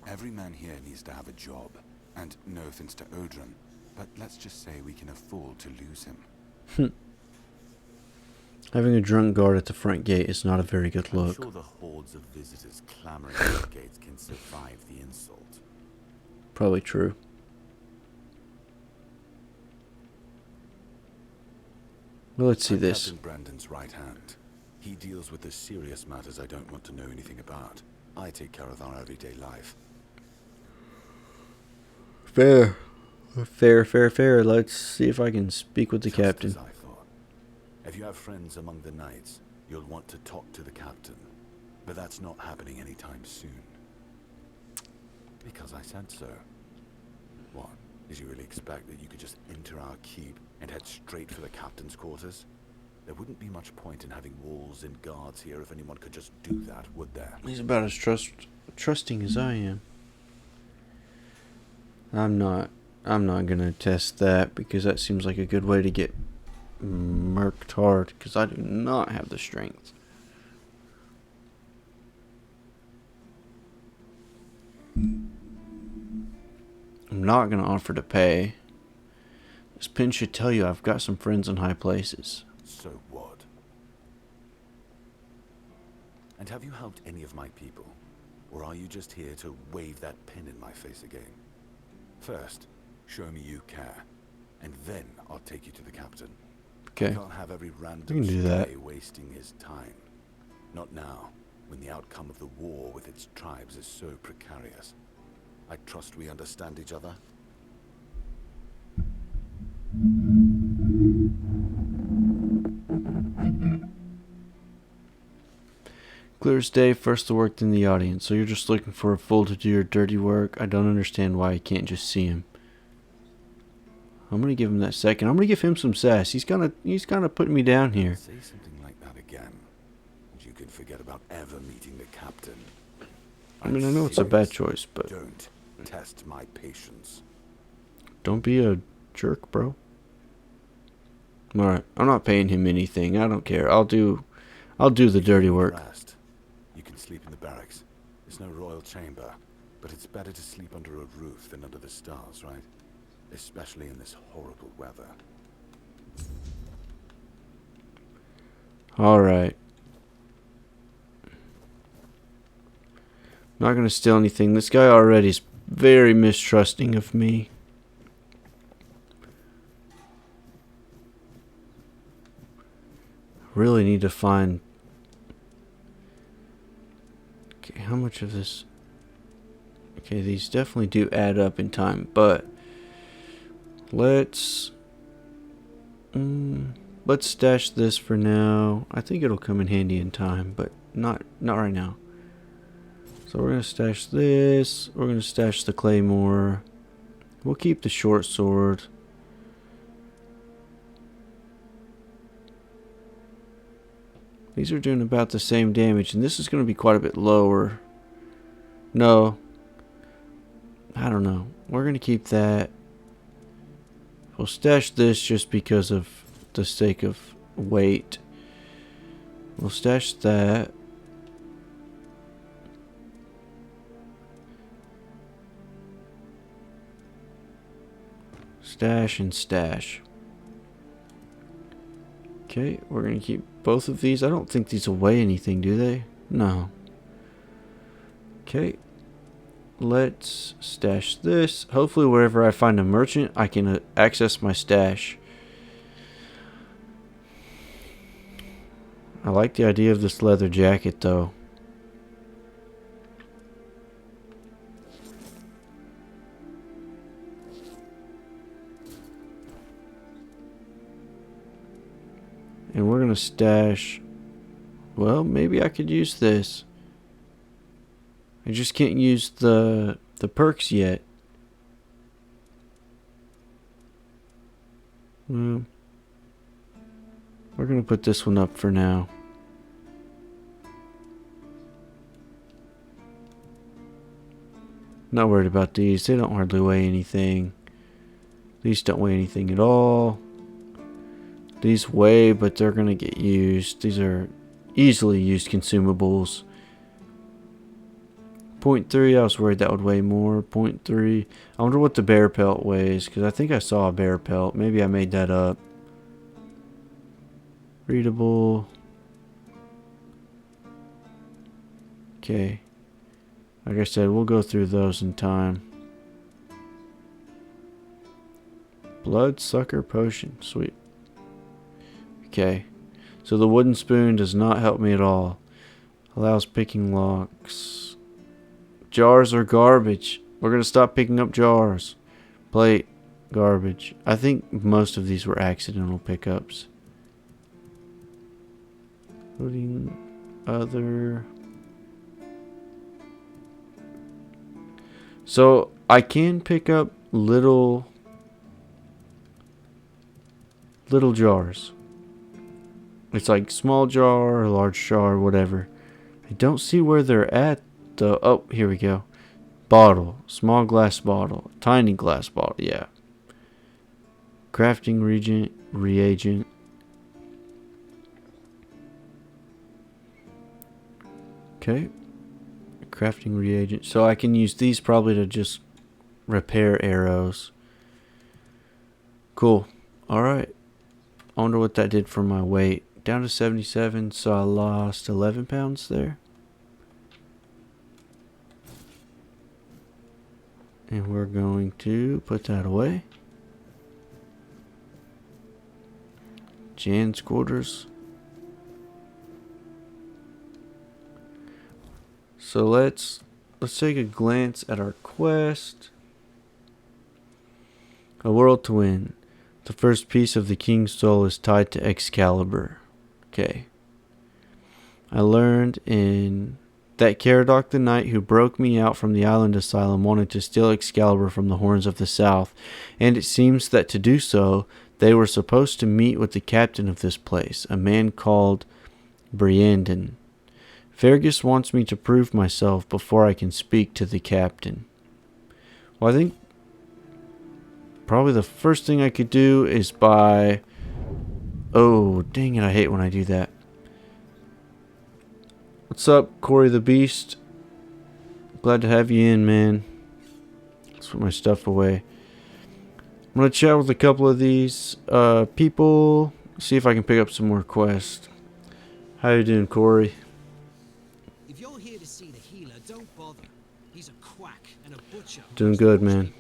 Speaker 11: Every man here needs to have a job. And no offense to Odrin, but let's just say we can afford to lose him.
Speaker 1: Having a drunk guard at the front gate is not a very good look.
Speaker 11: I'm sure the hordes of visitors clamoring at the gates can survive the insult.
Speaker 1: Probably true. Well, let's see this.
Speaker 11: Captain Brandon's right hand. He deals with the serious matters I don't want to know anything about. I take care of our everyday life.
Speaker 1: Fair. Fair. Let's see if I can speak with the captain.
Speaker 11: As I thought. If you have friends among the knights, you'll want to talk to the captain. But that's not happening anytime soon. Because I said so. What? Did you really expect that you could just enter our keep and head straight for the captain's quarters? There wouldn't be much point in having walls and guards here if anyone could just do that, would there?
Speaker 1: He's about as trusting as I am. I'm not gonna test that because that seems like a good way to get murked hard because I do not have the strength. I'm not gonna offer to pay. This pin should tell you I've got some friends in high places.
Speaker 11: So what? And have you helped any of my people? Or are you just here to wave that pin in my face again? First, show me you care. And then I'll take you to the captain.
Speaker 1: Okay.
Speaker 11: I can't have every
Speaker 1: We
Speaker 11: random
Speaker 1: can do that.
Speaker 11: stray wasting his time. Not now, when the outcome of the war with its tribes is so precarious. I trust we understand each other.
Speaker 1: Clear as day, first the work, then the audience. So you're just looking for a fool to do your dirty work? I don't understand why you can't just see him. I'm gonna give him that second. I'm gonna give him some sass. He's kind of putting me down here.
Speaker 11: Say something like that again, and you can forget about ever meeting the captain.
Speaker 1: I mean, I know it's a bad choice, but
Speaker 11: Don't test my patience.
Speaker 1: don't be a jerk, bro. Alright, I'm not paying him anything. I don't care. I'll do the dirty work.
Speaker 11: Rest. You can sleep in the barracks. It's no royal chamber, but it's better to sleep under a roof than under the stars, right? Especially in this horrible weather.
Speaker 1: Alright. Not gonna steal anything. This guy already is very mistrusting of me. Really need to find... Okay, how much of this... Okay, these definitely do add up in time, but... Let's stash this for now. I think it'll come in handy in time, but not right now. So we're gonna stash this. We're gonna stash the claymore. We'll keep the short sword. These are doing about the same damage, and this is gonna be quite a bit lower. No, I don't know. We're gonna keep that. We'll stash this just because of the sake of weight. We'll stash that. Stash and stash. Okay, we're going to keep both of these. I don't think these will weigh anything, do they? No. Okay. Let's stash this. Hopefully wherever I find a merchant, I can access my stash. I like the idea of this leather jacket, though. And we're going to stash... Well, maybe I could use this. I just can't use the perks yet. Well, we're going to put this one up for now. Not worried about these. They don't hardly weigh anything. These don't weigh anything at all. These weigh, but they're going to get used. These are easily used consumables. 0.3, I was worried that would weigh more. 0.3. I wonder what the bear pelt weighs, because I think I saw a bear pelt. Maybe I made that up. Readable. Okay. Like I said, we'll go through those in time. Bloodsucker potion. Sweet. Okay. So the wooden spoon does not help me at all. Allows picking locks. Jars are garbage. We're going to stop picking up jars. Plate. Garbage. I think most of these were accidental pickups. Loading other. So I can pick up little jars. It's like small jar or large jar, whatever. I don't see where they're at though. Oh, here we go. Bottle. Small glass bottle. Tiny glass bottle. Yeah. Crafting reagent. Okay. Crafting reagent. So I can use these probably to just repair arrows. Cool. Alright. I wonder what that did for my weight. Down to 77, so I lost 11 pounds there. And we're going to put that away. Jan's quarters. So let's take a glance at our quest. A world to win. The first piece of the king's soul is tied to Excalibur. Okay. I learned in that Caradoc the Knight who broke me out from the island asylum wanted to steal Excalibur from the Horns of the South, and it seems that to do so, they were supposed to meet with the captain of this place, a man called Briandon. Fergus wants me to prove myself before I can speak to the captain. Well, I think probably the first thing I could do is buy... Oh, dang it, I hate when I do that. What's up, Corey the Beast? Glad to have you in, man. Let's put my stuff away. I'm going to chat with a couple of these people. See if I can pick up some more quests. How you doing, Corey?
Speaker 12: If you're here to see the healer, don't bother. He's a quack and a butcher.
Speaker 1: Doing good, man.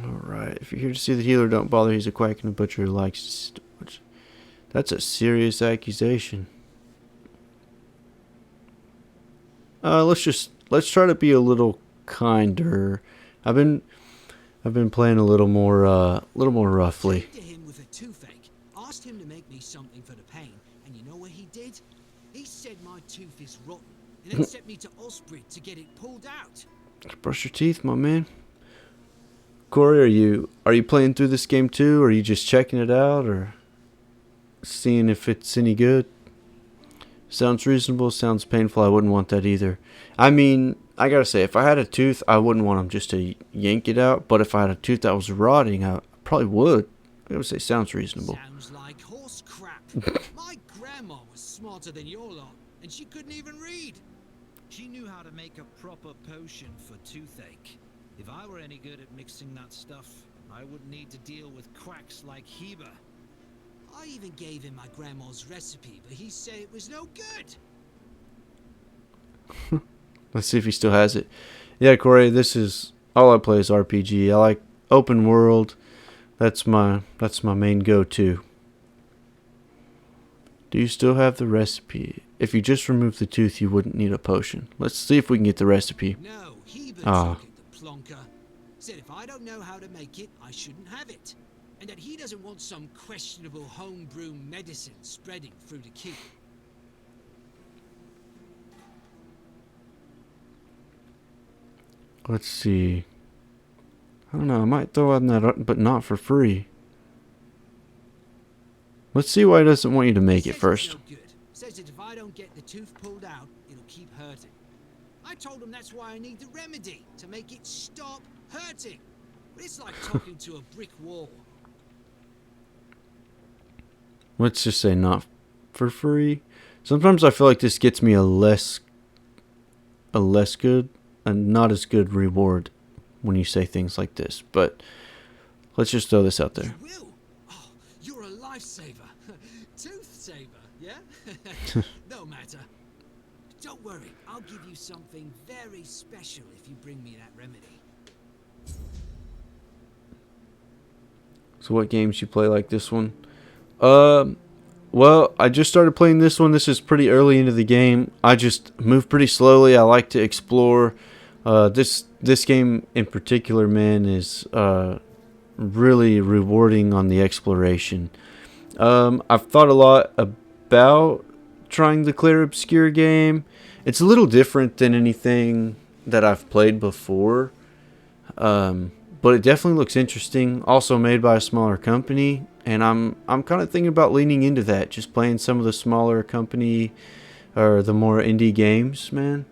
Speaker 1: Alright, if you're here to see the healer, don't bother. He's a quack and a butcher who likes to butcher. That's a serious accusation. Let's try to be a little kinder. I've been playing a little more roughly.
Speaker 12: To him with a toothache, asked him to make me something for the pain, and you know what he did? He said my tooth is rotten, and then sent me to Osprey to get it pulled out.
Speaker 1: Brush your teeth, my man. Corey, are you playing through this game too, or are you just checking it out, or seeing if it's any good? Sounds reasonable, sounds painful. I wouldn't want that either. I mean, I gotta say, if I had a tooth, I wouldn't want them just to yank it out. But if I had a tooth that was rotting, I probably would. I would say sounds reasonable.
Speaker 12: Sounds like horse crap. My grandma was smarter than your lot, and she couldn't even read. She knew how to make a proper potion for toothache. If I were any good at mixing that stuff, I wouldn't need to deal with quacks like Heber. I even gave him my grandma's recipe, but he said it was no good.
Speaker 1: Let's see if he still has it. Yeah, Corey, this is all I play is RPG. I like open world. That's my main go-to. Do you still have the recipe? If you just remove the tooth, you wouldn't need a potion. Let's see if we can get the recipe.
Speaker 12: No, Heber took it, the plonker. Said if I don't know how to make it, I shouldn't have it. And that he doesn't want some questionable homebrew medicine spreading through the keep.
Speaker 1: Let's see. I don't know, I might throw on that, but not for free. Let's see why he doesn't want you to make it first.
Speaker 12: No good. Says that if I don't get the tooth pulled out, it'll keep hurting. I told him that's why I need the remedy, to make it stop hurting. But it's like talking to a brick wall.
Speaker 1: Let's just say not for free. Sometimes I feel like this gets me a less good and not as good reward when you say things like this. But let's just throw this out there.
Speaker 12: You will? Oh, you're a lifesaver. Tooth saver, yeah? No matter. Don't worry, I'll give you something very special if you bring me that remedy.
Speaker 1: So what games you play like this one? Well, I just started playing this one. This is pretty early into the game. I just move pretty slowly. I like to explore. This game in particular, man, is really rewarding on the exploration. I've thought a lot about trying the Clair Obscure game. It's a little different than anything that I've played before. But it definitely looks interesting. Also made by a smaller company, and I'm kind of thinking about leaning into that. Just playing some of the smaller company or the more indie games, man.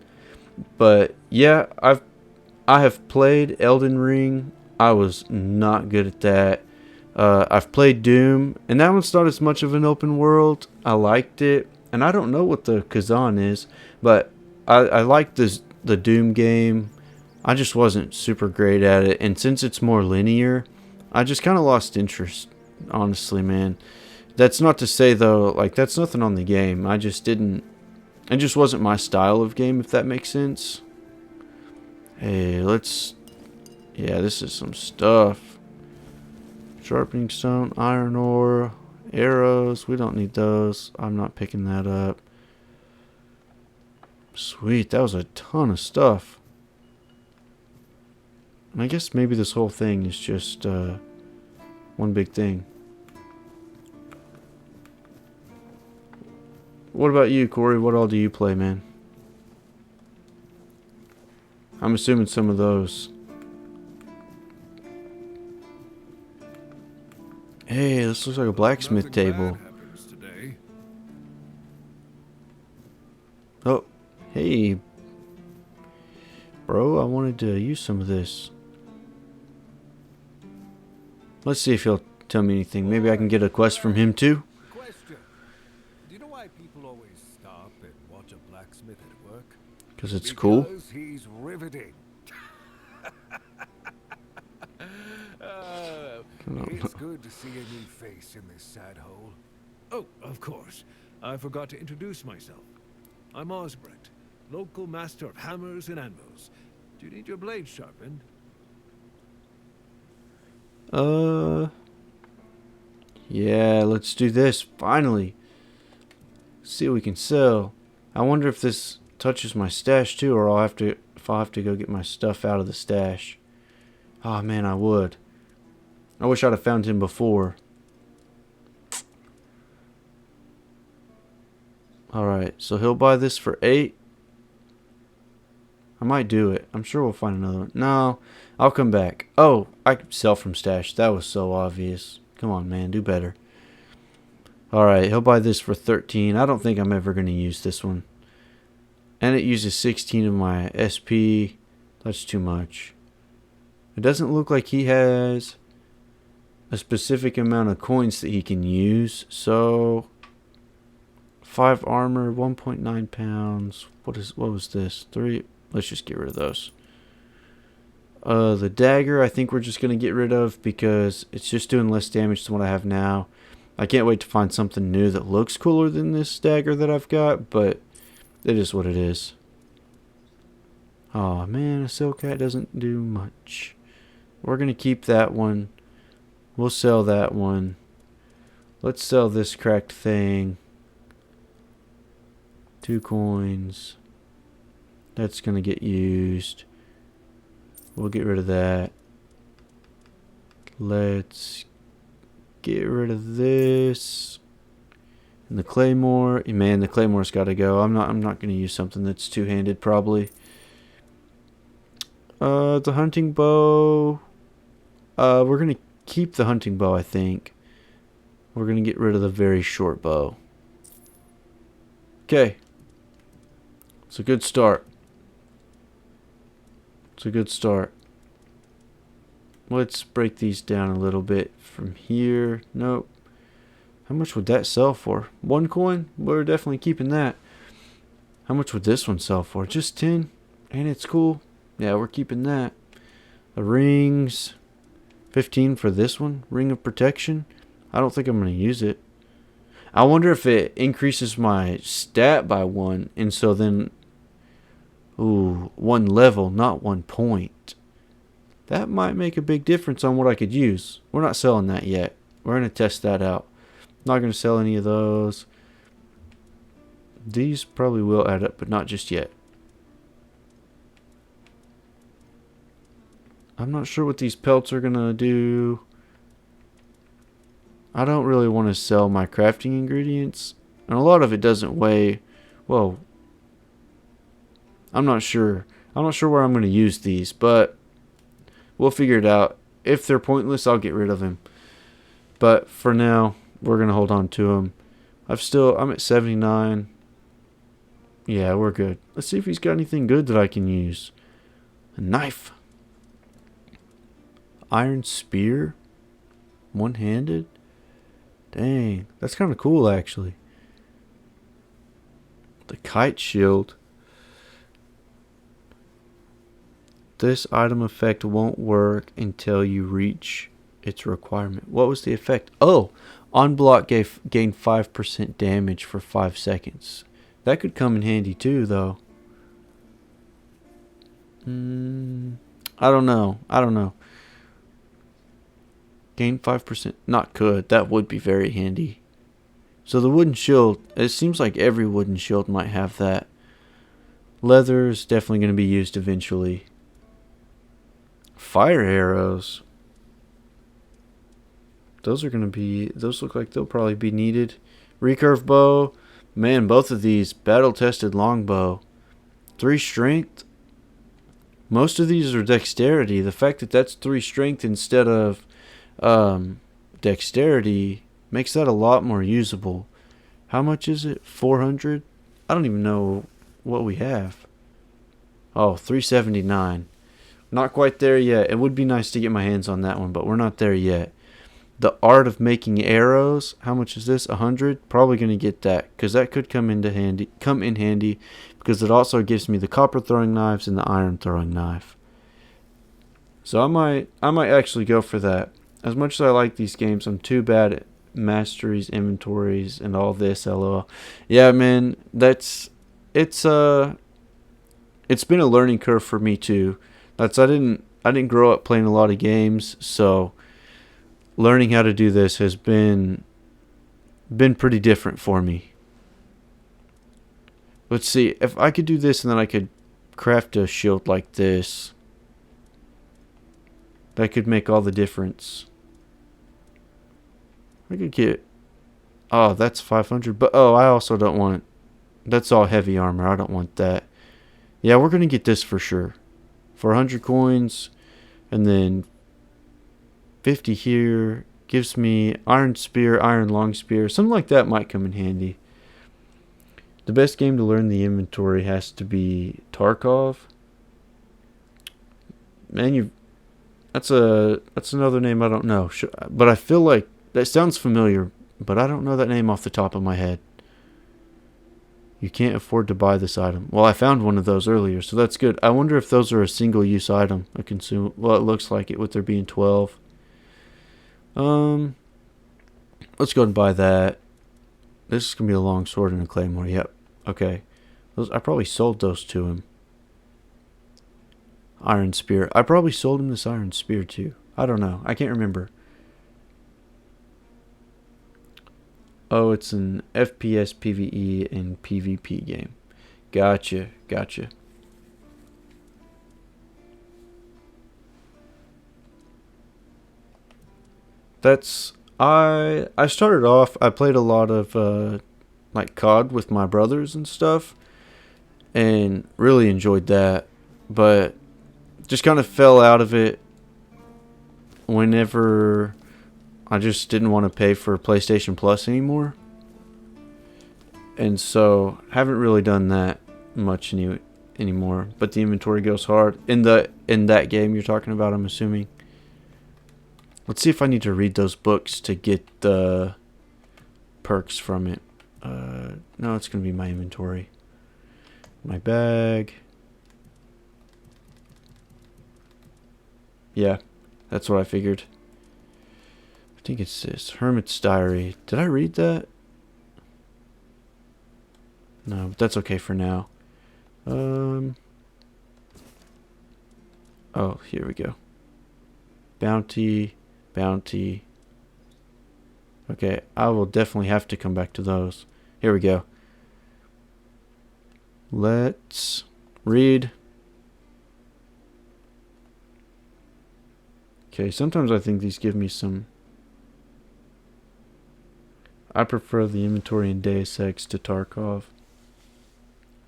Speaker 1: But yeah, I have played Elden Ring. I was not good at that. I've played Doom, and that one's not as much of an open world. I liked it, and I don't know what the Kazan is, but I liked the Doom game. I just wasn't super great at it, and since it's more linear, I just kind of lost interest, honestly, man. That's not to say, though, like, that's nothing on the game. It just wasn't my style of game, if that makes sense. Hey, yeah, this is some stuff. Sharpening stone, iron ore, arrows, we don't need those. I'm not picking that up. Sweet, that was a ton of stuff. And I guess maybe this whole thing is just one big thing. What about you, Corey? What all do you play, man? I'm assuming some of those. Hey, this looks like a blacksmith table. Oh, hey. Bro, I wanted to use some of this. Let's see if he'll tell me anything. Maybe I can get a quest from him too.
Speaker 8: Question. Do you know why people always stop and watch a blacksmith at work?
Speaker 1: Because it's cool.
Speaker 8: Because he's riveting. It's good to see a new face in this sad hole. Oh, of course. I forgot to introduce myself. I'm Osbert, local master of hammers and anvils. Do you need your blade sharpened?
Speaker 1: Yeah, let's do this. Finally. See what we can sell. I wonder if this touches my stash too, or I'll have to go get my stuff out of the stash. Oh man, I would. I wish I'd have found him before. Alright, so he'll buy this for 8. I might do it. I'm sure we'll find another one. No, I'll come back. Oh, I could sell from stash. That was so obvious. Come on, man. Do better. Alright, he'll buy this for 13. I don't think I'm ever going to use this one. And it uses 16 of my SP. That's too much. It doesn't look like he has a specific amount of coins that he can use. So 5 armor, 1.9 pounds. What was this? 3. Let's just get rid of those. The dagger I think we're just going to get rid of because it's just doing less damage than what I have now. I can't wait to find something new that looks cooler than this dagger that I've got, but it is what it is. Oh man, a silk hat doesn't do much. We're going to keep that one. We'll sell that one. Let's sell this cracked thing. 2 coins. That's going to get used. We'll get rid of that. Let's get rid of this. And the claymore. Man, the claymore's got to go. I'm not going to use something that's two-handed probably. The hunting bow. We're going to keep the hunting bow, I think. We're going to get rid of the very short bow. Okay. It's a good start. It's a good start. Let's break these down a little bit from here. Nope. How much would that sell for? 1 coin? We're definitely keeping that. How much would this one sell for? Just 10? And it's cool. Yeah, we're keeping that. The rings. 15 for this one. Ring of protection. I don't think I'm going to use it. I wonder if it increases my stat by 1. And so then... Ooh, 1 level, not 1 point. That might make a big difference on what I could use. We're not selling that yet. We're going to test that out. Not going to sell any of those. These probably will add up, but not just yet. I'm not sure what these pelts are going to do. I don't really want to sell my crafting ingredients. And a lot of it doesn't weigh... Well... I'm not sure. I'm not sure where I'm going to use these, but we'll figure it out. If they're pointless, I'll get rid of them. But for now, we're going to hold on to them. I'm at 79. Yeah, we're good. Let's see if he's got anything good that I can use. A knife. Iron spear. One-handed. Dang, that's kind of cool actually. The kite shield. This item effect won't work until you reach its requirement. What was the effect? Oh, on block gain 5% damage for 5 seconds. That could come in handy too, though. I don't know. Gain 5%. Not could. That would be very handy. So the wooden shield. It seems like every wooden shield might have that. Leather is definitely going to be used eventually. Fire arrows. Those look like they'll probably be needed. Recurve bow. Man, both of these battle-tested longbow. 3 strength. Most of these are dexterity. The fact that that's 3 strength instead of dexterity makes that a lot more usable. How much is it? 400? I don't even know what we have. Oh, 379. Not quite there yet. It would be nice to get my hands on that one, but we're not there yet. The art of making arrows. How much is this? 100? Probably going to get that because that could come in handy because it also gives me the copper throwing knives and the iron throwing knife. So I might actually go for that. As much as I like these games, I'm too bad at masteries, inventories, and all this. LOL. Yeah, man, it's been a learning curve for me too. I didn't grow up playing a lot of games, so learning how to do this has been pretty different for me. Let's see, if I could do this and then I could craft a shield like this, that could make all the difference. I could get, oh, that's 500, but oh, I also don't want, that's all heavy armor, I don't want that. Yeah, we're going to get this for sure. For 100 coins, and then 50 here gives me iron spear, iron long spear. Something like that might come in handy. The best game to learn the inventory has to be Tarkov. Man, that's another name I don't know. But I feel like that sounds familiar, but I don't know that name off the top of my head. You can't afford to buy this item. Well, I found one of those earlier, so that's good. I wonder if those are a single-use item. Well, it looks like it with there being 12. Let's go and buy that. This is going to be a long sword and a claymore. Yep. Okay. I probably sold those to him. Iron spear. I probably sold him this iron spear too. I don't know. I can't remember. Oh, it's an FPS, PvE, and PvP game. Gotcha. I started off, I played a lot of like COD with my brothers and stuff, and really enjoyed that, but just kind of fell out of it whenever I just didn't want to pay for PlayStation Plus anymore. And so haven't really done that much anymore. But the inventory goes hard in that game you're talking about, I'm assuming. Let's see if I need to read those books to get the perks from it. No, it's going to be my inventory. My bag. Yeah, that's what I figured. I think it's this. Hermit's Diary. Did I read that? No, but that's okay for now. Oh, here we go. Bounty. Okay, I will definitely have to come back to those. Here we go. Let's read. Okay, sometimes I think these give me some... I prefer the inventory in Deus Ex to Tarkov.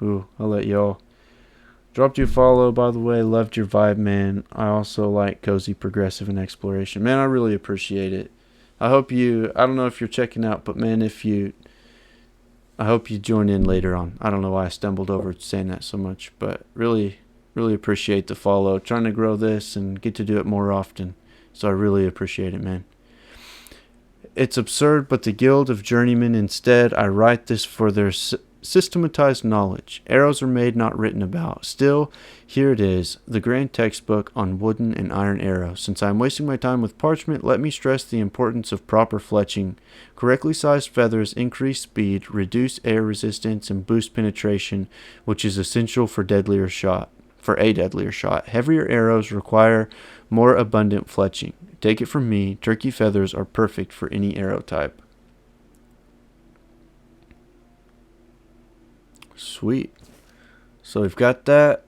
Speaker 1: Ooh, I'll let y'all. Dropped you a follow, by the way. Loved your vibe, man. I also like cozy, progressive, and exploration. Man, I really appreciate it. I hope you... I don't know if you're checking out, but man, if you... I hope you join in later on. I don't know why I stumbled over saying that so much, but really appreciate the follow. Trying to grow this and get to do it more often. So I really appreciate it, man. It's absurd, but the Guild of Journeymen instead, I write this for their systematized knowledge. Arrows are made, not written about. Still, here it is, the grand textbook on wooden and iron arrows. Since I am wasting my time with parchment, let me stress the importance of proper fletching. Correctly sized feathers increase speed, reduce air resistance, and boost penetration, which is essential for a deadlier shot. Heavier arrows require more abundant fletching. Take it from me, turkey feathers are perfect for any arrow type. Sweet. So we've got that.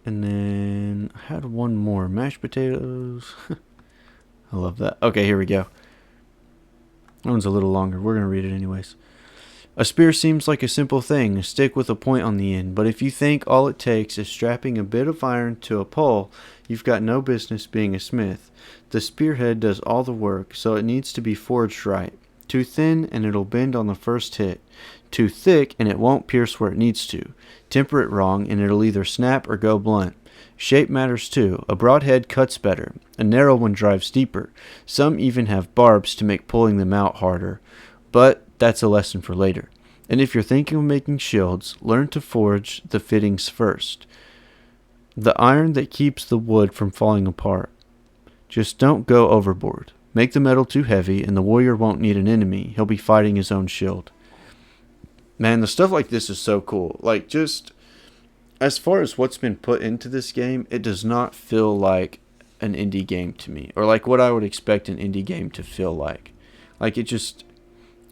Speaker 1: And then I had one more. Mashed potatoes. I love that. Okay, here we go. That one's a little longer. We're going to read it anyways. A spear seems like a simple thing, a stick with a point on the end, but if you think all it takes is strapping a bit of iron to a pole, you've got no business being a smith. The spearhead does all the work, so it needs to be forged right. Too thin and it'll bend on the first hit. Too thick and it won't pierce where it needs to. Temper it wrong and it'll either snap or go blunt. Shape matters too. A broad head cuts better. A narrow one drives deeper. Some even have barbs to make pulling them out harder. But that's a lesson for later. And if you're thinking of making shields, learn to forge the fittings first. The iron that keeps the wood from falling apart. Just don't go overboard. Make the metal too heavy and the warrior won't need an enemy. He'll be fighting his own shield. Man, the stuff like this is so cool. Like, just as far as what's been put into this game, it does not feel like an indie game to me. Or like what I would expect an indie game to feel like. Like, it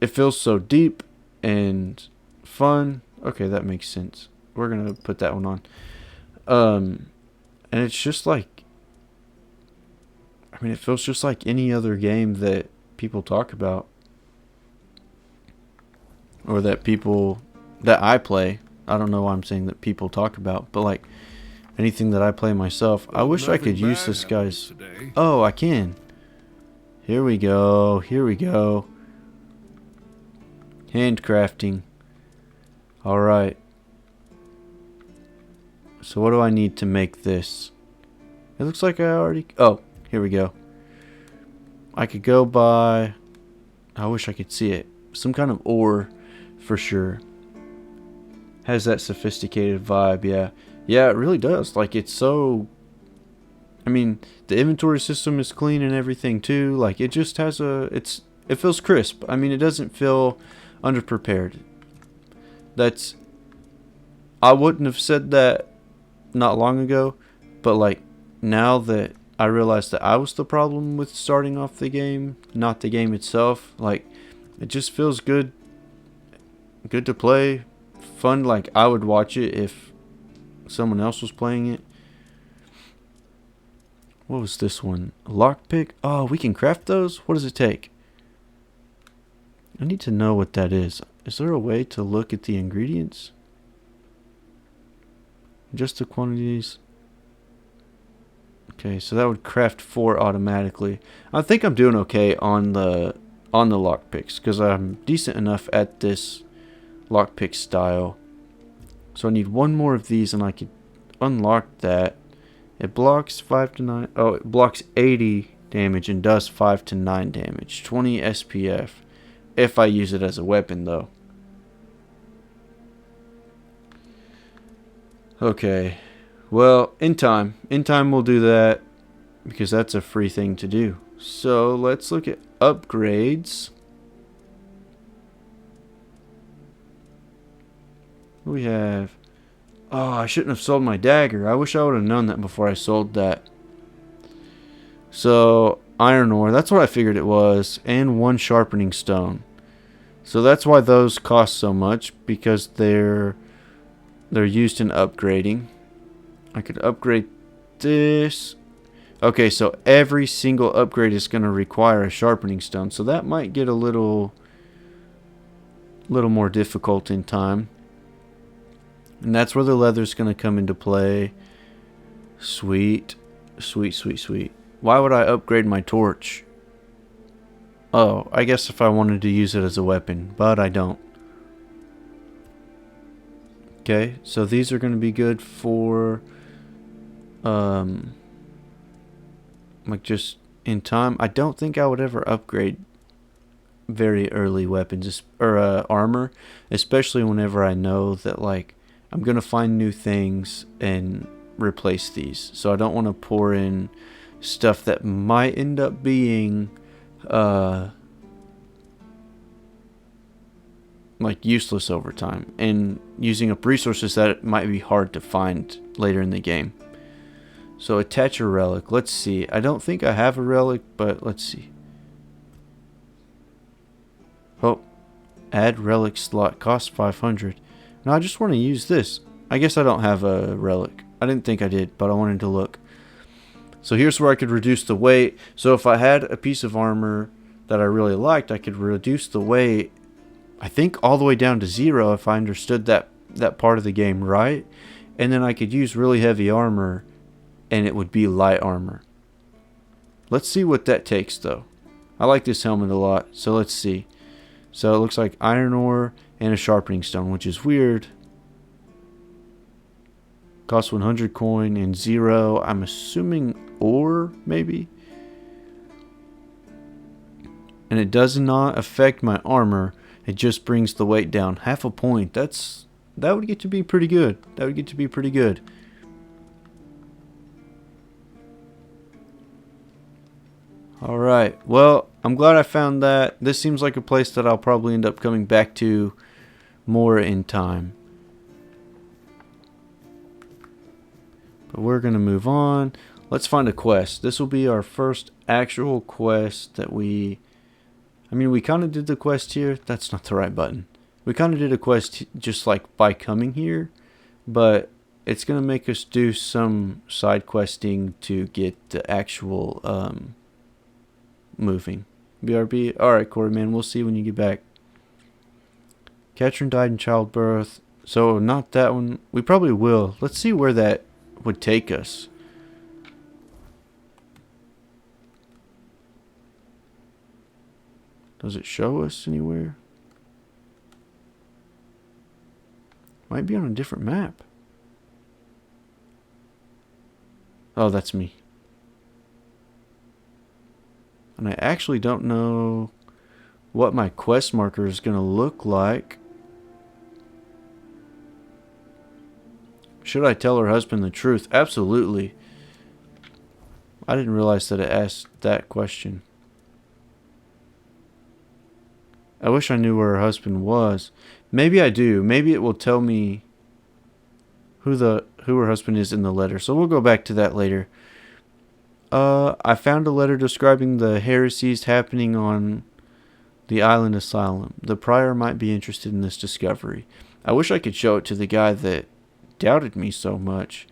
Speaker 1: feels so deep and fun. Okay, that makes sense. We're going to put that one on. And it's just like, I mean, it feels just like any other game that people talk about. Or that I play. I don't know why I'm saying that people talk about, but like anything that I play myself. I wish I could use this guy's. Oh, I can. Here we go. Here we go. Handcrafting. Alright. So what do I need to make this? It looks like I already... Oh, here we go. I could go by... I wish I could see it. Some kind of ore, for sure. Has that sophisticated vibe, yeah. Yeah, it really does. Like, it's so... I mean, the inventory system is clean and everything, too. Like, it just has a... It feels crisp. I mean, it doesn't feel underprepared. That's... I wouldn't have said that not long ago, but like now that I realize that I was the problem with starting off the game, not the game itself, like it just feels good to play, fun. Like I would watch it if someone else was playing it. What was this one? A lockpick? Oh, we can craft those? What does it take? I need to know what that is. Is there a way to look at the ingredients? Just the quantities. Okay, so that would craft 4 automatically. I think I'm doing okay on the lockpicks because I'm decent enough at this lockpick style. So I need one more of these and I could unlock that. It blocks 5 to 9. Oh, it blocks 80 damage and does 5 to 9 damage. 20 SPF. If I use it as a weapon though. Okay, well, in time we'll do that, because that's a free thing to do. So, let's look at upgrades. We have... Oh, I shouldn't have sold my dagger. I wish I would have known that before I sold that. So, iron ore, that's what I figured it was, and 1 sharpening stone. So that's why those cost so much, because they're used in upgrading. I could upgrade this. Okay, so every single upgrade is going to require a sharpening stone. So that might get a little more difficult in time. And that's where the leather's going to come into play. Sweet. Sweet, sweet, sweet. Why would I upgrade my torch? Oh, I guess if I wanted to use it as a weapon, but I don't. Okay, so these are going to be good for, like just in time. I don't think I would ever upgrade very early weapons or armor, especially whenever I know that like I'm going to find new things and replace these. So I don't want to pour in stuff that might end up being like useless over time and using up resources that might be hard to find later in the game. So attach a relic. Let's see. I don't think I have a relic, but let's see. Oh, add relic slot, cost 500. Now I just want to use this. I guess I don't have a relic. I didn't think I did, but I wanted to look. So here's where I could reduce the weight. So if I had a piece of armor that I really liked, I could reduce the weight I think all the way down to 0 if I understood that part of the game right. And then I could use really heavy armor and it would be light armor. Let's see what that takes though. I like this helmet a lot, so let's see. So it looks like iron ore and a sharpening stone, which is weird. Costs 100 coin and 0. I'm assuming ore, maybe. And it does not affect my armor. It just brings the weight down. Half a point. That would get to be pretty good. That would get to be pretty good. Alright. Well, I'm glad I found that. This seems like a place that I'll probably end up coming back to more in time. But we're going to move on. Let's find a quest. This will be our first actual quest that we... I mean, we kind of did the quest here. That's not the right button. We kind of did a quest just like by coming here. But it's going to make us do some side questing to get the actual moving. BRB. Alright, Corey, man. We'll see when you get back. Catherine died in childbirth. So, not that one. We probably will. Let's see where that would take us. Does it show us anywhere? Might be on a different map. Oh, that's me. And I actually don't know what my quest marker is going to look like. Should I tell her husband the truth? Absolutely. I didn't realize that it asked that question. I wish I knew where her husband was. Maybe I do. Maybe it will tell me who her husband is in the letter. So we'll go back to that later. I found a letter describing the heresies happening on the island asylum. The prior might be interested in this discovery. I wish I could show it to the guy that doubted me so much.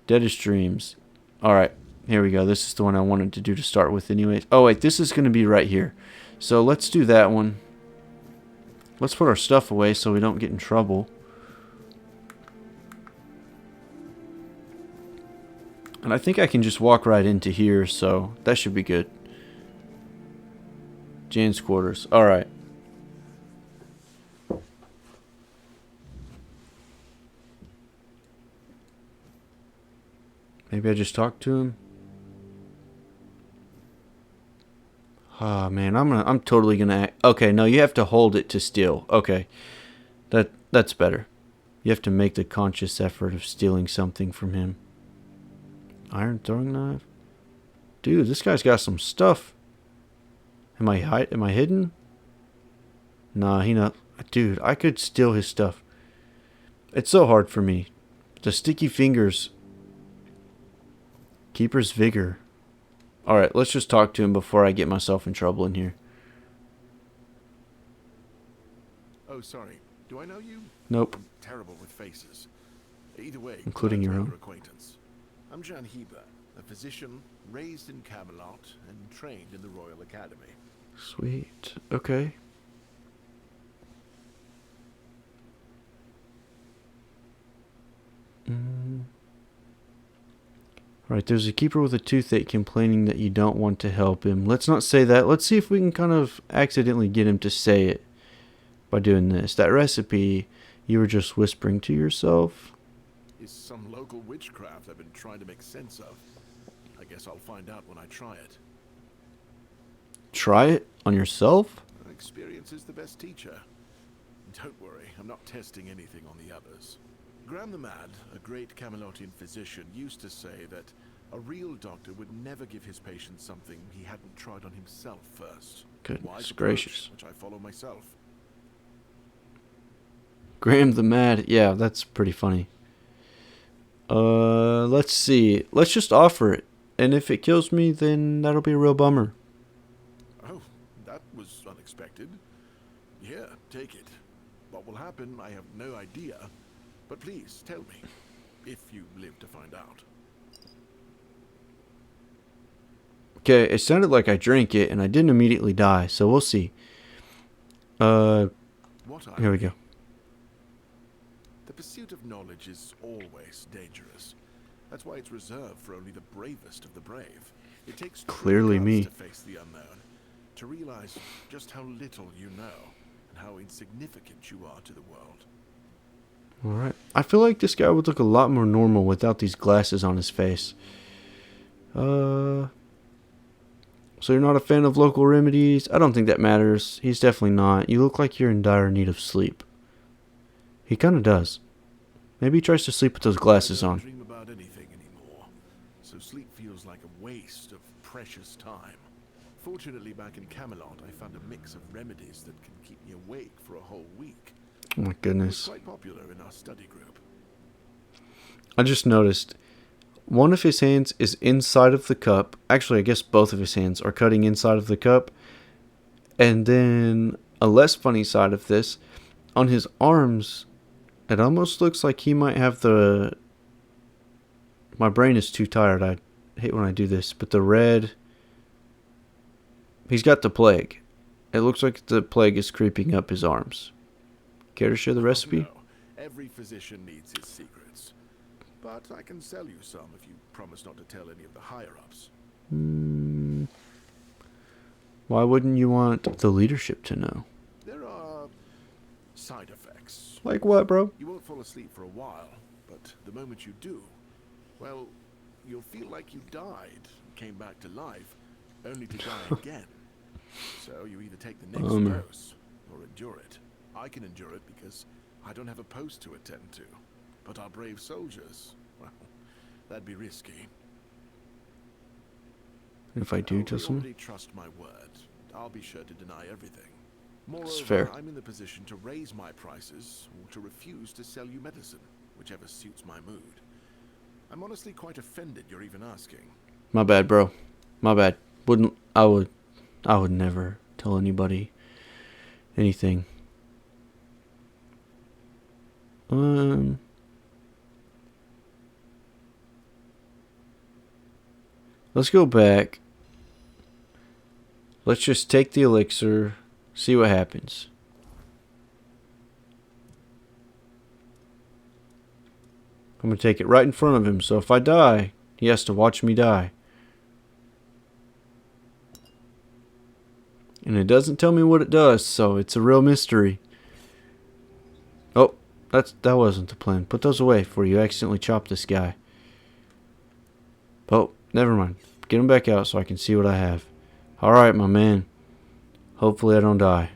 Speaker 1: Deadest dreams. Alright, here we go. This is the one I wanted to do to start with anyways. Oh wait, this is going to be right here. So let's do that one. Let's put our stuff away so we don't get in trouble. And I think I can just walk right into here, so that should be good. Jan's quarters. Alright. Maybe I just talked to him. Oh man, I'm totally gonna okay, no, you have to hold it to steal. Okay. That's better. You have to make the conscious effort of stealing something from him. Iron throwing knife? Dude, this guy's got some stuff. Am I hidden? Nah, he not. Dude, I could steal his stuff. It's so hard for me. The sticky fingers. Keeper's vigor. Alright, let's just talk to him before I get myself in trouble in here.
Speaker 13: Oh, sorry. Do I know you?
Speaker 1: Nope.
Speaker 13: I'm terrible with faces. Either way,
Speaker 1: including your own
Speaker 13: acquaintance. I'm Jan Heber, a physician raised in Camelot and trained in the Royal Academy.
Speaker 1: Sweet. Okay. Right, there's a keeper with a toothache complaining that you don't want to help him. Let's not say that. Let's see if we can kind of accidentally get him to say it by doing this. That recipe you were just whispering to yourself.
Speaker 13: Is some local witchcraft I've been trying to make sense of. I guess I'll find out when I try it.
Speaker 1: Try it on yourself?
Speaker 13: Experience is the best teacher. Don't worry, I'm not testing anything on the others. Graham the Mad, a great Camelotian physician, used to say that a real doctor would never give his patients something he hadn't tried on himself first.
Speaker 1: Goodness gracious.
Speaker 13: Which I follow myself.
Speaker 1: Graham the Mad, yeah, that's pretty funny. Let's see. Let's just offer it. And if it kills me, then that'll be a real bummer.
Speaker 13: Oh, that was unexpected. Here, take it. What will happen, I have no idea. But please, tell me, if you live to find out.
Speaker 1: Okay, it sounded like I drank it, and I didn't immediately die, so we'll see.
Speaker 13: What
Speaker 1: Here we go.
Speaker 13: The pursuit of knowledge is always dangerous. That's why it's reserved for only the bravest of the brave. It takes
Speaker 1: Clearly
Speaker 13: guts
Speaker 1: me.
Speaker 13: to face the unknown, to realize just how little you know and how insignificant you are to the world.
Speaker 1: Alright. I feel like this guy would look a lot more normal without these glasses on his face. So you're not a fan of local remedies? I don't think that matters. He's definitely not. You look like you're in dire need of sleep. He kind of does. Maybe he tries to sleep with those glasses
Speaker 13: I don't
Speaker 1: on.
Speaker 13: dream about anything anymore, so sleep feels like a waste of precious time. Fortunately, back in Camelot, I found a mix of remedies that can keep me awake for a whole week.
Speaker 1: Oh my
Speaker 13: It was
Speaker 1: goodness.
Speaker 13: quite popular in our study group.
Speaker 1: I just noticed one of his hands is inside of the cup. Actually, I guess both of his hands are cutting inside of the cup. And then a less funny side of this, on his arms, it almost looks like he might have the... My brain is too tired. I hate when I do this. But the red... He's got the plague. It looks like the plague is creeping up his arms. Care to share the recipe?
Speaker 13: No, every physician needs his secrets. But I can sell you some if you promise not to tell any of the higher-ups.
Speaker 1: Why wouldn't you want the leadership to know?
Speaker 13: There are side effects.
Speaker 1: Like what, bro?
Speaker 13: You won't fall asleep for a while, but the moment you do, well, you'll feel like you died, came back to life, only to die again. So you either take the next dose or endure it. I can endure it because I don't have a post to attend to. But our brave soldiers, well, that'd be risky.
Speaker 1: If I do,
Speaker 13: You
Speaker 1: Justin?
Speaker 13: already trust my word. I'll be sure to deny everything. Moreover,
Speaker 1: fair.
Speaker 13: I'm in the position to raise my prices or to refuse to sell you medicine, whichever suits my mood. I'm honestly quite offended you're even asking.
Speaker 1: My bad, bro. My bad. I would never tell anybody anything. Let's go back. Let's just take the elixir, see what happens. I'm going to take it right in front of him, so if I die, he has to watch me die. And it doesn't tell me what it does, so it's a real mystery. Oh, that wasn't the plan. Put those away before you accidentally chop this guy. Oh, never mind. Get him back out so I can see what I have. Alright, my man. Hopefully I don't die.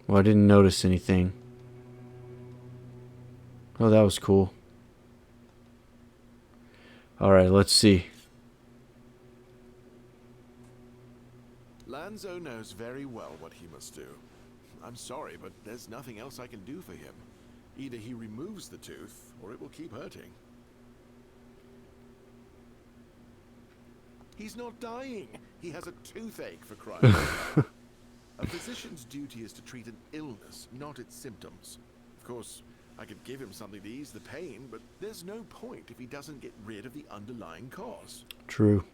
Speaker 1: Well, I didn't notice anything. Oh, that was cool. Alright, let's see.
Speaker 13: Lanzo knows very well what he must do. I'm sorry, but there's nothing else I can do for him. Either he removes the tooth, or it will keep hurting. He's not dying. He has a toothache, for crying out loud. A physician's duty is to treat an illness, not its symptoms. Of course, I could give him something to ease the pain, but there's no point if he doesn't get rid of the underlying cause.
Speaker 1: True.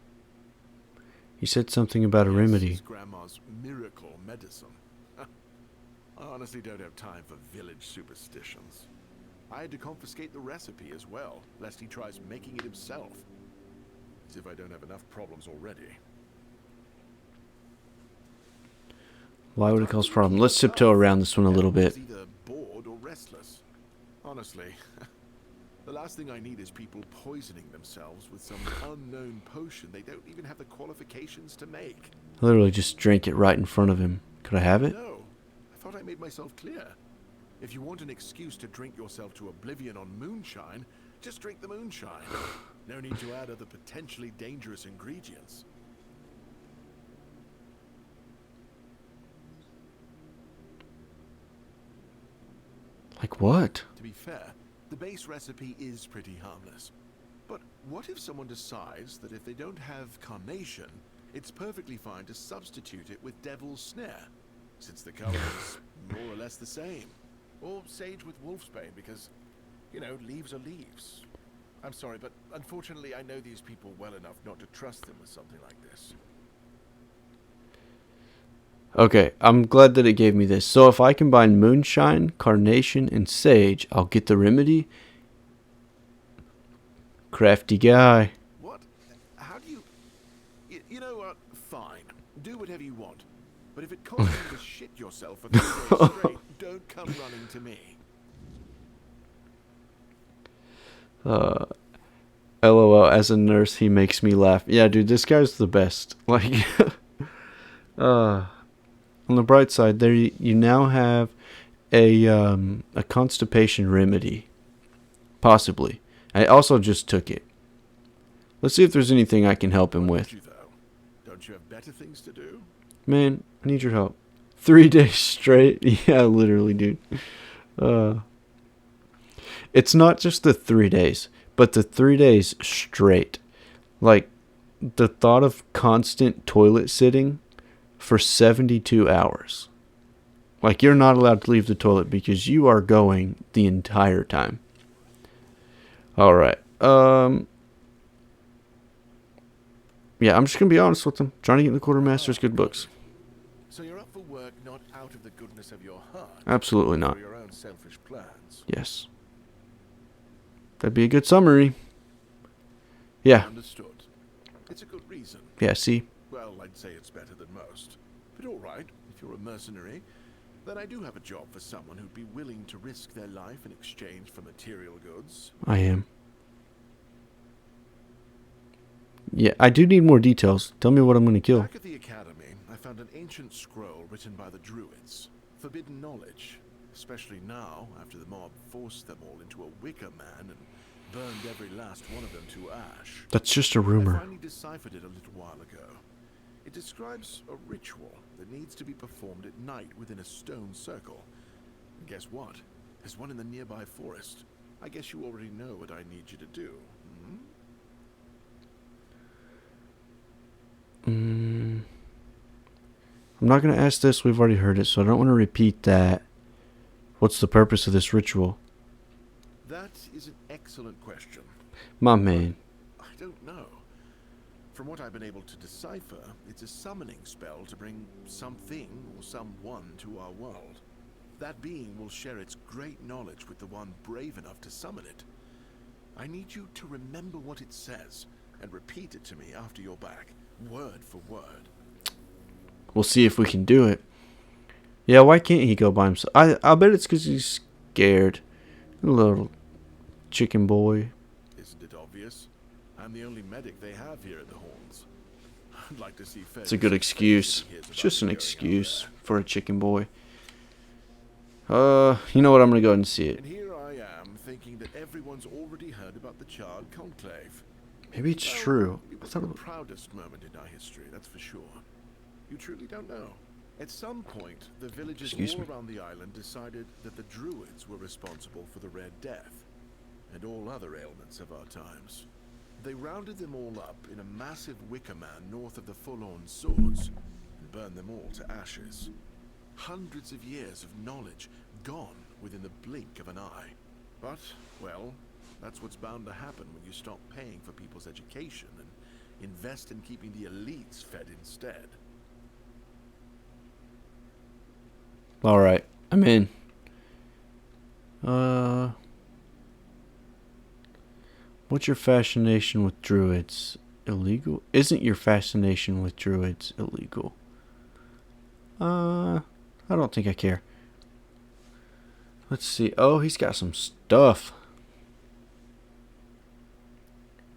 Speaker 1: He said something about a remedy.
Speaker 13: His grandma's miracle medicine. I honestly don't have time for village superstitions. I had to confiscate the recipe as well, lest he tries making it himself. As if I don't have enough problems already.
Speaker 1: Why would it cause problem? Let's tiptoe around this one a little bit.
Speaker 13: He's either bored or restless. Honestly, the last thing I need is people poisoning themselves with some unknown potion they don't even have the qualifications to make.
Speaker 1: Literally just drank it right in front of him. Could I have it?
Speaker 13: No, I thought I made myself clear. If you want an excuse to drink yourself to oblivion on moonshine, just drink the moonshine. No need to add other potentially dangerous ingredients.
Speaker 1: Like what?
Speaker 13: To be fair, the base recipe is pretty harmless. But what if someone decides that if they don't have carnation, it's perfectly fine to substitute it with devil's snare, since the color is more or less the same? Or sage with wolfsbane, because, you know, leaves are leaves. I'm sorry, but unfortunately I know these people well enough not to trust them with something like this.
Speaker 1: Okay, I'm glad that it gave me this. So if I combine moonshine, carnation, and sage, I'll get the remedy. Crafty guy.
Speaker 13: What? How do you... You know what? Fine. Do whatever you want. But if it causes you to shit yourself for 3 days straight, don't come running to me.
Speaker 1: LOL, as a nurse, he makes me laugh. Yeah, dude, this guy's the best. Like, on the bright side, there you now have a constipation remedy. Possibly. I also just took it. Let's see if there's anything I can help him with.
Speaker 13: Don't you have better things to do?
Speaker 1: Man, I need your help. 3 days straight? Yeah, literally, dude. It's not just the 3 days, but the 3 days straight. Like, the thought of constant toilet sitting for 72 hours. Like, you're not allowed to leave the toilet because you are going the entire time. Alright. Yeah, I'm just going to be honest with them. Trying to get in the Quartermaster's good books.
Speaker 13: So you're up for work not out of the goodness of your heart.
Speaker 1: Absolutely not.
Speaker 13: For your own selfish plans.
Speaker 1: Yes. That'd be a good summary. Yeah.
Speaker 13: Understood. It's a good reason.
Speaker 1: Yeah, see?
Speaker 13: Well, I'd say it's better than most. But all right, if you're a mercenary, then I do have a job for someone who'd be willing to risk their life in exchange for material goods.
Speaker 1: I am. Yeah, I do need more details. Tell me what I'm going to kill.
Speaker 13: Back at the academy, I found an ancient scroll written by the Druids. Forbidden knowledge. Especially now, after the mob forced them all into a wicker man and burned every last one of them to ash.
Speaker 1: That's just a rumor.
Speaker 13: I finally deciphered it a little while ago. It describes a ritual that needs to be performed at night within a stone circle. And guess what? There's one in the nearby forest. I guess you already know what I need you to do.
Speaker 1: I'm not going to ask this. We've already heard it, so I don't want to repeat that. What's the purpose of this ritual?
Speaker 13: That is an excellent question.
Speaker 1: My man.
Speaker 13: I don't know. From what I've been able to decipher, it's a summoning spell to bring something or someone to our world. That being will share its great knowledge with the one brave enough to summon it. I need you to remember what it says and repeat it to me after you're back, word for word.
Speaker 1: We'll see if we can do it. Yeah, why can't he go by himself? I bet it's because he's scared. Little chicken boy.
Speaker 13: Isn't it obvious? I'm the only medic they have here at the Horns. I'd like to see
Speaker 1: It's a good excuse. It's just an excuse for a chicken boy. You know what? I'm going to go ahead and see it.
Speaker 13: And here I am thinking that everyone's already heard about the Charred Conclave.
Speaker 1: Maybe it's true.
Speaker 13: It was the proudest moment in our history, that's for sure. You truly don't know. At some point, the villagers all around the island decided that the Druids were responsible for the Red Death and all other ailments of our times. They rounded them all up in a massive wicker man north of the Forlorn Swords and burned them all to ashes. Hundreds of years of knowledge gone within the blink of an eye. But, well, that's what's bound to happen when you stop paying for people's education and invest in keeping the elites fed instead.
Speaker 1: Alright, I'm in. What's your fascination with druids? Illegal? Isn't your fascination with druids illegal? I don't think I care. Let's see. Oh, he's got some stuff.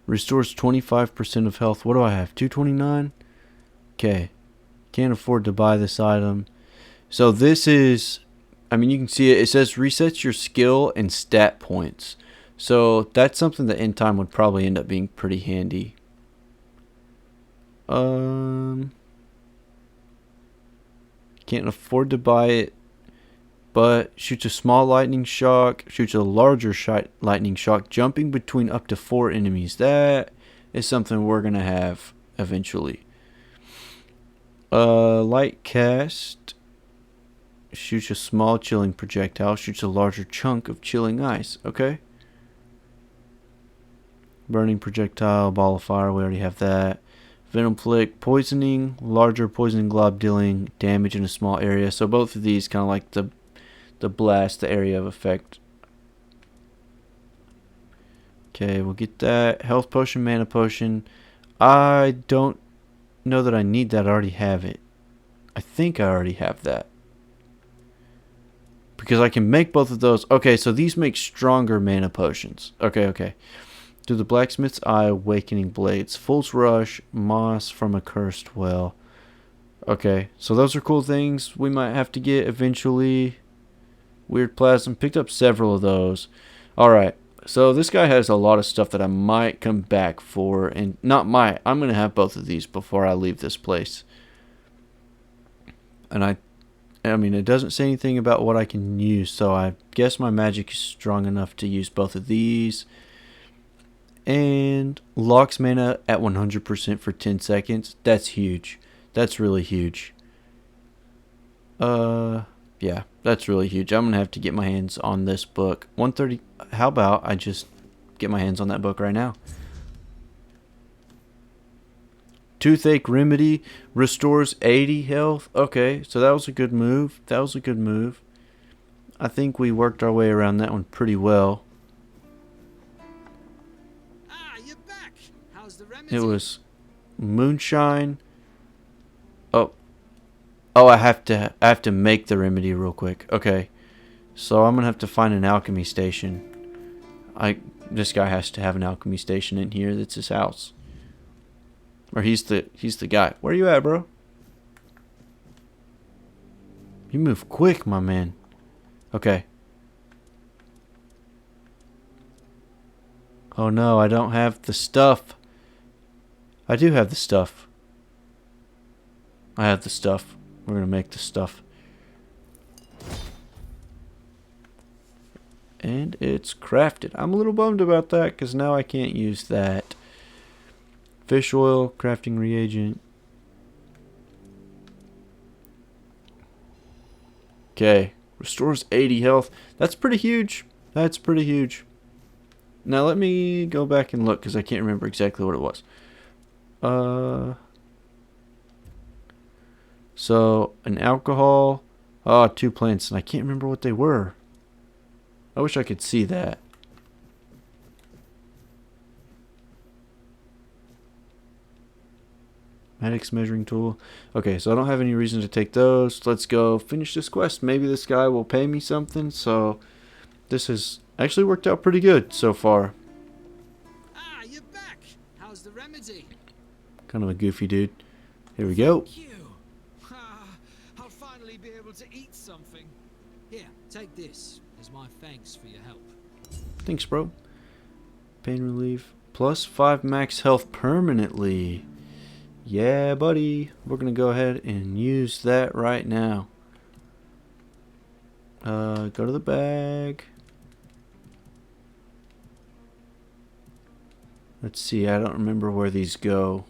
Speaker 1: Restores 25% of health. What do I have? 229? Okay. Can't afford to buy this item. So this is, I mean, you can see it. It says resets your skill and stat points. So that's something that in time would probably end up being pretty handy. Can't afford to buy it, but shoots a small lightning shock, shoots a larger lightning shock, jumping between up to 4 enemies. That is something we're going to have eventually. Light cast. Shoots a small chilling projectile. Shoots a larger chunk of chilling ice. Okay. Burning projectile, ball of fire, we already have that. Venom flick, poisoning, larger poisoning glob dealing damage in a small area. So both of these kind of like the blast, the area of effect. Okay, we'll get that. Health potion, mana potion. I don't know that I need that. I already have it. I think I already have that. Because I can make both of those. Okay, so these make stronger mana potions. Okay. Do the Blacksmith's Eye, Awakening Blades, Fool's Rush, Moss from a Cursed Well. Okay, so those are cool things we might have to get eventually. Weird Plasm, picked up several of those. Alright, so this guy has a lot of stuff that I might come back for. And not might, I'm going to have both of these before I leave this place. And I mean, it doesn't say anything about what I can use, so I guess my magic is strong enough to use both of these. And locks mana at 100% for 10 seconds. That's huge. That's really huge. Yeah, that's really huge. I'm going to have to get my hands on this book. 130. How about I just get my hands on that book right now? Toothache Remedy restores 80 health. Okay, so that was a good move. I think we worked our way around that one pretty well.
Speaker 12: You're back. How's the remedy?
Speaker 1: It was moonshine. Oh, I have to make the remedy real quick. Okay, so I'm gonna have to find an alchemy station. This guy has to have an alchemy station in here. That's his house. Or he's the guy. Where you at, bro? You move quick, my man. Okay. Oh no, I don't have the stuff. I do have the stuff. I have the stuff. We're gonna make the stuff. And it's crafted. I'm a little bummed about that because now I can't use that. Fish oil, crafting reagent. Okay. Restores 80 health. That's pretty huge. Now let me go back and look because I can't remember exactly what it was. So, an alcohol. 2 plants. And I can't remember what they were. I wish I could see that. Maddox measuring tool. Okay, so I don't have any reason to take those. Let's go finish this quest. Maybe this guy will pay me something. So, this has actually worked out pretty good so far.
Speaker 12: You're back. How's the remedy?
Speaker 1: Kind of a goofy dude. Here we go.
Speaker 12: Thank you. I'll finally be able to eat something. Here, take this as my thanks for your help.
Speaker 1: Thanks, bro. Pain relief. Plus 5 max health permanently. Yeah, buddy. We're going to go ahead and use that right now. Go to the bag. Let's see. I don't remember where these go.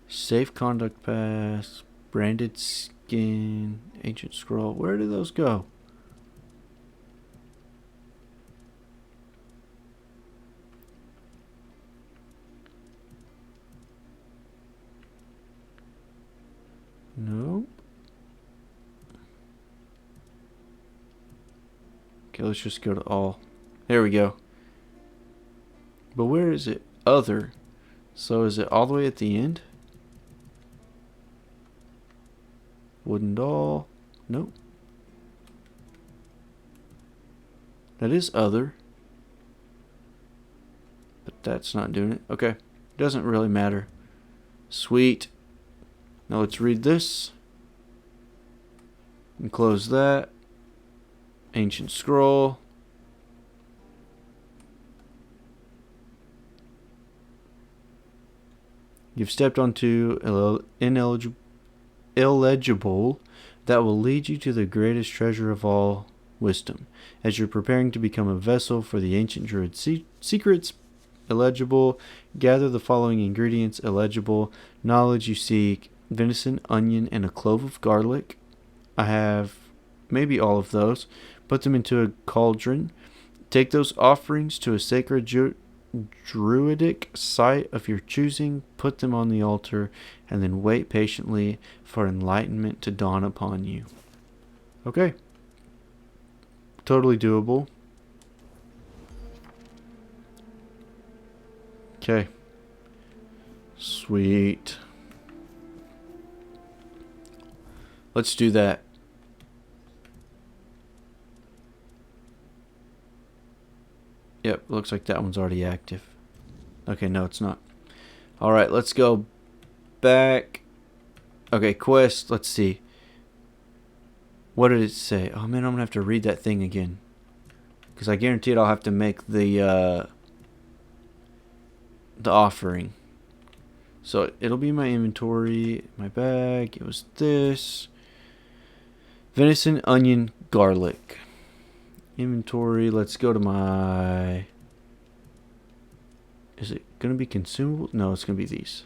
Speaker 1: Safe conduct pass. Branded skin. Ancient scroll. Where do those go? No. Okay, let's just go to all. There we go. But where is it? Other. So is it all the way at the end? Wooden doll. Nope. That is other. But that's not doing it. Okay. Doesn't really matter. Sweet. Now let's read this. And close that. Ancient scroll. You've stepped onto illegible that will lead you to the greatest treasure of all, wisdom. As you're preparing to become a vessel for the ancient druid secrets, illegible, gather the following ingredients. Illegible, knowledge you seek, venison, onion, and a clove of garlic. I have maybe all of those. Put them into a cauldron. Take those offerings to a sacred druidic site of your choosing, put them on the altar, and then wait patiently for enlightenment to dawn upon you. Okay. Totally doable. Okay. Sweet. Let's do that. Yep, looks like that one's already active. Okay, no, it's not. Alright, let's go back. Okay, quest, let's see. What did it say? Oh man, I'm gonna have to read that thing again. Because I guarantee it I'll have to make the offering. So it'll be my inventory, my bag. It was this. Venison, onion, garlic. Inventory, let's go to my... Is it going to be consumable? No, it's going to be these.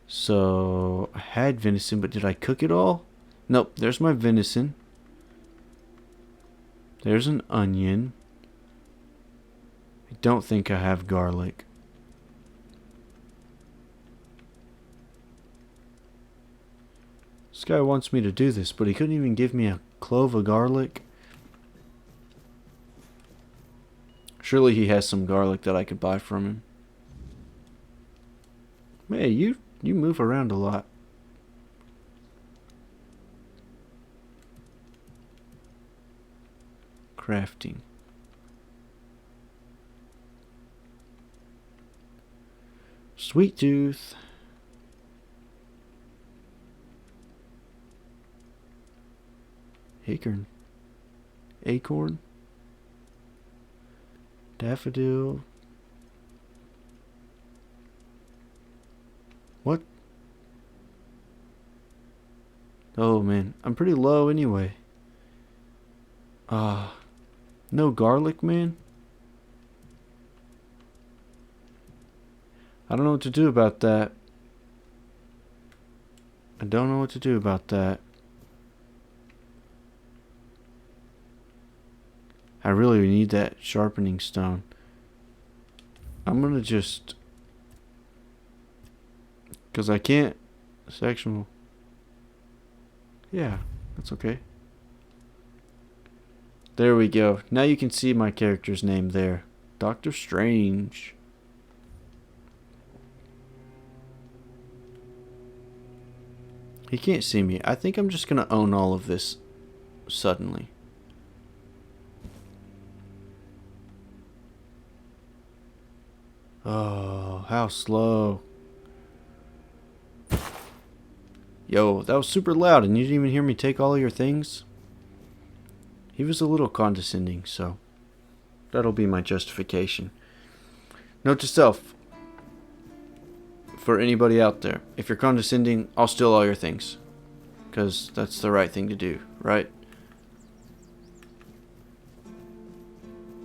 Speaker 1: So, I had venison, but did I cook it all? Nope, there's my venison. There's an onion. I don't think I have garlic. This guy wants me to do this, but he couldn't even give me a clove of garlic. Surely he has some garlic that I could buy from him. Man, you move around a lot. Crafting. Sweet tooth. Acorn. Daffodil. What? Oh man, I'm pretty low anyway. No garlic, man? I don't know what to do about that. I don't know what to do about that. I really need that sharpening stone. I'm gonna just... Because I can't... Sectional... Yeah, that's okay. There we go. Now you can see my character's name there. Doctor Strange. He can't see me. I think I'm just gonna own all of this suddenly. Oh, how slow. Yo, that was super loud and you didn't even hear me take all of your things? He was a little condescending, so that'll be my justification. Note to self. For anybody out there, if you're condescending, I'll steal all your things. Because that's the right thing to do, right?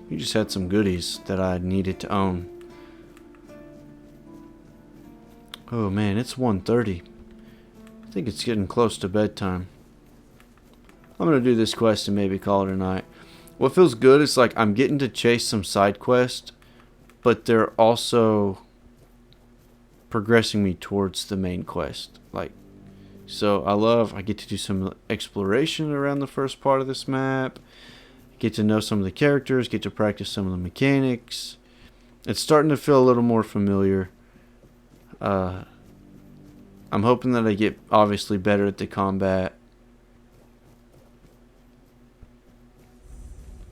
Speaker 1: You just had some goodies that I needed to own. Oh man, it's 1:30. I think it's getting close to bedtime. I'm going to do this quest and maybe call it a night. What feels good is like I'm getting to chase some side quests, but they're also progressing me towards the main quest. So I get to do some exploration around the first part of this map, get to know some of the characters, get to practice some of the mechanics. It's starting to feel a little more familiar. I'm hoping that I get obviously better at the combat.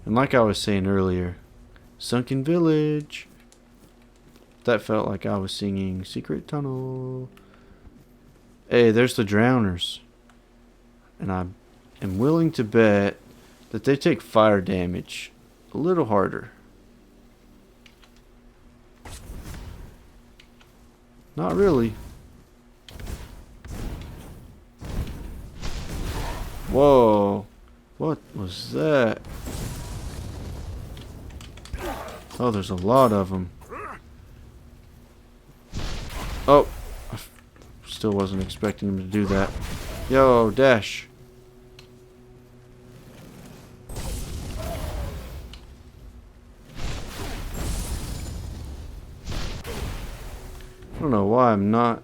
Speaker 1: And like I was saying earlier, Sunken Village. That felt like I was singing Secret Tunnel. Hey, there's the Drowners. And I am willing to bet that they take fire damage a little harder. Not really. Whoa. What was that? Oh, there's a lot of them. Oh. I still wasn't expecting him to do that. Yo, dash. don't know why I'm not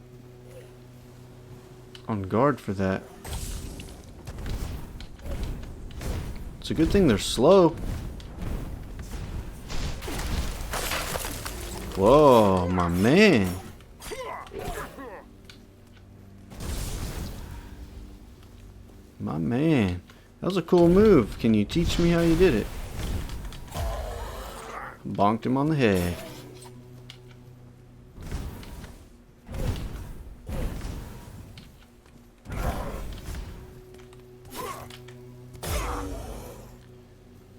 Speaker 1: on guard for that. It's a good thing they're slow. Whoa, my man. My man. That was a cool move. Can you teach me how you did it? Bonked him on the head.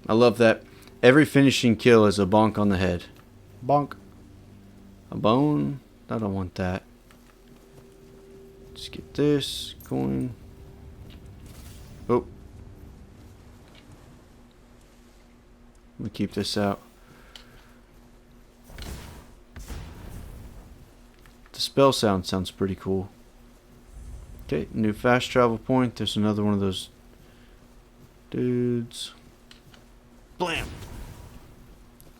Speaker 1: I love that. Every finishing kill is a bonk on the head. Bonk. A bone? I don't want that. Let's get this coin. Oh. Let me keep this out. The spell sounds pretty cool. Okay, new fast travel point. There's another one of those dudes. Blam!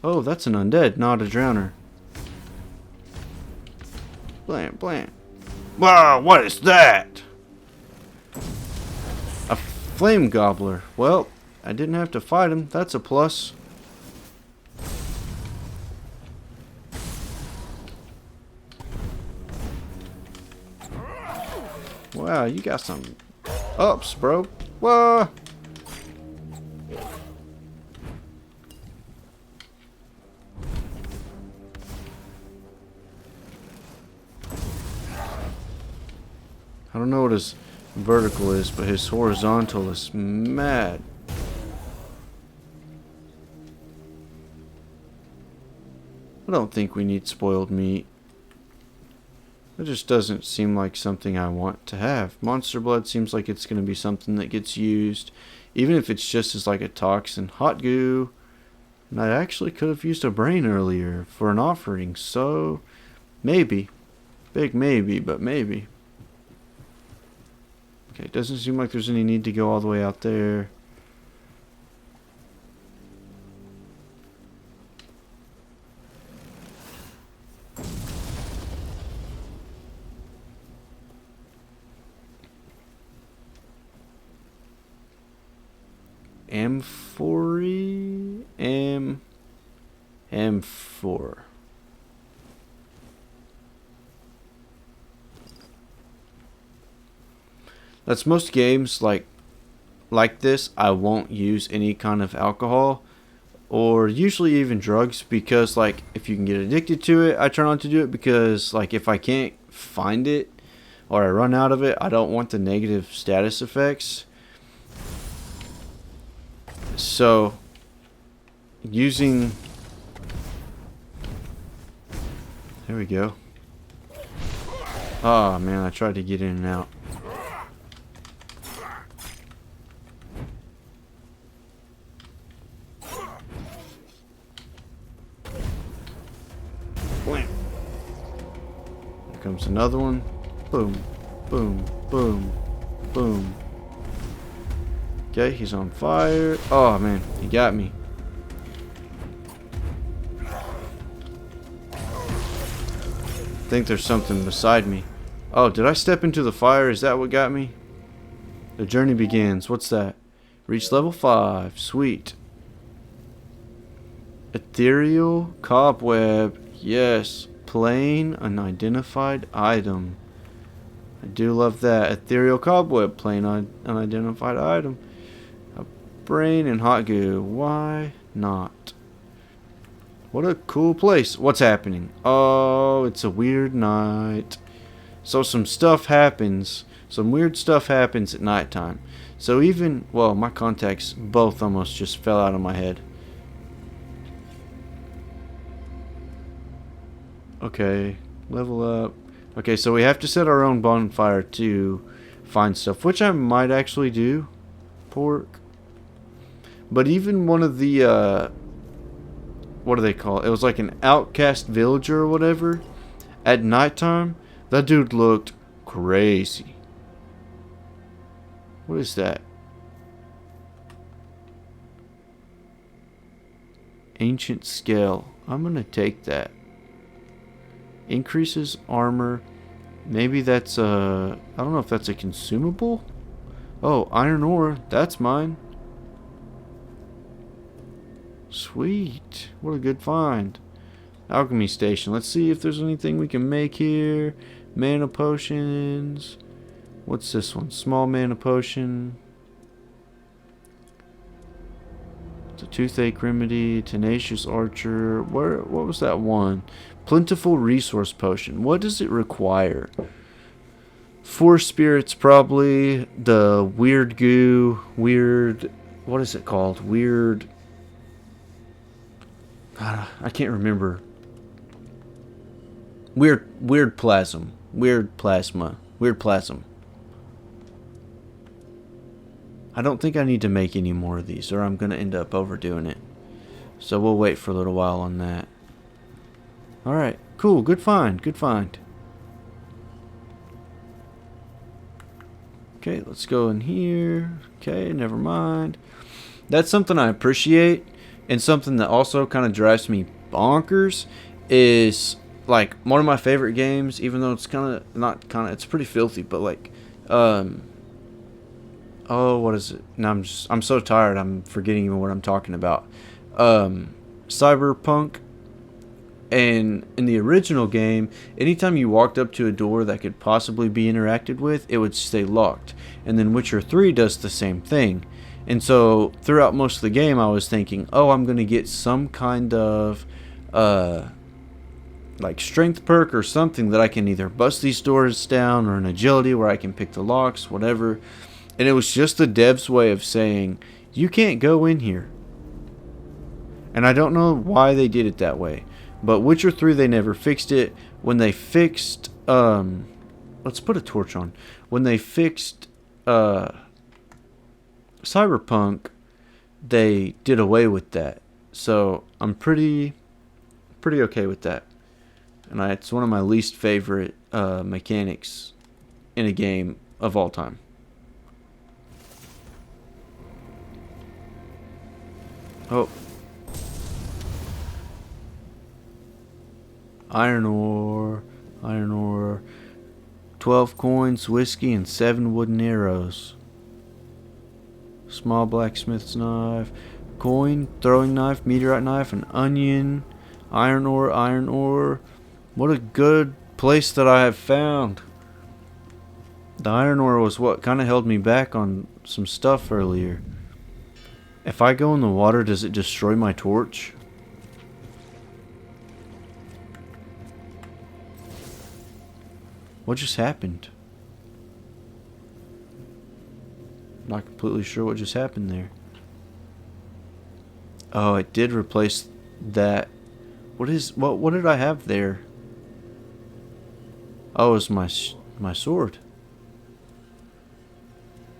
Speaker 1: Oh, that's an undead, not a drowner. Blam, blam. Wow, what is that? A flame gobbler. Well, I didn't have to fight him. That's a plus. Wow, you got some ups, bro. Whoa! I don't know what his vertical is, but his horizontal is mad. I don't think we need spoiled meat. It just doesn't seem like something I want to have. Monster blood seems like it's going to be something that gets used, even if it's just as like a toxin. Hot goo. And I actually could have used a brain earlier for an offering, so maybe. Big maybe, but maybe. Okay, it doesn't seem like there's any need to go all the way out there. Amphory? Amphor. That's most games like this. I won't use any kind of alcohol or usually even drugs, because like if you can get addicted to it, I try not to do it, because like if I can't find it or I run out of it, I don't want the negative status effects. So using, there we go. Oh man, I tried to get in and out. Blam. Here comes another one. Boom, boom, boom, boom. Okay, he's on fire. Oh man, he got me. I think there's something beside me. Oh, did I step into the fire? Is that what got me? The journey begins. What's that? Reach level 5. Sweet. Ethereal cobweb. Yes. Plain unidentified item. I do love that. Ethereal cobweb. Plain unidentified item. A brain and hot goo. Why not? What a cool place. What's happening? Oh, it's a weird night. So some stuff happens. Some weird stuff happens at nighttime. So even, well, my contacts both almost just fell out of my head. Okay, level up. Okay, so we have to set our own bonfire to find stuff, which I might actually do. Pork. But even one of the, what do they call it? It was like an outcast villager or whatever. At nighttime, that dude looked crazy. What is that? Ancient scale. I'm gonna take that. Increases armor. Maybe that's a... I don't know if that's a consumable. Oh, iron ore. That's mine. Sweet. What a good find. Alchemy station. Let's see if there's anything we can make here. Mana potions. What's this one? Small mana potion. It's a toothache remedy. Tenacious archer. What was that one? Plentiful resource potion. What does it require? 4 spirits probably. The weird goo. Weird... What is it called? Weird... I can't remember. Weird plasm. Weird plasma. Weird plasm. I don't think I need to make any more of these, or I'm going to end up overdoing it. So we'll wait for a little while on that. Alright, cool. Good find. Good find. Okay, let's go in here. Okay, never mind. That's something I appreciate, and something that also kind of drives me bonkers is, like, one of my favorite games, even though it's it's pretty filthy, but like, oh, what is it? Now I'm so tired, I'm forgetting even what I'm talking about. Cyberpunk. And in the original game, anytime you walked up to a door that could possibly be interacted with, it would stay locked. And then Witcher 3 does the same thing. And so throughout most of the game, I was thinking, oh, I'm going to get some kind of like strength perk or something that I can either bust these doors down, or an agility where I can pick the locks, whatever. And it was just the devs' way of saying, you can't go in here. And I don't know why they did it that way. But Witcher 3, they never fixed it. When they fixed, let's put a torch on. When they fixed Cyberpunk, they did away with that. So I'm pretty okay with that. And it's one of my least favorite mechanics in a game of all time. Oh. Iron ore, 12 coins, whiskey, and 7 wooden arrows. Small blacksmith's knife, coin, throwing knife, meteorite knife, an onion, iron ore. What a good place that I have found. The iron ore was what kind of held me back on some stuff earlier. If I go in the water, does it destroy my torch? What just happened? Not completely sure what just happened there. Oh, it did replace that. What did I have there? Oh, it's my sword.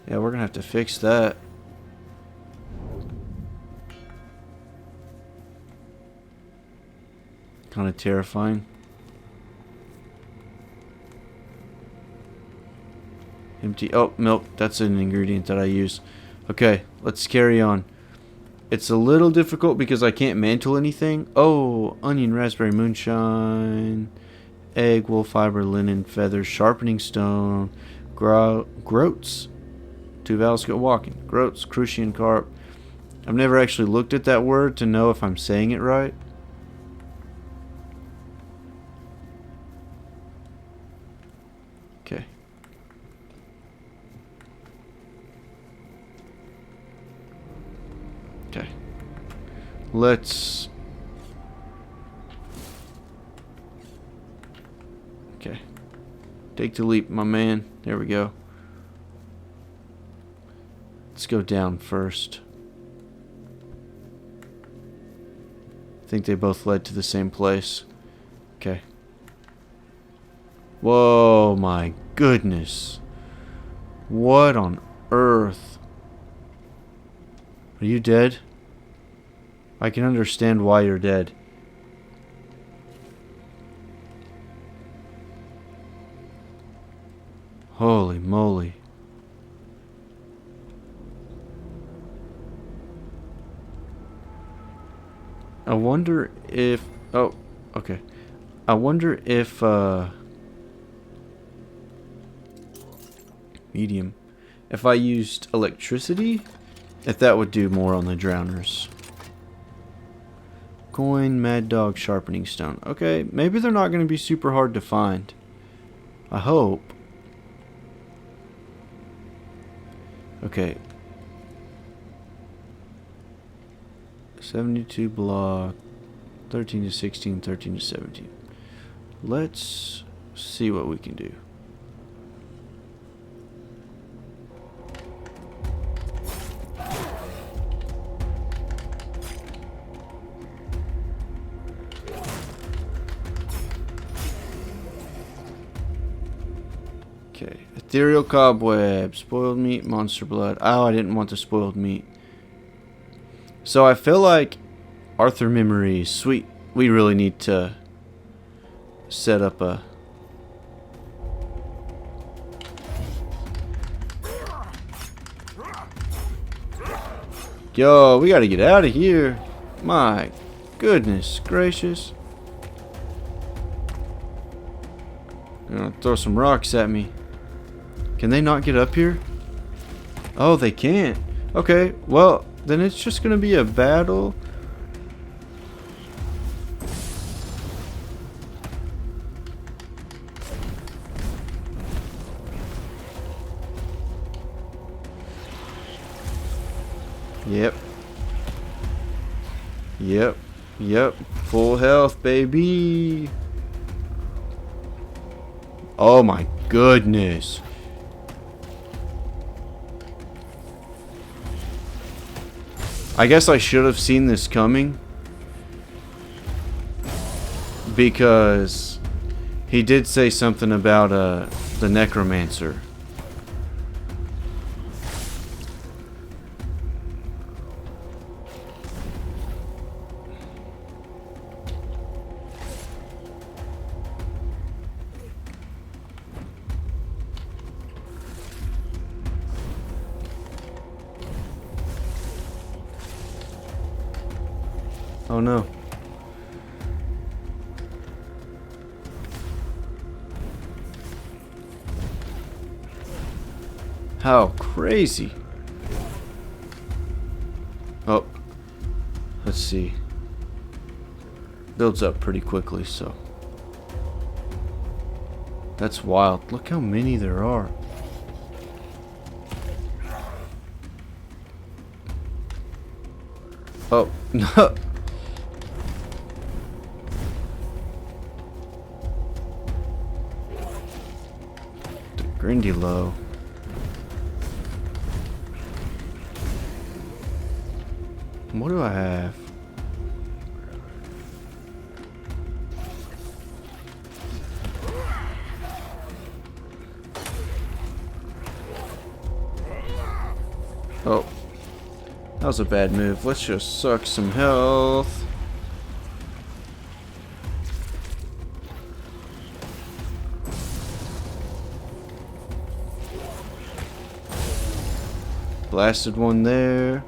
Speaker 1: Yeah, we're gonna have to fix that. Kind of terrifying. Empty. Oh, milk. That's an ingredient that I use. Okay, let's carry on. It's a little difficult because I can't mantle anything. Oh, onion, raspberry, moonshine, egg, wool fiber, linen, feathers, sharpening stone, groats. 2 vowels go walking. Groats, crucian carp. I've never actually looked at that word to know if I'm saying it right. Okay. Okay. Let's... Okay. Take the leap, my man. There we go. Let's go down first. I think they both led to the same place. Okay. Whoa, my goodness. What on earth? Are you dead? I can understand why you're dead. Holy moly. I wonder if... Oh, okay. I wonder if medium. If I used electricity, if that would do more on the drowners. Coin, Mad Dog, Sharpening Stone. Okay, maybe they're not going to be super hard to find. I hope. Okay. 72 block. 13 to 16, 13 to 17. Let's see what we can do. Okay, ethereal cobweb, spoiled meat, monster blood. Oh, I didn't want the spoiled meat. So I feel like Arthur memories, sweet. We really need to set up a... Yo, we gotta get out of here. My goodness gracious. They're gonna throw some rocks at me. Can they not get up here? Oh, they can't. Okay, well, then it's just gonna be a battle. Yep. Yep. Yep. Full health, baby. Oh my goodness. I guess I should have seen this coming, because he did say something about the necromancer. Oh no. How crazy. Oh. Let's see. Builds up pretty quickly, so. That's wild. Look how many there are. Oh, no. Grindy low. What do I have? Oh, that was a bad move. Let's just suck some health. Blasted one there.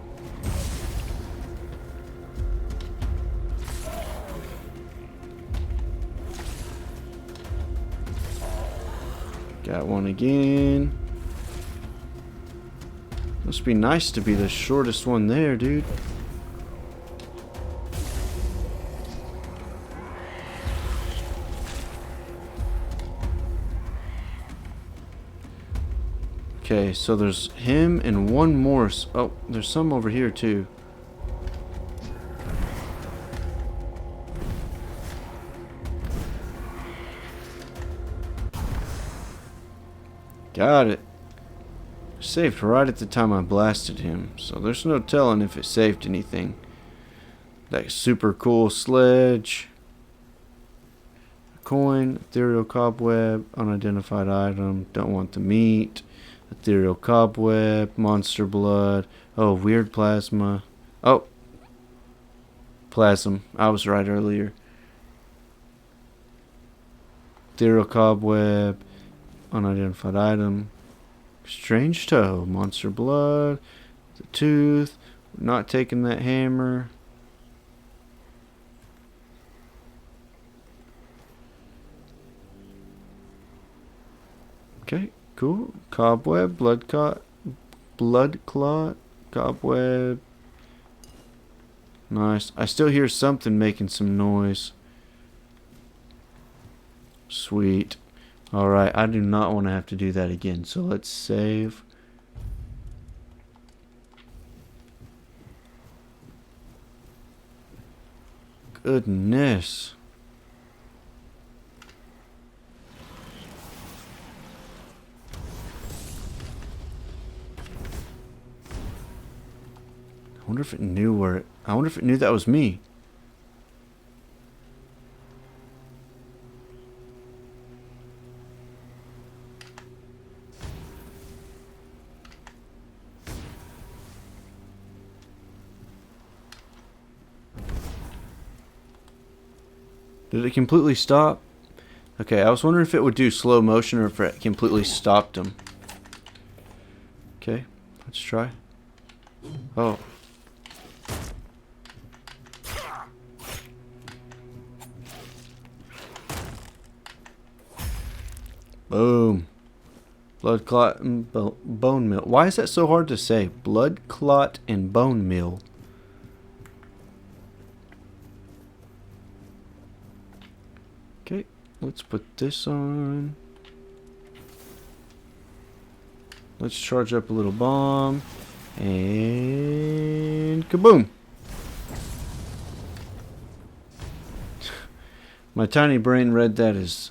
Speaker 1: Got one again. Must be nice to be the shortest one there, dude. Okay, so there's him and one more. Oh, there's some over here too. Got it. Saved right at the time I blasted him, so there's no telling if it saved anything. That super cool sledge. Coin, ethereal cobweb, unidentified item, don't want the meat. Ethereal cobweb, monster blood. Oh, weird plasma. Oh, plasm. I was right earlier. Ethereal cobweb, unidentified item. Strange toe, monster blood. The tooth. Not taking that hammer. Okay, cool. Cobweb, blood clot, cobweb. Nice. I still hear something making some noise. Sweet. Alright, I do not want to have to do that again, so let's save. Goodness. I wonder if it knew where it... I wonder if it knew that was me. Did it completely stop? Okay, I was wondering if it would do slow motion or if it completely stopped him. Okay, let's try. Oh. Boom. Blood clot and bone meal. Why is that so hard to say? Blood clot and bone meal. Okay, let's put this on. Let's charge up a little bomb. And kaboom! My tiny brain read that as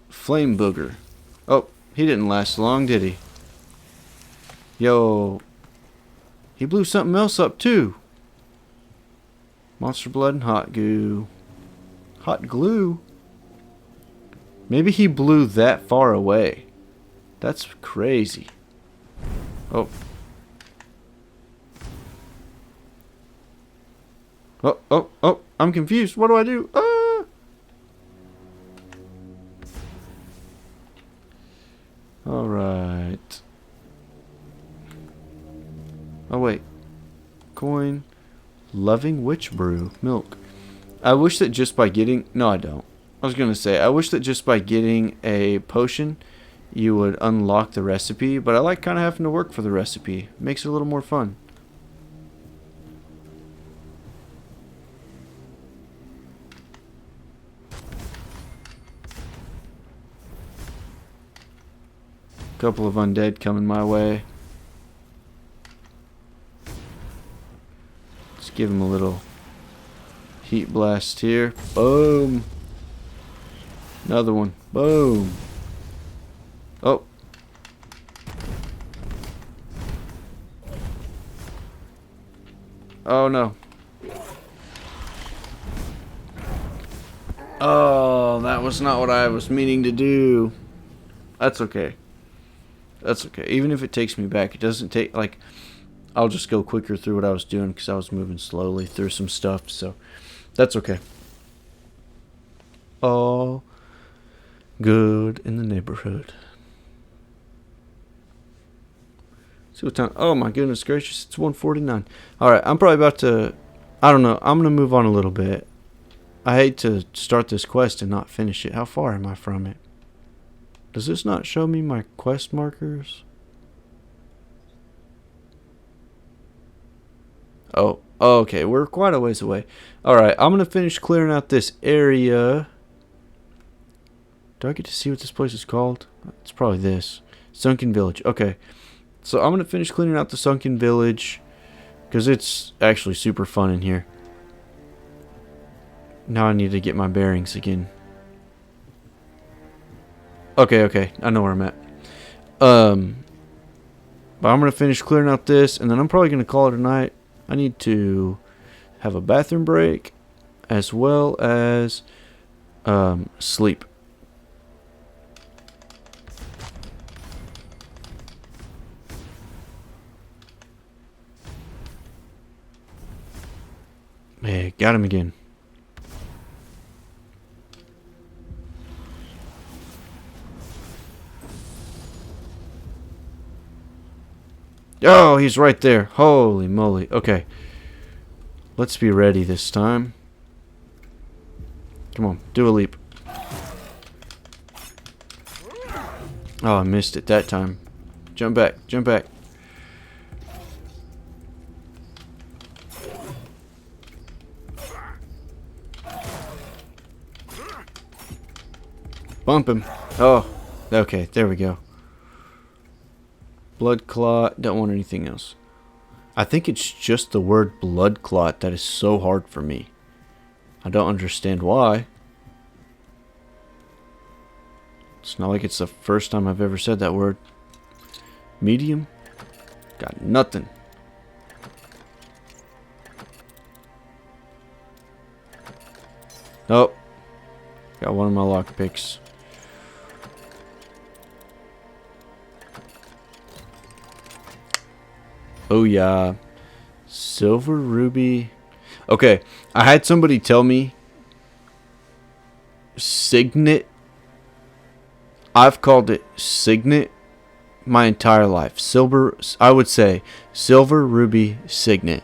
Speaker 1: flame booger. Oh, he didn't last long, did he? Yo. He blew something else up too. Monster blood and hot goo. Hot glue? Maybe he blew that far away. That's crazy. Oh. Oh, I'm confused. What do I do? Ah! Alright. Oh, wait. Coin. Loving witch brew. Milk. I wish that just by getting... No, I don't. I was going to say, I wish that just by getting a potion, you would unlock the recipe. But I like kind of having to work for the recipe. Makes it a little more fun. Couple of undead coming my way. Let's give him a little heat blast here. Boom. Another one. Boom. Oh. Oh no. Oh, that was not what I was meaning to do. That's okay. That's okay. Even if it takes me back, it doesn't take, like, I'll just go quicker through what I was doing because I was moving slowly through some stuff, so that's okay. All good in the neighborhood. See what time? Oh my goodness gracious, it's 1:49. Alright, I'm probably about to, I don't know, I'm going to move on a little bit. I hate to start this quest and not finish it. How far am I from it? Does this not show me my quest markers? Oh, okay. We're quite a ways away. Alright, I'm going to finish clearing out this area. Do I get to see what this place is called? It's probably this. Sunken Village. Okay. So I'm going to finish cleaning out the Sunken Village because it's actually super fun in here. Now I need to get my bearings again. Okay, I know where I'm at. But I'm going to finish clearing out this, and then I'm probably going to call it a night. I need to have a bathroom break, as well as sleep. Hey, got him again. Oh, he's right there. Holy moly. Okay. Let's be ready this time. Come on, do a leap. Oh, I missed it that time. Jump back. Jump back. Bump him. Oh, okay. There we go. Blood clot. Don't want anything else. I think it's just the word blood clot that is so hard for me. I don't understand why. It's not like it's the first time I've ever said that word. Medium? Got nothing. Nope. Got one of my lockpicks. Oh yeah. Silver ruby. Okay, I had somebody tell me signet. I've called it signet my entire life. Silver, I would say silver ruby signet.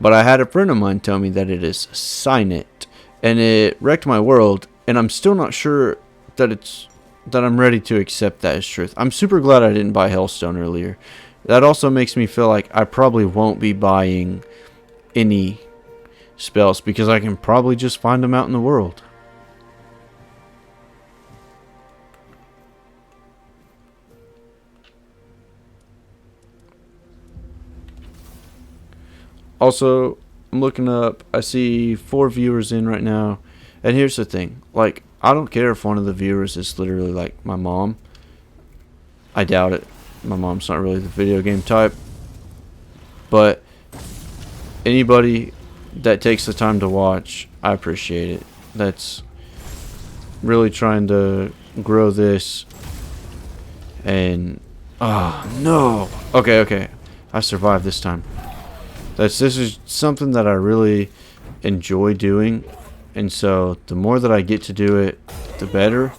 Speaker 1: But I had a friend of mine tell me that it is signet, and it wrecked my world, and I'm still not sure that I'm ready to accept that as truth. I'm super glad I didn't buy Hellstone earlier. That also makes me feel like I probably won't be buying any spells because I can probably just find them out in the world. Also, I'm looking up. I see 4 viewers in right now. And here's the thing. Like, I don't care if one of the viewers is literally like my mom. I doubt it. My mom's not really the video game type. But anybody that takes the time to watch, I appreciate it. That's really trying to grow this. And oh no. Okay. I survived this time. This is something that I really enjoy doing, and so the more that I get to do it, the better,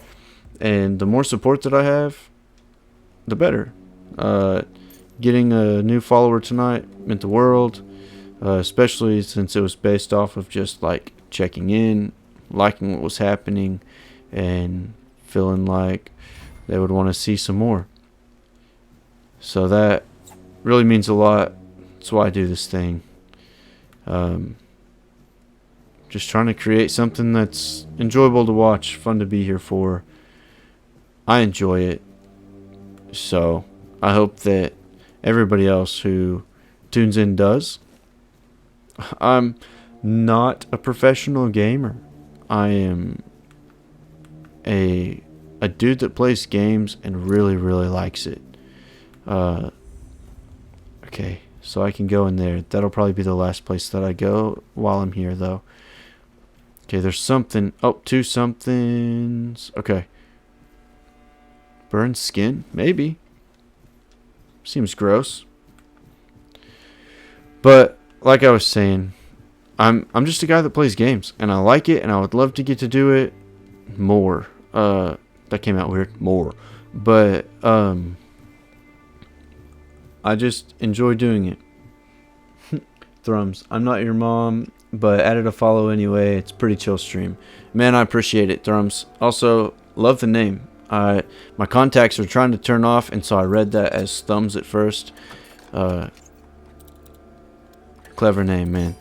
Speaker 1: and the more support that I have, the better. Getting a new follower tonight meant the world, especially since it was based off of just like checking in, liking what was happening, and feeling like they would want to see some more. So that really means a lot. That's why I do this thing. Just trying to create something that's enjoyable to watch, fun to be here for. I enjoy it. So I hope that everybody else who tunes in does. I'm not a professional gamer. I am a dude that plays games and really, really likes it. Okay. So I can go in there. That'll probably be the last place that I go while I'm here, though. Okay, there's something. Oh, 2 somethings. Okay. Burned skin? Maybe. Seems gross. But, like I was saying, I'm just a guy that plays games. And I like it, and I would love to get to do it more. That came out weird. More. But, I just enjoy doing it. Thrums, I'm not your mom, but added a follow anyway. It's pretty chill stream. Man, I appreciate it, Thrums. Also, love the name. My contacts are trying to turn off, and so I read that as Thumbs at first. Clever name, man.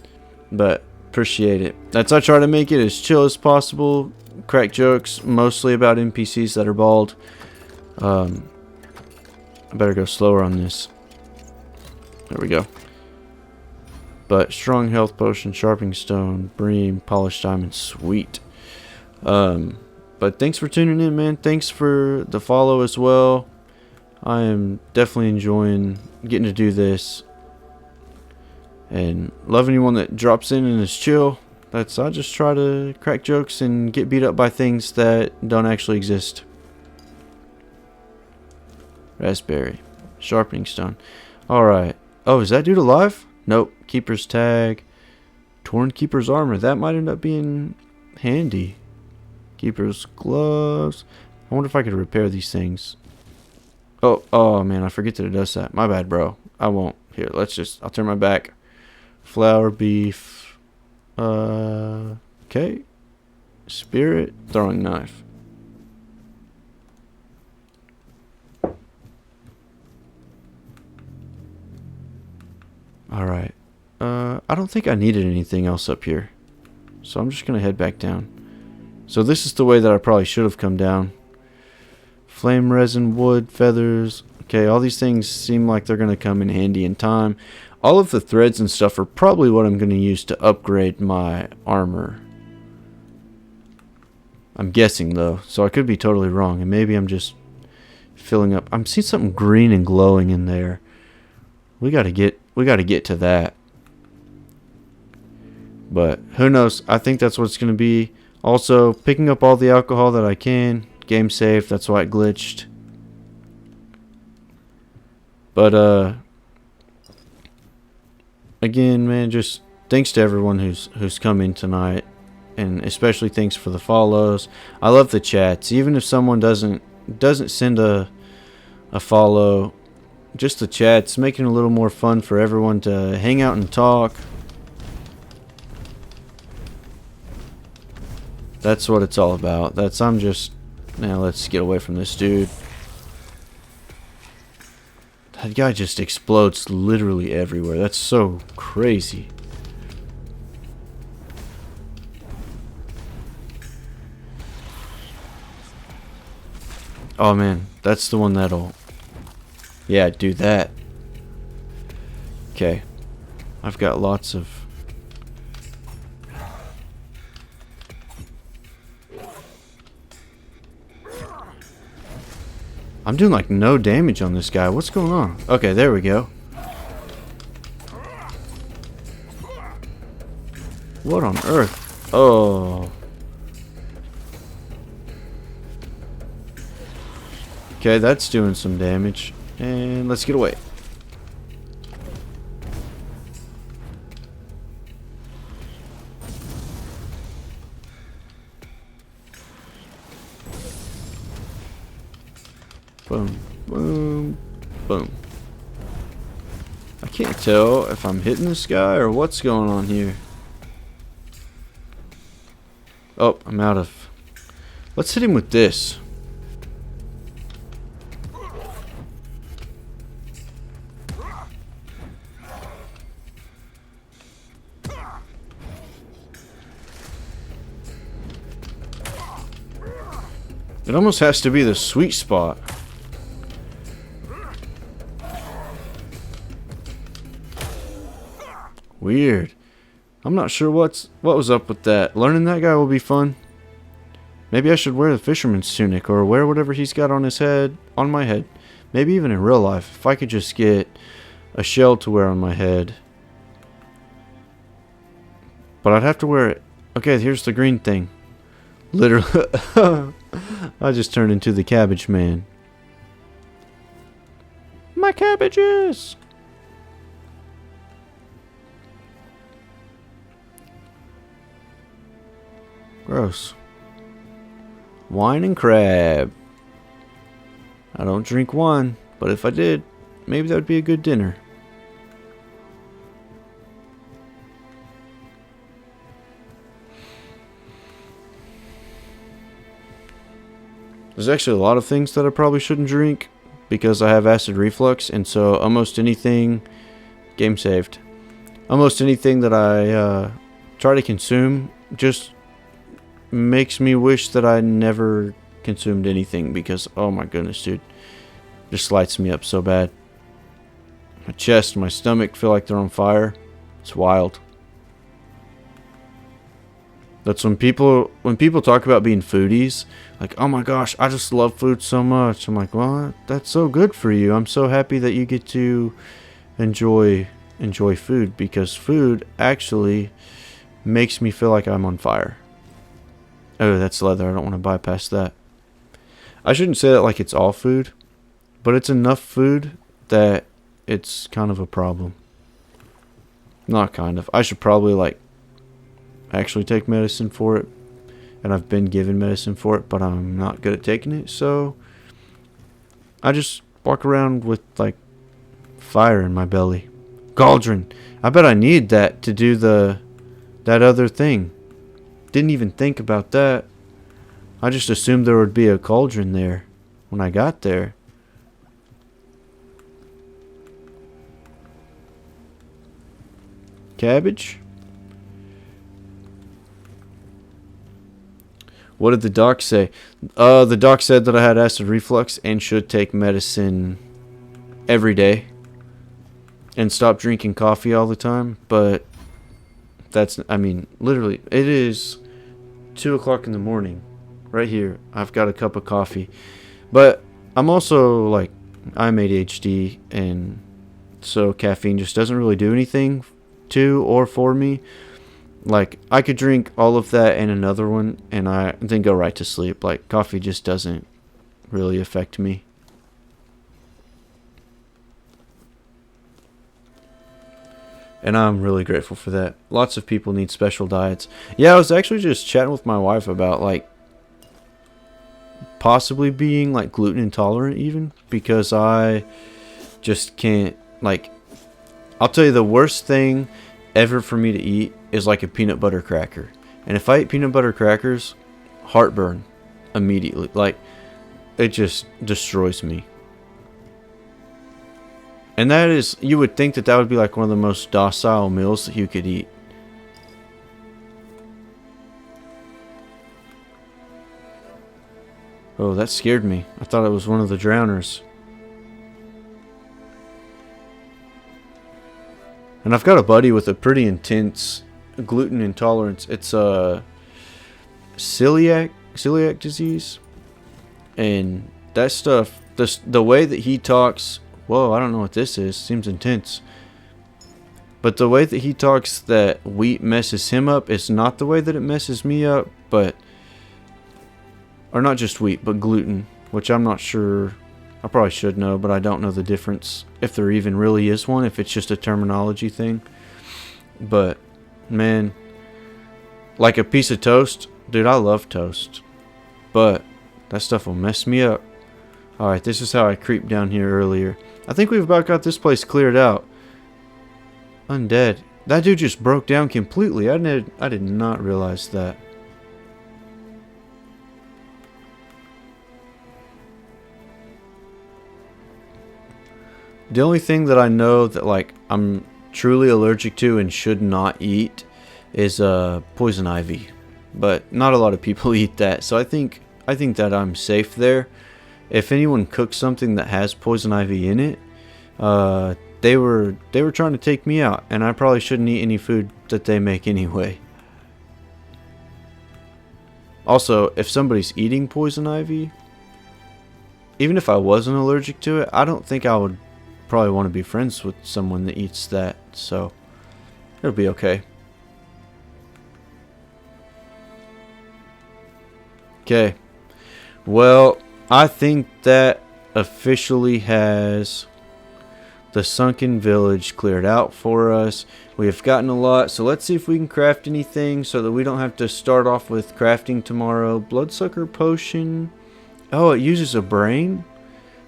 Speaker 1: But appreciate it. That's I try to make it as chill as possible. Crack jokes, mostly about NPCs that are bald. I better go slower on this. There we go. But strong health potion, sharpening stone, bream, polished diamond, sweet. But thanks for tuning in, man. Thanks for the follow as well. I am definitely enjoying getting to do this. And love anyone that drops in and is chill. I just try to crack jokes and get beat up by things that don't actually exist. Raspberry. Sharpening stone. Alright. Oh, is that dude alive? Nope. Keeper's tag. Torn Keeper's armor. That might end up being handy. Keeper's gloves. I wonder if I could repair these things. Oh man, I forget that it does that. My bad, bro. I won't. Here, I'll turn my back. Flour, beef. Okay. Spirit. Throwing knife. Alright. I don't think I needed anything else up here. So I'm just going to head back down. So this is the way that I probably should have come down. Flame resin, wood, feathers. Okay, all these things seem like they're going to come in handy in time. All of the threads and stuff are probably what I'm going to use to upgrade my armor. I'm guessing though, so I could be totally wrong, and maybe I'm just filling up. I'm seeing something green and glowing in there. We gotta get to that. But who knows? I think that's what it's gonna be. Also, picking up all the alcohol that I can. Game safe. That's why it glitched. But again, man, just thanks to everyone who's come in tonight, and especially thanks for the follows. I love the chats, even if someone doesn't send a follow. Just the chats, making it a little more fun for everyone to hang out and talk. That's what it's all about. Now let's get away from this dude. That guy just explodes literally everywhere. That's so crazy. Oh man, that's the one that'll... Yeah, do that. Okay. I've got lots of... I'm doing like no damage on this guy. What's going on? Okay, there we go. What on earth? Oh. Okay, that's doing some damage. And let's get away. Boom, boom, boom. I can't tell if I'm hitting this guy or what's going on here. Oh, I'm out of... Let's hit him with this. It almost has to be the sweet spot. Weird. I'm not sure what was up with that. Learning that guy will be fun. Maybe I should wear the fisherman's tunic or wear whatever he's got on his head, on my head. Maybe even in real life, if I could just get a shell to wear on my head. But I'd have to wear it. Okay, here's the green thing. Literally, I just turned into the cabbage man. My cabbages! Gross. Wine and crab. I don't drink wine, but if I did, maybe that would be a good dinner. There's actually a lot of things that I probably shouldn't drink because I have acid reflux, and so almost anything... Game saved. Almost anything that I try to consume just makes me wish that I never consumed anything because, oh my goodness, dude. Just lights me up so bad. My chest and my stomach feel like they're on fire. It's wild. That's when people talk about being foodies, like, oh my gosh, I just love food so much. I'm like, well, that's so good for you. I'm so happy that you get to enjoy food, because food actually makes me feel like I'm on fire. Oh, that's leather. I don't want to bypass that. I shouldn't say that like it's all food, but it's enough food that it's kind of a problem. Not kind of. I should probably like actually take medicine for it, and I've been given medicine for it, but I'm not good at taking it, so I just walk around with like fire in my belly. Cauldron. I bet I need that to do that other thing. Didn't even think about that. I just assumed there would be a cauldron there when I got there. cabbage. What did the doc say? The doc said that I had acid reflux and should take medicine every day and stop drinking coffee all the time. But that's, I mean, literally, it is 2 o'clock in the morning. Right here, I've got a cup of coffee. But I'm also, like, I'm ADHD, and so caffeine just doesn't really do anything to or for me. Like, I could drink all of that and another one, and I then go right to sleep. Like, coffee just doesn't really affect me. And I'm really grateful for that. Lots of people need special diets. Yeah, I was actually just chatting with my wife about, like, possibly being, like, gluten intolerant even. Because I just can't, like, I'll tell you the worst thing ever for me to eat is like a peanut butter cracker. And if I eat peanut butter crackers, heartburn immediately. Like, it just destroys me. And that is, you would think that that would be like one of the most docile meals that you could eat. Oh, that scared me. I thought it was one of the drowners. And I've got a buddy with a pretty intense gluten intolerance. It's celiac disease. And that stuff, the way that he talks, whoa, I don't know what this is. Seems intense. But the way that he talks that wheat messes him up is not the way that it messes me up, but, or not just wheat, but gluten, which I'm not sure. I probably should know, but I don't know the difference, if there even really is one, if it's just a terminology thing. But, man, like a piece of toast, dude, I love toast, but that stuff will mess me up. Alright, this is how I creeped down here earlier. I think we've about got this place cleared out. Undead. That dude just broke down completely. I did not realize that. The only thing that I know that, like, I'm truly allergic to and should not eat is poison ivy. But not a lot of people eat that, so I think that I'm safe there. If anyone cooks something that has poison ivy in it, they were trying to take me out, and I probably shouldn't eat any food that they make anyway. Also, if somebody's eating poison ivy, even if I wasn't allergic to it, I don't think I would probably want to be friends with someone that eats that, so it'll be okay. Okay, well, I think that officially has the sunken village cleared out for us. We have gotten a lot, so let's see if we can craft anything so that we don't have to start off with crafting tomorrow. Bloodsucker potion. Oh, it uses a brain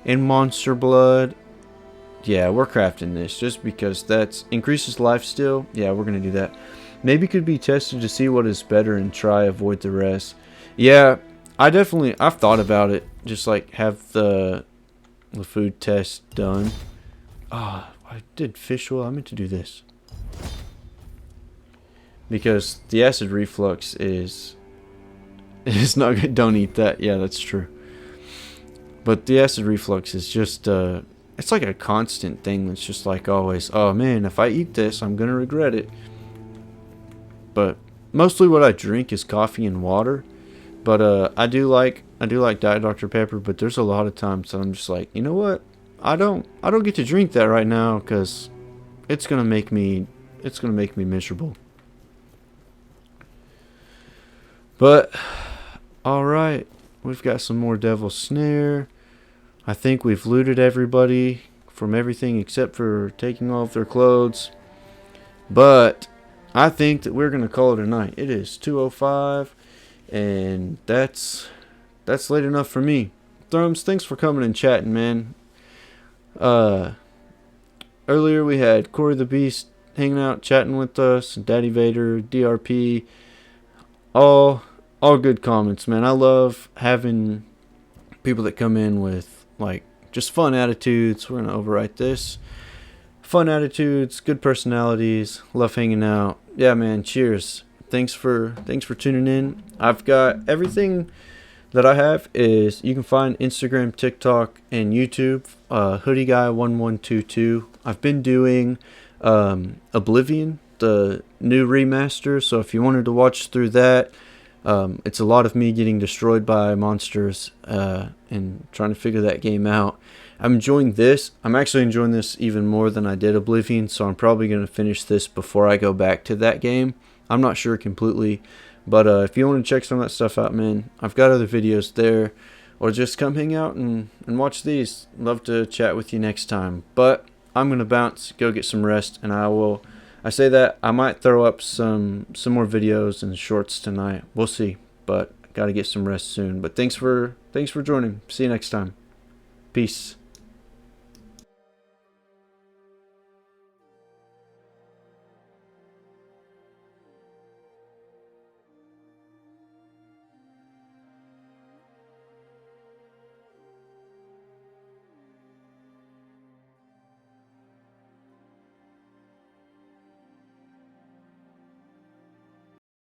Speaker 1: in monster blood. Yeah, we're crafting this just because that increases lifesteal. Yeah, we're going to do that. Maybe could be tested to see what is better and try avoid the rest. Yeah, I've thought about it. Just like have the food test done. Ah, oh, I did fish oil. I meant to do this. Because the acid reflux is not good. Don't eat that. Yeah, that's true. But the acid reflux is just it's like a constant thing that's just like always, oh man, if I eat this, I'm gonna regret it. But mostly what I drink is coffee and water. But I do like Diet Dr. Pepper, but there's a lot of times that I'm just like, you know what? I don't get to drink that right now because it's gonna make me miserable. But all right, we've got some more Devil's Snare. I think we've looted everybody from everything except for taking off their clothes. But I think that we're going to call it a night. It is 2:05, and that's late enough for me. Thrums, thanks for coming and chatting, man. Earlier we had Corey the Beast hanging out, chatting with us, Daddy Vader, DRP. All good comments, man. I love having people that come in with like just fun attitudes. We're gonna overwrite this. fun attitudes, good personalities, love hanging out. Yeah, man, cheers. Thanks for tuning in. I've got everything that I have is you can find Instagram, TikTok, and YouTube. Hoodie Guy 1122. I've been doing Oblivion, the new remaster. So if you wanted to watch through that, it's a lot of me getting destroyed by monsters and trying to figure that game out. I'm enjoying this. I'm actually enjoying this even more than I did Oblivion, so I'm probably going to finish this before I go back to that game. I'm not sure completely, but if you want to check some of that stuff out, man, I've got other videos there, or just come hang out and watch these. Love to chat with you next time, but I'm going to bounce, go get some rest, and I say that I might throw up some more videos and shorts tonight. We'll see, but got to get some rest soon. But thanks for joining. See you next time. Peace.